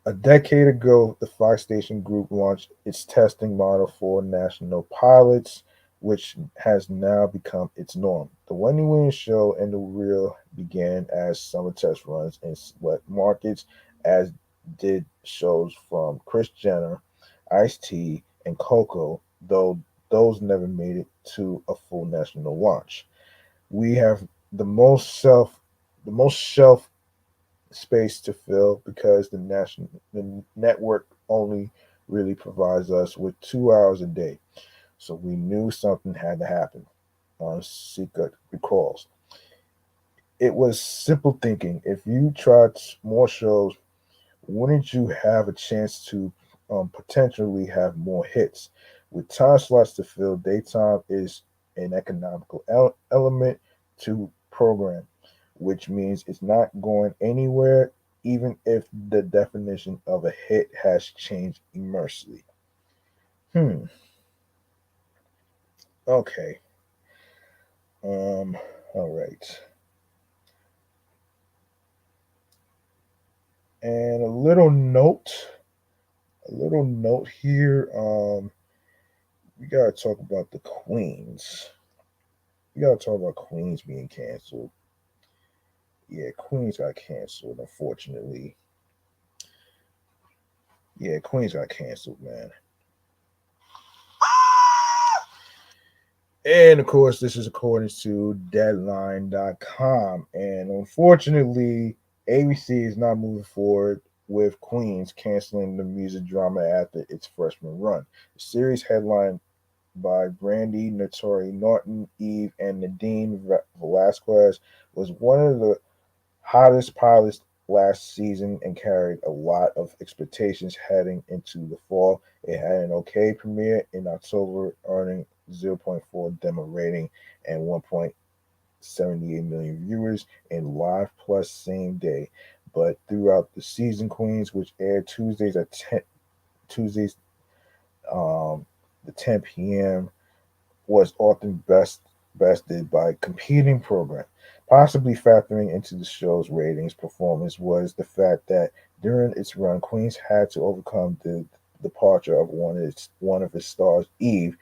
A decade ago, the Fox Station Group launched its testing model for national pilots, which has now become its norm. The Wendy Williams show and The Real began as summer test runs in select markets, as did shows from Kris Jenner, Ice T, and Coco, though those never made it to a full national launch. We have the most self the most shelf space to fill because the network only really provides us with 2 hours a day. So we knew something had to happen. Sika recalls. It was simple thinking. If you tried more shows, wouldn't you have a chance to potentially have more hits? With time slots to fill, daytime is an economical element to program, which means it's not going anywhere, even if the definition of a hit has changed immensely. Hmm. Okay. All right. And a a little note here. We gotta talk about the Queens. We gotta talk about Queens being canceled. Yeah, Queens got canceled, unfortunately. Yeah, Queens got canceled, man. And of course, this is according to Deadline.com. And unfortunately, ABC is not moving forward with Queens canceling the music drama after its freshman run. The series headlined by Brandy, Notori Norton, Eve, and Nadine Velasquez was one of the hottest pilots last season and carried a lot of expectations heading into the fall. It had an okay premiere in October, earning zero point 0.4 demo rating and 1.78 million viewers in live plus same day. But throughout the season, Queens, which aired Tuesdays the 10 p.m., was often bested by competing program. Possibly factoring into the show's ratings performance was the fact that during its run, Queens had to overcome the departure of one of its stars, Eve,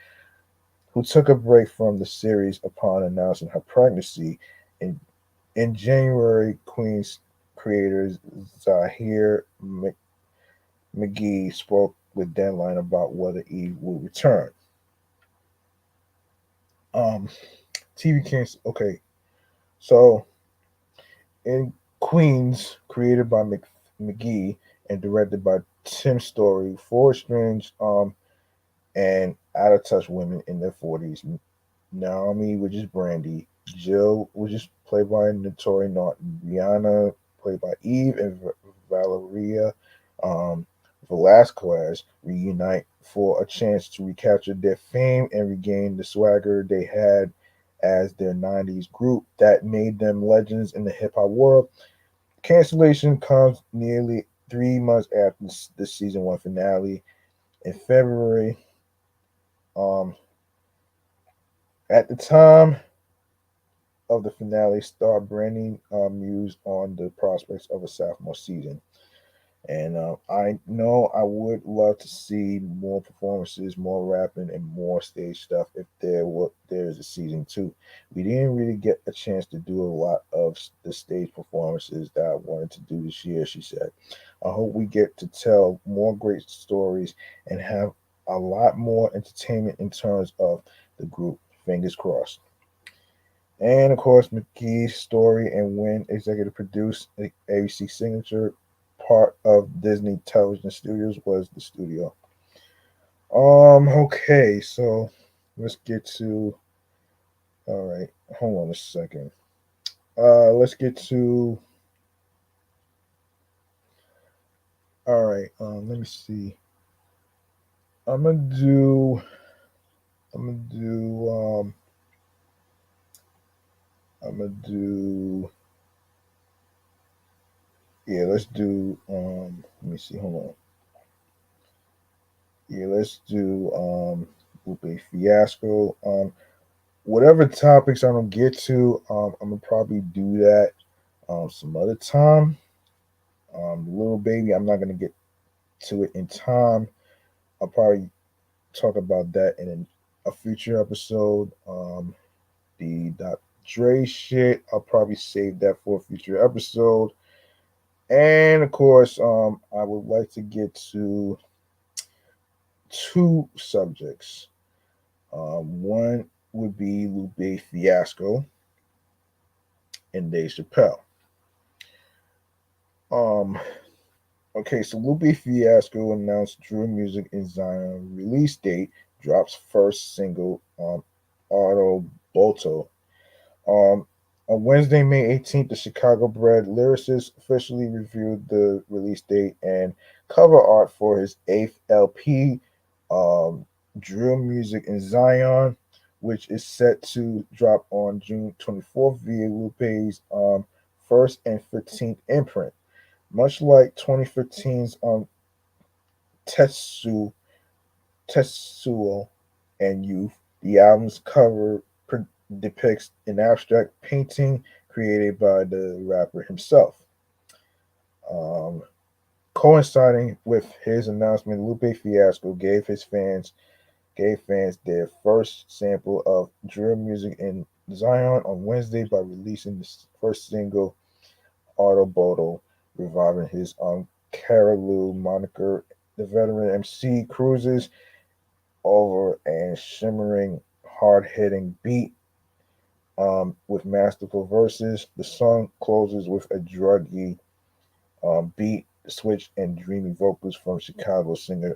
who took a break from the series upon announcing her pregnancy. In in January, Queens creators Zahir McGee spoke with Deadline about whether Eve will return. Um, TV cancel. Okay, so in Queens, created by McGee and directed by Tim Story, four strange and out of touch women in their 40s. Naomi, which is Brandy, Jill, which is played by Notori Norton, Rihanna, played by Eve, and Valeria um, Velasquez reunite for a chance to recapture their fame and regain the swagger they had as their 90s group that made them legends in the hip hop world. Cancellation comes nearly 3 months after the season one finale in February. Um, at the time of the finale, star Brandy mused on the prospects of a sophomore season. And I know I would love to see more performances, more rapping, and more stage stuff if there is a season two. We didn't really get a chance to do a lot of the stage performances that I wanted to do this year, she said. I hope we get to tell more great stories and have a lot more entertainment in terms of the group. Fingers crossed. And of course, McGee's story and Wynn executive produced the ABC signature part of Disney Television Studios was the studio. Okay, so let's get to all right, hold on a second. Let's get to all right, let me see. I'm gonna do I'm gonna do I'm gonna do yeah, let's do let me see, hold on. Yeah, let's do Lupe Fiasco. Whatever topics I don't get to, I'm gonna probably do that some other time. Little baby, I'm not gonna get to it in time. I'll probably talk about that in a future episode. The Dr. Dre shit, I'll probably save that for a future episode. And of course, I would like to get to two subjects. One would be Lupe Fiasco and Dave Chappelle. Um, okay, so Lupe Fiasco announced Drew Music in Zion release date, drops first single Auto Bolto. Um, on Wednesday, May 18th, the Chicago bred lyricist officially revealed the release date and cover art for his eighth LP, Drill Music in Zion, which is set to drop on June 24th via Lupe's first and 15th imprint. Much like 2015's Tetsu, Tetsuo and Youth, the album's cover depicts an abstract painting created by the rapper himself. Um, Coinciding with his announcement, Lupe Fiasco gave fans their first sample of drill music in Zion on Wednesday by releasing the first single, Autoboto, reviving his Carolou moniker. The veteran MC cruises over a shimmering, hard-hitting beat with masterful verses. The song closes with a druggy beat switch and dreamy vocals from Chicago singer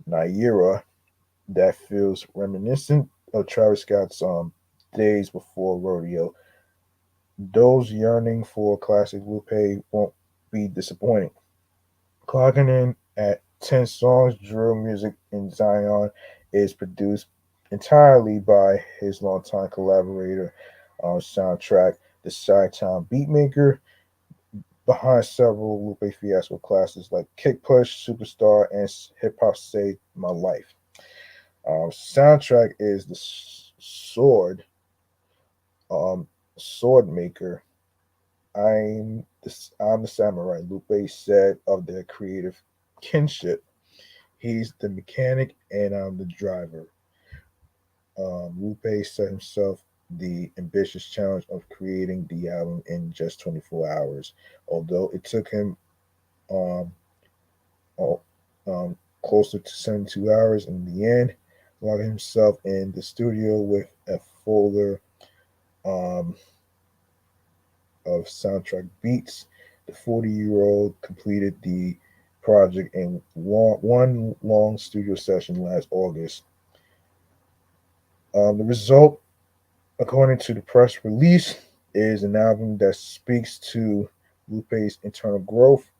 Naira that feels reminiscent of Travis Scott's Days Before Rodeo. Those yearning for classic Lupe won't be disappointing. Clocking in at 10 songs, drill music in Zion is produced entirely by his longtime collaborator on soundtrack, the Chi-Town beatmaker, behind several Lupe Fiasco classics like Kick Push, Superstar, and Hip Hop Saved My Life. Soundtrack is the sword maker. I'm the samurai, Lupe said of their creative kinship. He's the mechanic and I'm the driver. Lupe set himself the ambitious challenge of creating the album in just 24 hours, although it took him um, uh, closer to 72 hours in the end, locking himself in the studio with a folder um, of soundtrack beats. The 40-year-old completed the project in one long studio session last August. The result, according to the press release, is an album that speaks to Lupe's internal growth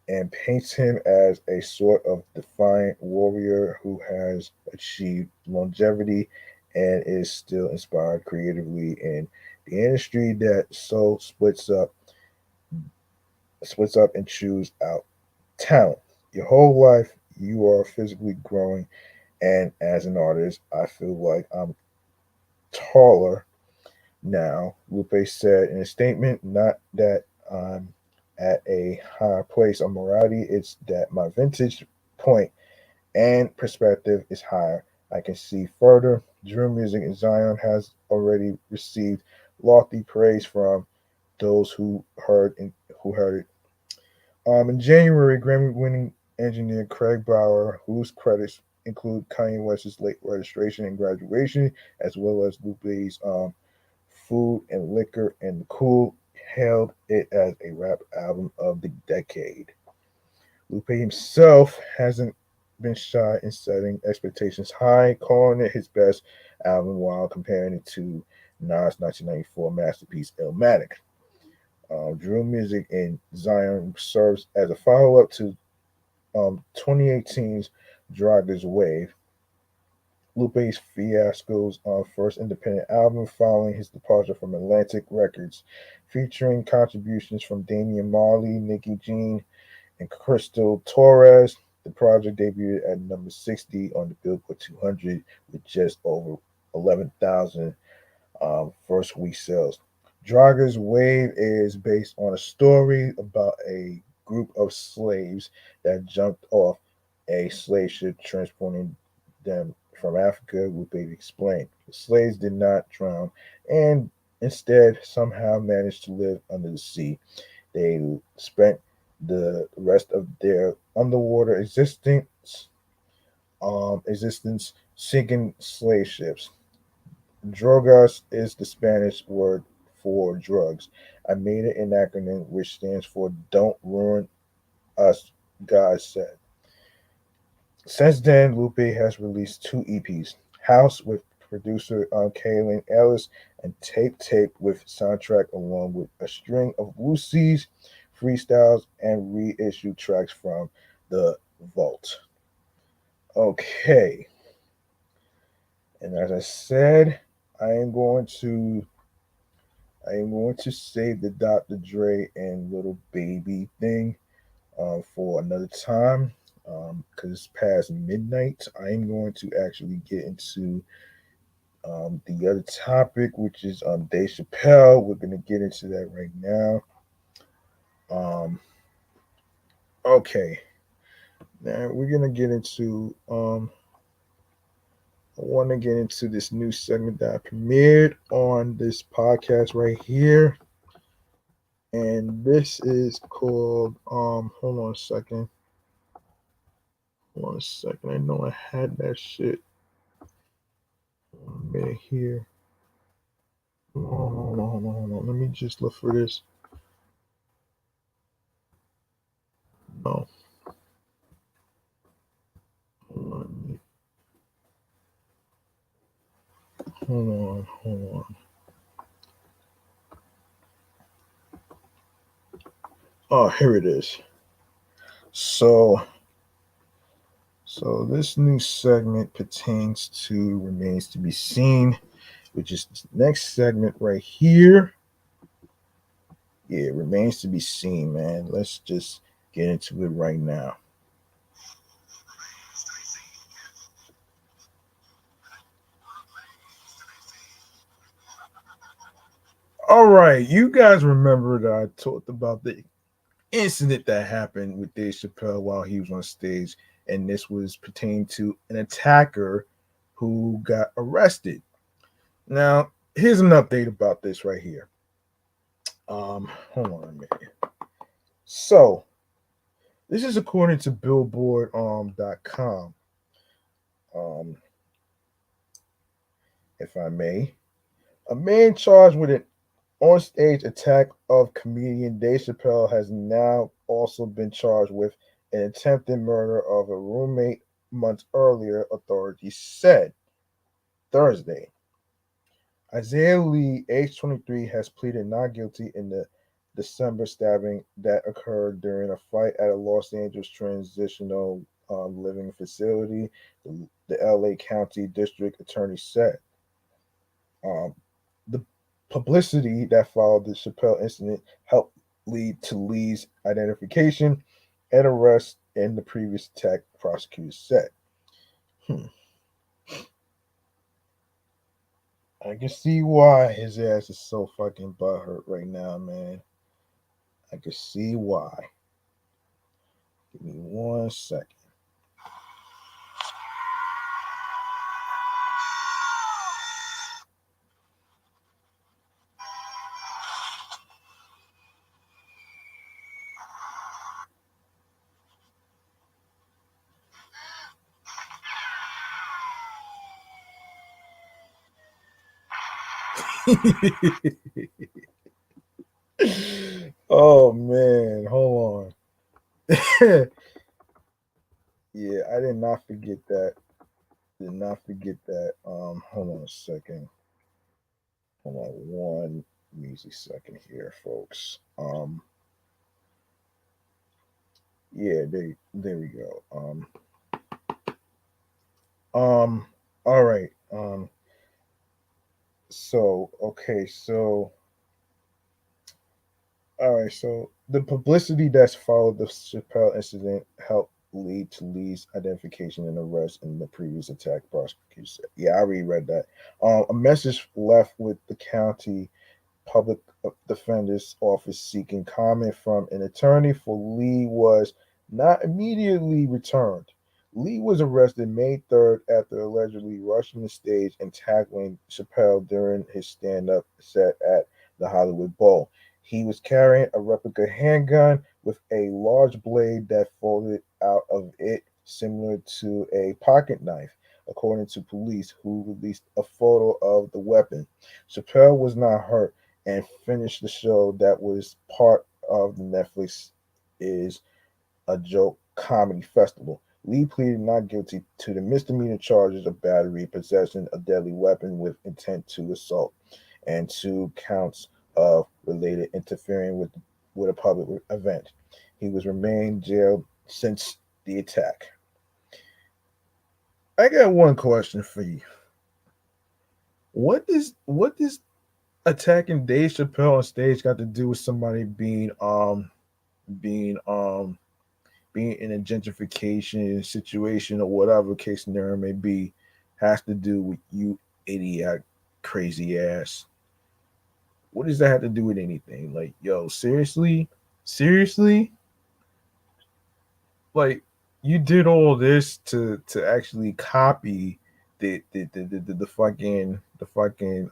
and paints him as a sort of defiant warrior who has achieved longevity and is still inspired creatively in the industry that so splits up and chews out talent. Your whole life you are physically growing, and as an artist I feel like I'm taller now, Lupe said in a statement. Not that I'm at a higher place of morality, it's that my vantage point and perspective is higher. I can see further. Drill music in Zion has already received lofty praise from those who heard it. In January, Grammy-winning engineer Craig Bauer, whose credits include Kanye West's late registration and graduation, as well as Lupe's Food and Liquor and the Cool, hailed it as a rap album of the decade. Lupe himself hasn't been shy in setting expectations high, calling it his best album while comparing it to Nas' 1994 masterpiece Illmatic. Drill music in Zion serves as a follow-up to 2018's Driver's Wave, Lupe's Fiasco's first independent album following his departure from Atlantic Records, featuring contributions from Damian Marley, Nicky Jean, and Crystal Torres. The project debuted at number 60 on the Billboard 200 with just over 11,000 first week sales. Drager's Wave is based on a story about a group of slaves that jumped off a slave ship transporting them from Africa, Lupe explained. The slaves did not drown and instead somehow managed to live under the sea. They spent the rest of their underwater existence sinking slave ships. Drogas is the Spanish word for drugs. I made it an acronym which stands for Don't Ruin Us, God said. Since then, Lupe has released two EPs, House with producer Kaylin Ellis and Tape with soundtrack along with a string of Lucy's freestyles and reissued tracks from the vault. Okay, and as I said, I am going to I am going to save the Dr. Dre and Little Baby thing for another time because it's past midnight. I am going to actually get into the other topic, which is Dave Chappelle. We're going to get into that right now. Um, Okay, now we're gonna get into I want to get into this new segment that I premiered on this podcast right here, and this is called hold on a second. Hold on a second. I know I had that shit. One minute here. Hold on. Let me just look for this. No. Hold on. Hold on. Oh, here it is. So this new segment pertains to Remains to Be Seen, which is this next segment right here. Yeah, it remains to be seen, man. Let's just get into it right now. All right, you guys remember that I talked about the incident that happened with Dave Chappelle while he was on stage, and this was pertaining to an attacker who got arrested. Now, here's an update about this right here. Hold on a minute. So, this is according to Billboard.com. If I may, a man charged with an on-stage attack of comedian Dave Chappelle has now also been charged with an attempted murder of a roommate months earlier, authorities said Thursday. Isaiah Lee, age 23, has pleaded not guilty in the December stabbing that occurred during a fight at a Los Angeles transitional living facility, the LA County District Attorney said. The publicity that followed the Chappelle incident helped lead to Lee's identification and arrest in the previous attack, prosecutors said. I can see why his ass is so fucking butthurt right now, man. I can see why. Give me 1 second. Oh man, hold on. Yeah, I did not forget that. Did not forget that. Hold on a second. Hold on one easy second here, folks. Yeah, there we go. all right. So okay, so all right, so the publicity that's followed the Chappelle incident helped lead to Lee's identification and arrest in the previous attack, prosecutors said. Yeah, I already read that. A message left with the county public defender's office seeking comment from an attorney for Lee was not immediately returned. Lee was arrested May 3rd after allegedly rushing the stage and tackling Chappelle during his stand-up set at the Hollywood Bowl. He was carrying a replica handgun with a large blade that folded out of it, similar to a pocket knife, according to police who released a photo of the weapon. Chappelle was not hurt and finished the show that was part of the Netflix is a Joke Comedy Festival. Lee pleaded not guilty to the misdemeanor charges of battery, possession of deadly weapon with intent to assault, and 2 counts of related interfering with a public event. He was remained jailed since the attack. I got one question for you. What does attacking Dave Chappelle on stage got to do with somebody being being in a gentrification situation or whatever case scenario may be has to do with you idiot crazy ass? What does that have to do with anything? Like, yo, seriously? Seriously? like you did all this to actually copy the fucking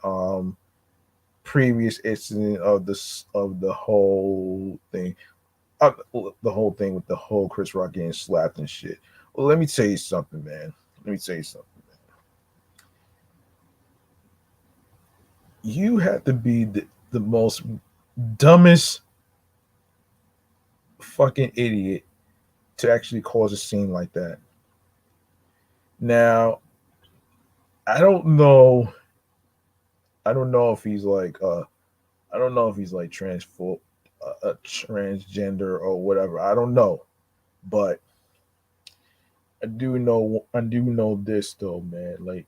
previous incident of the whole thing, uh, the whole thing with the whole Chris Rock getting slapped and shit. Well, let me tell you something, man. Let me tell you something. You have to be the most dumbest fucking idiot to actually cause a scene like that. Now, I don't know. I don't know if he's like I don't know if he's like transgender or whatever. I don't know, but I do know this though, man. Like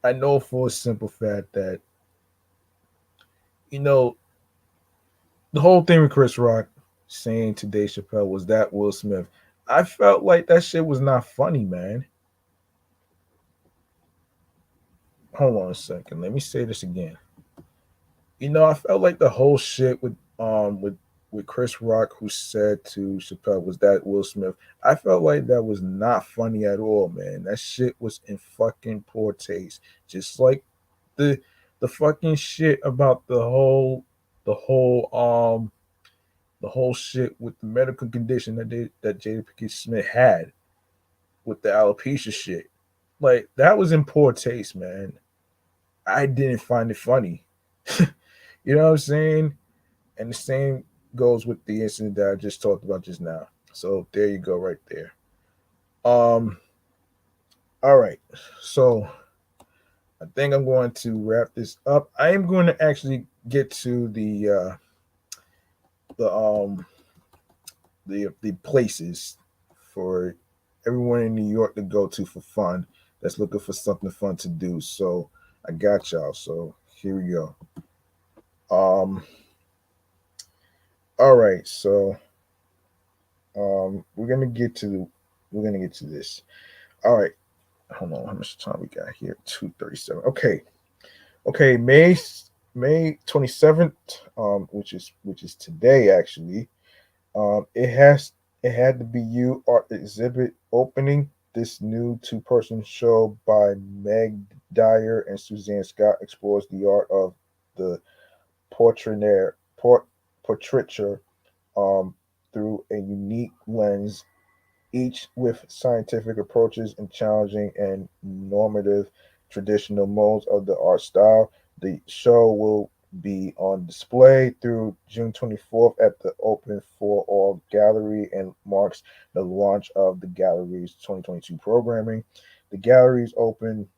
I know for a simple fact that you know the whole thing with Chris Rock saying to Dave Chappelle was that Will Smith. I felt like that shit was not funny, man. Hold on a second. Let me say this again. I felt like the whole shit with Chris Rock, who said to Chappelle, was that Will Smith. I felt like that was not funny at all, man. That shit was in fucking poor taste. Just like the the fucking shit about the whole shit with the medical condition that Jada Pinkett Smith had with the alopecia shit. Like that was in poor taste, man. I didn't find it funny. You know what I'm saying? And the same goes with the incident that I just talked about just now. So there you go, right there. Um, all right. So I think I'm going to wrap this up. I am going to actually get to the the places for everyone in New York to go to for fun. That's looking for something fun to do. So I got y'all. So here we go. Um, all right. So we're gonna get to this. All right. Hold on. How much time we got here? 2:37. Okay. Okay. May 27th, which is today actually. It had to be you art exhibit opening this new two-person show by Meg Dyer and Suzanne Scott explores the art of the portraiture portraiture um, through a unique lens, each with scientific approaches and challenging and normative traditional modes of the art style. The show will be on display through June 24th at the Open for All Gallery and marks the launch of the gallery's 2022 programming. The gallery is open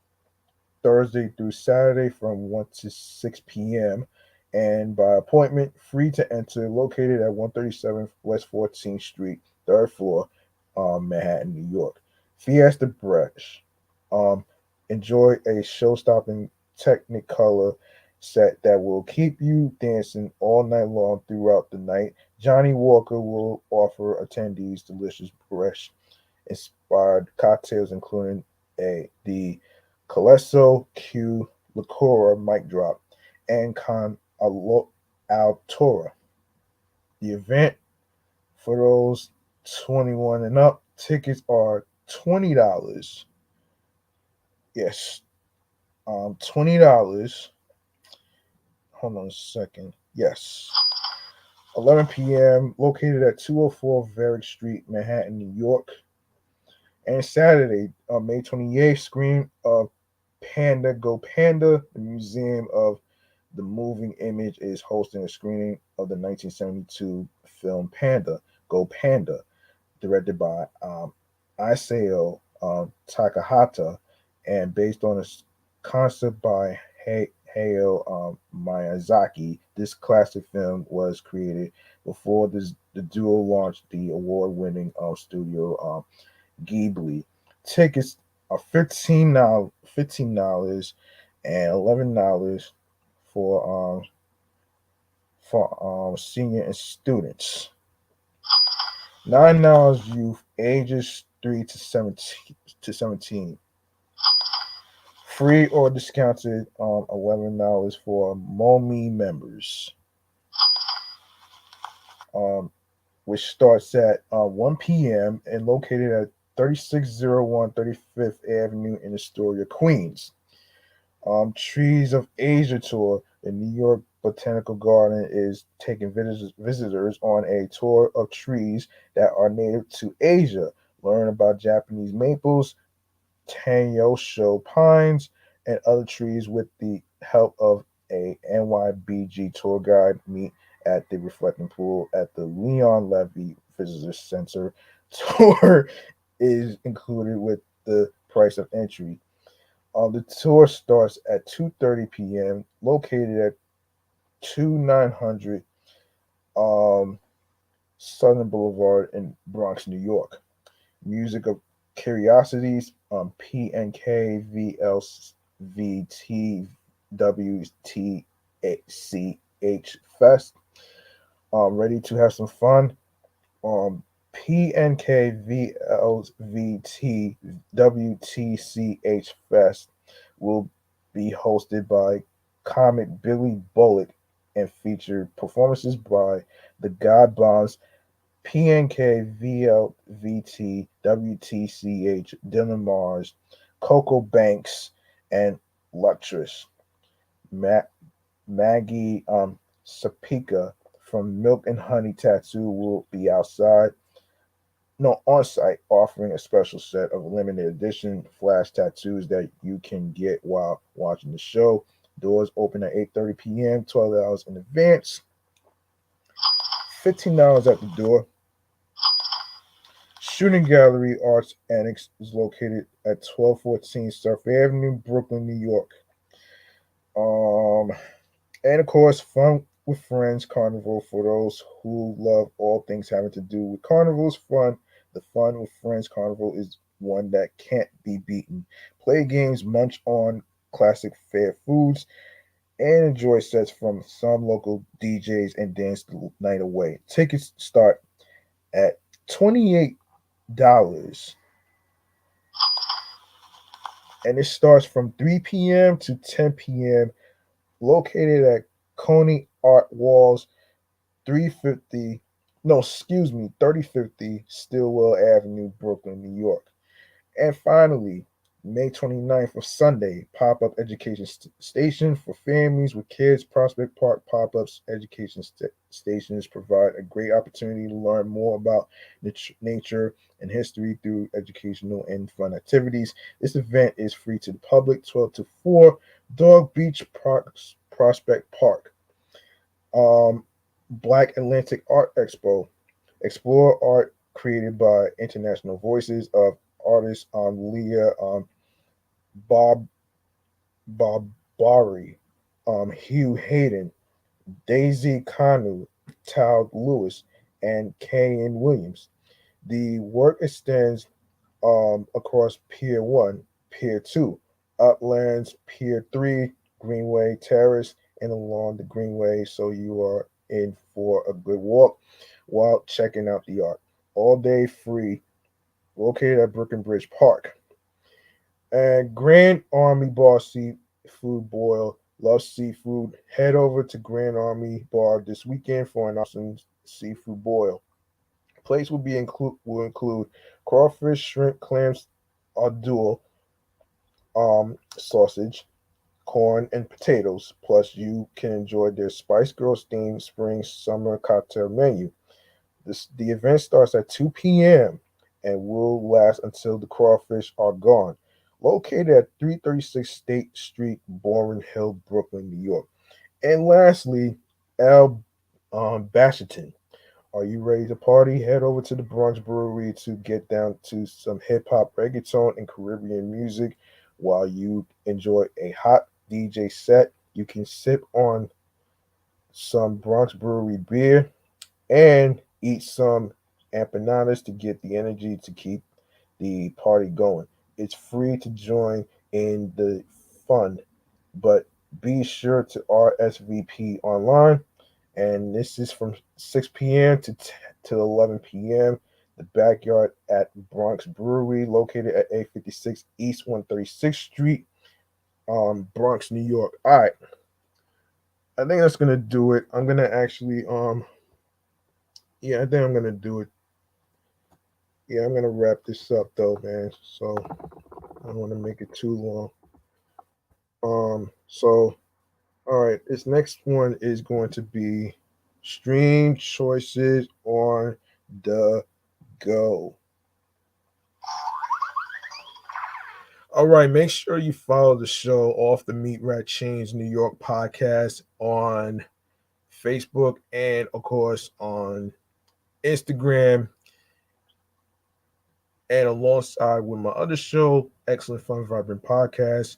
Thursday through Saturday from 1 to 6 p.m. and by appointment, free to enter, located at 137 West 14th Street, third floor, Manhattan, New York. Fiesta Brush. Um, Enjoy a show-stopping Technicolor set that will keep you dancing all night long throughout the night. Johnny Walker will offer attendees delicious brush inspired cocktails, including the Calesso Q Liqueur mic drop and Con Altura. The event for those 21 and up, tickets are $20. Yes, $20. Hold on a second. Yes, 11 p.m. Located at 204 Varick Street, Manhattan, New York. And Saturday, May 28th, screen of Panda Go Panda. The Museum of the Moving Image is hosting a screening of the 1972 film Panda Go Panda, directed by Isao Takahata and based on a concept by Hayao Miyazaki. This classic film was created before the duo launched the award-winning studio Ghibli. Tickets are $15 and $11 for senior and students. $9 youth ages 3 to 17. Free or discounted $11 for MOMI members. Um, which starts at 1 p.m. and located at 3601 35th Avenue in Astoria, Queens. Trees of Asia tour. The New York Botanical Garden is taking visitors on a tour of trees that are native to Asia. Learn about Japanese maples, Tanyosho pines, and other trees with the help of a NYBG tour guide. Meet at the Reflecting Pool at the Leon Levy Visitor Center. Tour is included with the price of entry. The tour starts at 2:30 p.m. Located at 2900 um, Southern Boulevard in Bronx, New York. Music of Curiosities, PNK Fest. Ready to have some fun. PNKVLVTWTCH Fest will be hosted by comic Billy Bullock and feature performances by the God Bombs, PNKVLVTWTCH, Dylan Mars, Coco Banks, and Luxtress. Maggie Sapika from Milk and Honey Tattoo will be on site, offering a special set of limited edition flash tattoos that you can get while watching the show. Doors open at 8:30 p.m., 12 hours in advance, $15 at the door. Shooting Gallery Arts Annex is located at 1214 Surf Avenue, Brooklyn, New York. Um, and of course, Fun with Friends Carnival for those who love all things having to do with carnivals. The Fun with Friends Carnival is one that can't be beaten. Play games, munch on classic fair foods, and enjoy sets from some local DJs and dance the night away. Tickets start at $28, and it starts from 3 p.m. to 10 p.m. Located at Coney Art Walls, 350, no, excuse me, 3050 Stillwell Avenue, Brooklyn, New York. And finally, May 29th of Sunday, pop-up education station for families with kids. Prospect Park pop-ups education stations provide a great opportunity to learn more about nature and history through educational and fun activities. This event is free to the public, 12 to 4, Dog Beach Prospect Park. Um, Black Atlantic Art Expo. Explore art created by international voices of artists Leah Bob Barbari, Hugh Hayden, Daisy Kanu, Tal Lewis, and Kayan Williams. The work extends across Pier 1, Pier 2, Uplands, Pier 3, Greenway Terrace, and along the Greenway, so you are in for a good walk while checking out the art. All day free, located at Brooklyn Bridge Park. And Grand Army Bar Seafood Boil. Love seafood. Head over to Grand Army Bar this weekend for an awesome seafood boil. Plates will include crawfish, shrimp, clams, dual, sausage, corn, and potatoes. Plus, you can enjoy their Spice Girls themed spring summer cocktail menu. The event starts at 2 p.m. and will last until the crawfish are gone. Located at 336 State Street, Boren Hill, Brooklyn, New York. And lastly, Al Basherton. Are you ready to party? Head over to the Bronx Brewery to get down to some hip hop, reggaeton, and Caribbean music while you enjoy a hot DJ set. You can sip on some Bronx Brewery beer and eat some empanadas to get the energy to keep the party going. It's free to join in the fun, but be sure to RSVP online. And this is from 6 p.m. to 11 p.m. The backyard at Bronx Brewery, located at 856 East 136th Street, Bronx, New York. All right, I think that's gonna do it. I'm gonna actually Yeah, I think I'm gonna do it. Yeah, I'm gonna wrap this up though, man. So I don't want to make it too long. So all right, this next one is going to be stream choices on the go. All right, make sure you follow the show Off the Meat Rat Chainz New York podcast on Facebook and of course on Instagram, and alongside with my other show, Excellent Fun Vibrant Podcast,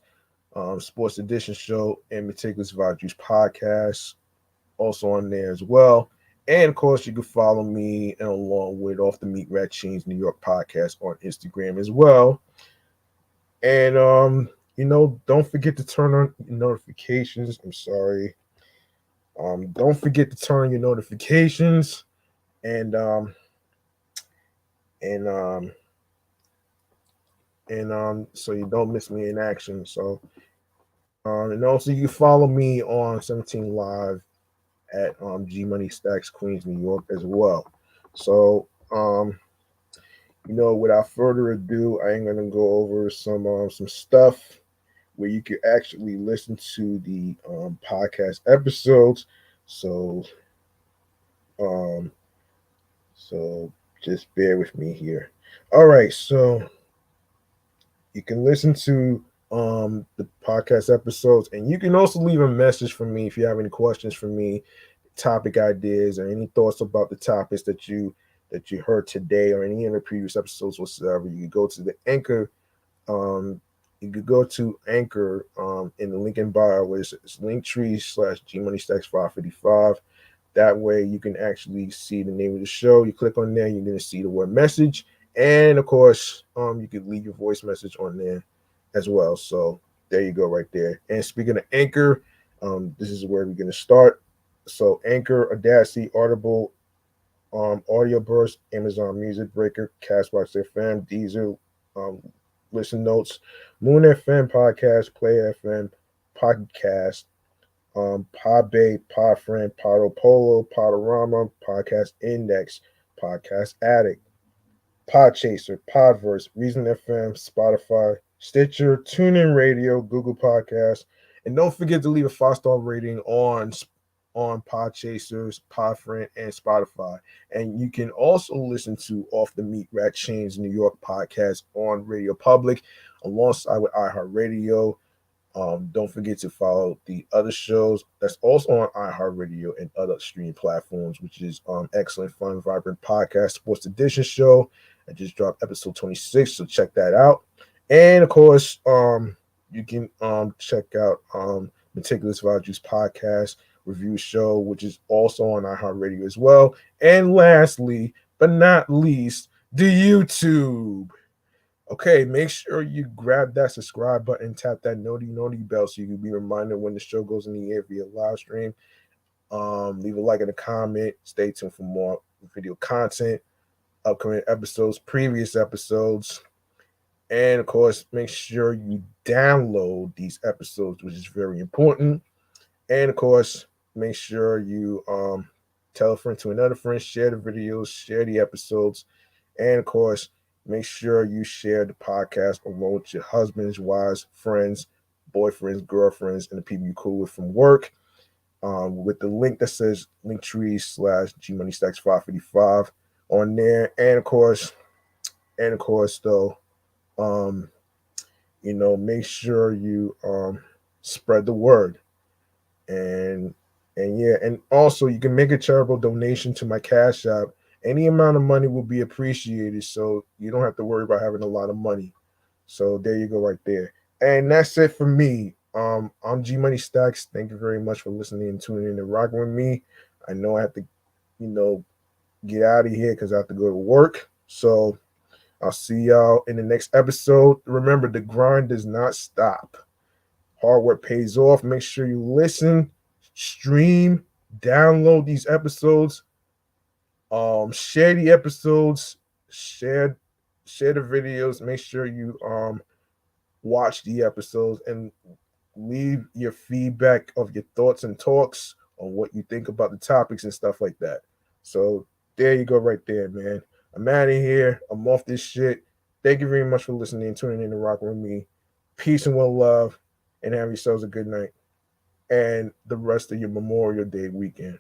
Sports Edition Show, and Meticulous Vibe Juice Podcast, also on there as well. And of course, you can follow me and along with Off the Meat Rat Chainz New York Podcast on Instagram as well. And don't forget to turn on notifications. I'm sorry. Don't forget to turn your notifications and and um so you don't miss me in action. So and also you can follow me on 17 Live at G Money Stacks Queens, New York as well. So without further ado, I am gonna go over some stuff where you can actually listen to the podcast episodes. So um so just bear with me here. All right, so you can listen to the podcast episodes, and you can also leave a message for me if you have any questions for me, topic ideas, or any thoughts about the topics that you heard today or any of the previous episodes whatsoever. You can go to the Anchor. You could go to Anchor in the link in bio, where it's Linktree/G Money Stacks 555. That way you can actually see the name of the show. You click on there, you're gonna see the word message. And of course, you can leave your voice message on there as well. So there you go, right there. And speaking of Anchor, this is where we're gonna start. So Anchor, Audacity, Audible, Audio Burst, Amazon Music Breaker, Castbox FM, Deezer, Listen Notes, Moon FM Podcast, Play FM Podcast, Podbay, Podfriend, Podopolo, Podorama, Podcast Index, Podcast Addict, Podchaser, Podverse, Reason FM, Spotify, Stitcher, TuneIn Radio, Google Podcasts, and don't forget to leave a 5-star rating on Podchasers, Podfriend, and Spotify. And you can also listen to Off the Meat Rat Chainz New York podcast on Radio Public alongside with iHeartRadio. Don't forget to follow the other shows that's also on iHeartRadio and other streaming platforms, which is Excellent Fun Vibrant Podcast Sports Edition Show. I just dropped episode 26, so check that out. And of course, you can check out Meticulous Vibe Juice Podcast Review Show, which is also on iHeartRadio as well. And lastly, but not least, the YouTube. Okay, make sure you grab that subscribe button, tap that noti bell so you can be reminded when the show goes in the air via live stream. Leave a like and a comment. Stay tuned for more video content, upcoming episodes, previous episodes. And of course, make sure you download these episodes, which is very important. And of course, make sure you tell a friend to another friend, share the videos, share the episodes, and of course, make sure you share the podcast along with your husbands, wives, friends, boyfriends, girlfriends, and the people you cool with from work. With the link that says Linktree/G Money Stacks 555 on there, and of course, though, make sure you spread the word, and yeah, and also you can make a charitable donation to my Cash App. Any amount of money will be appreciated, so you don't have to worry about having a lot of money. So there you go, right there. And that's it for me. I'm G Money Stacks. Thank you very much for listening and tuning in and rocking with me. I know I have to, get out of here because I have to go to work. So I'll see y'all in the next episode. Remember, the grind does not stop. Hard work pays off. Make sure you listen, stream, download these episodes. Share the episodes, share the videos. Make sure you watch the episodes and leave your feedback of your thoughts and talks on what you think about the topics and stuff like that. So There you go, right there, man. I'm out of here. I'm off this shit. Thank you very much for listening and tuning in to Rock with me. Peace and well, love, and have yourselves a good night and the rest of your Memorial Day weekend.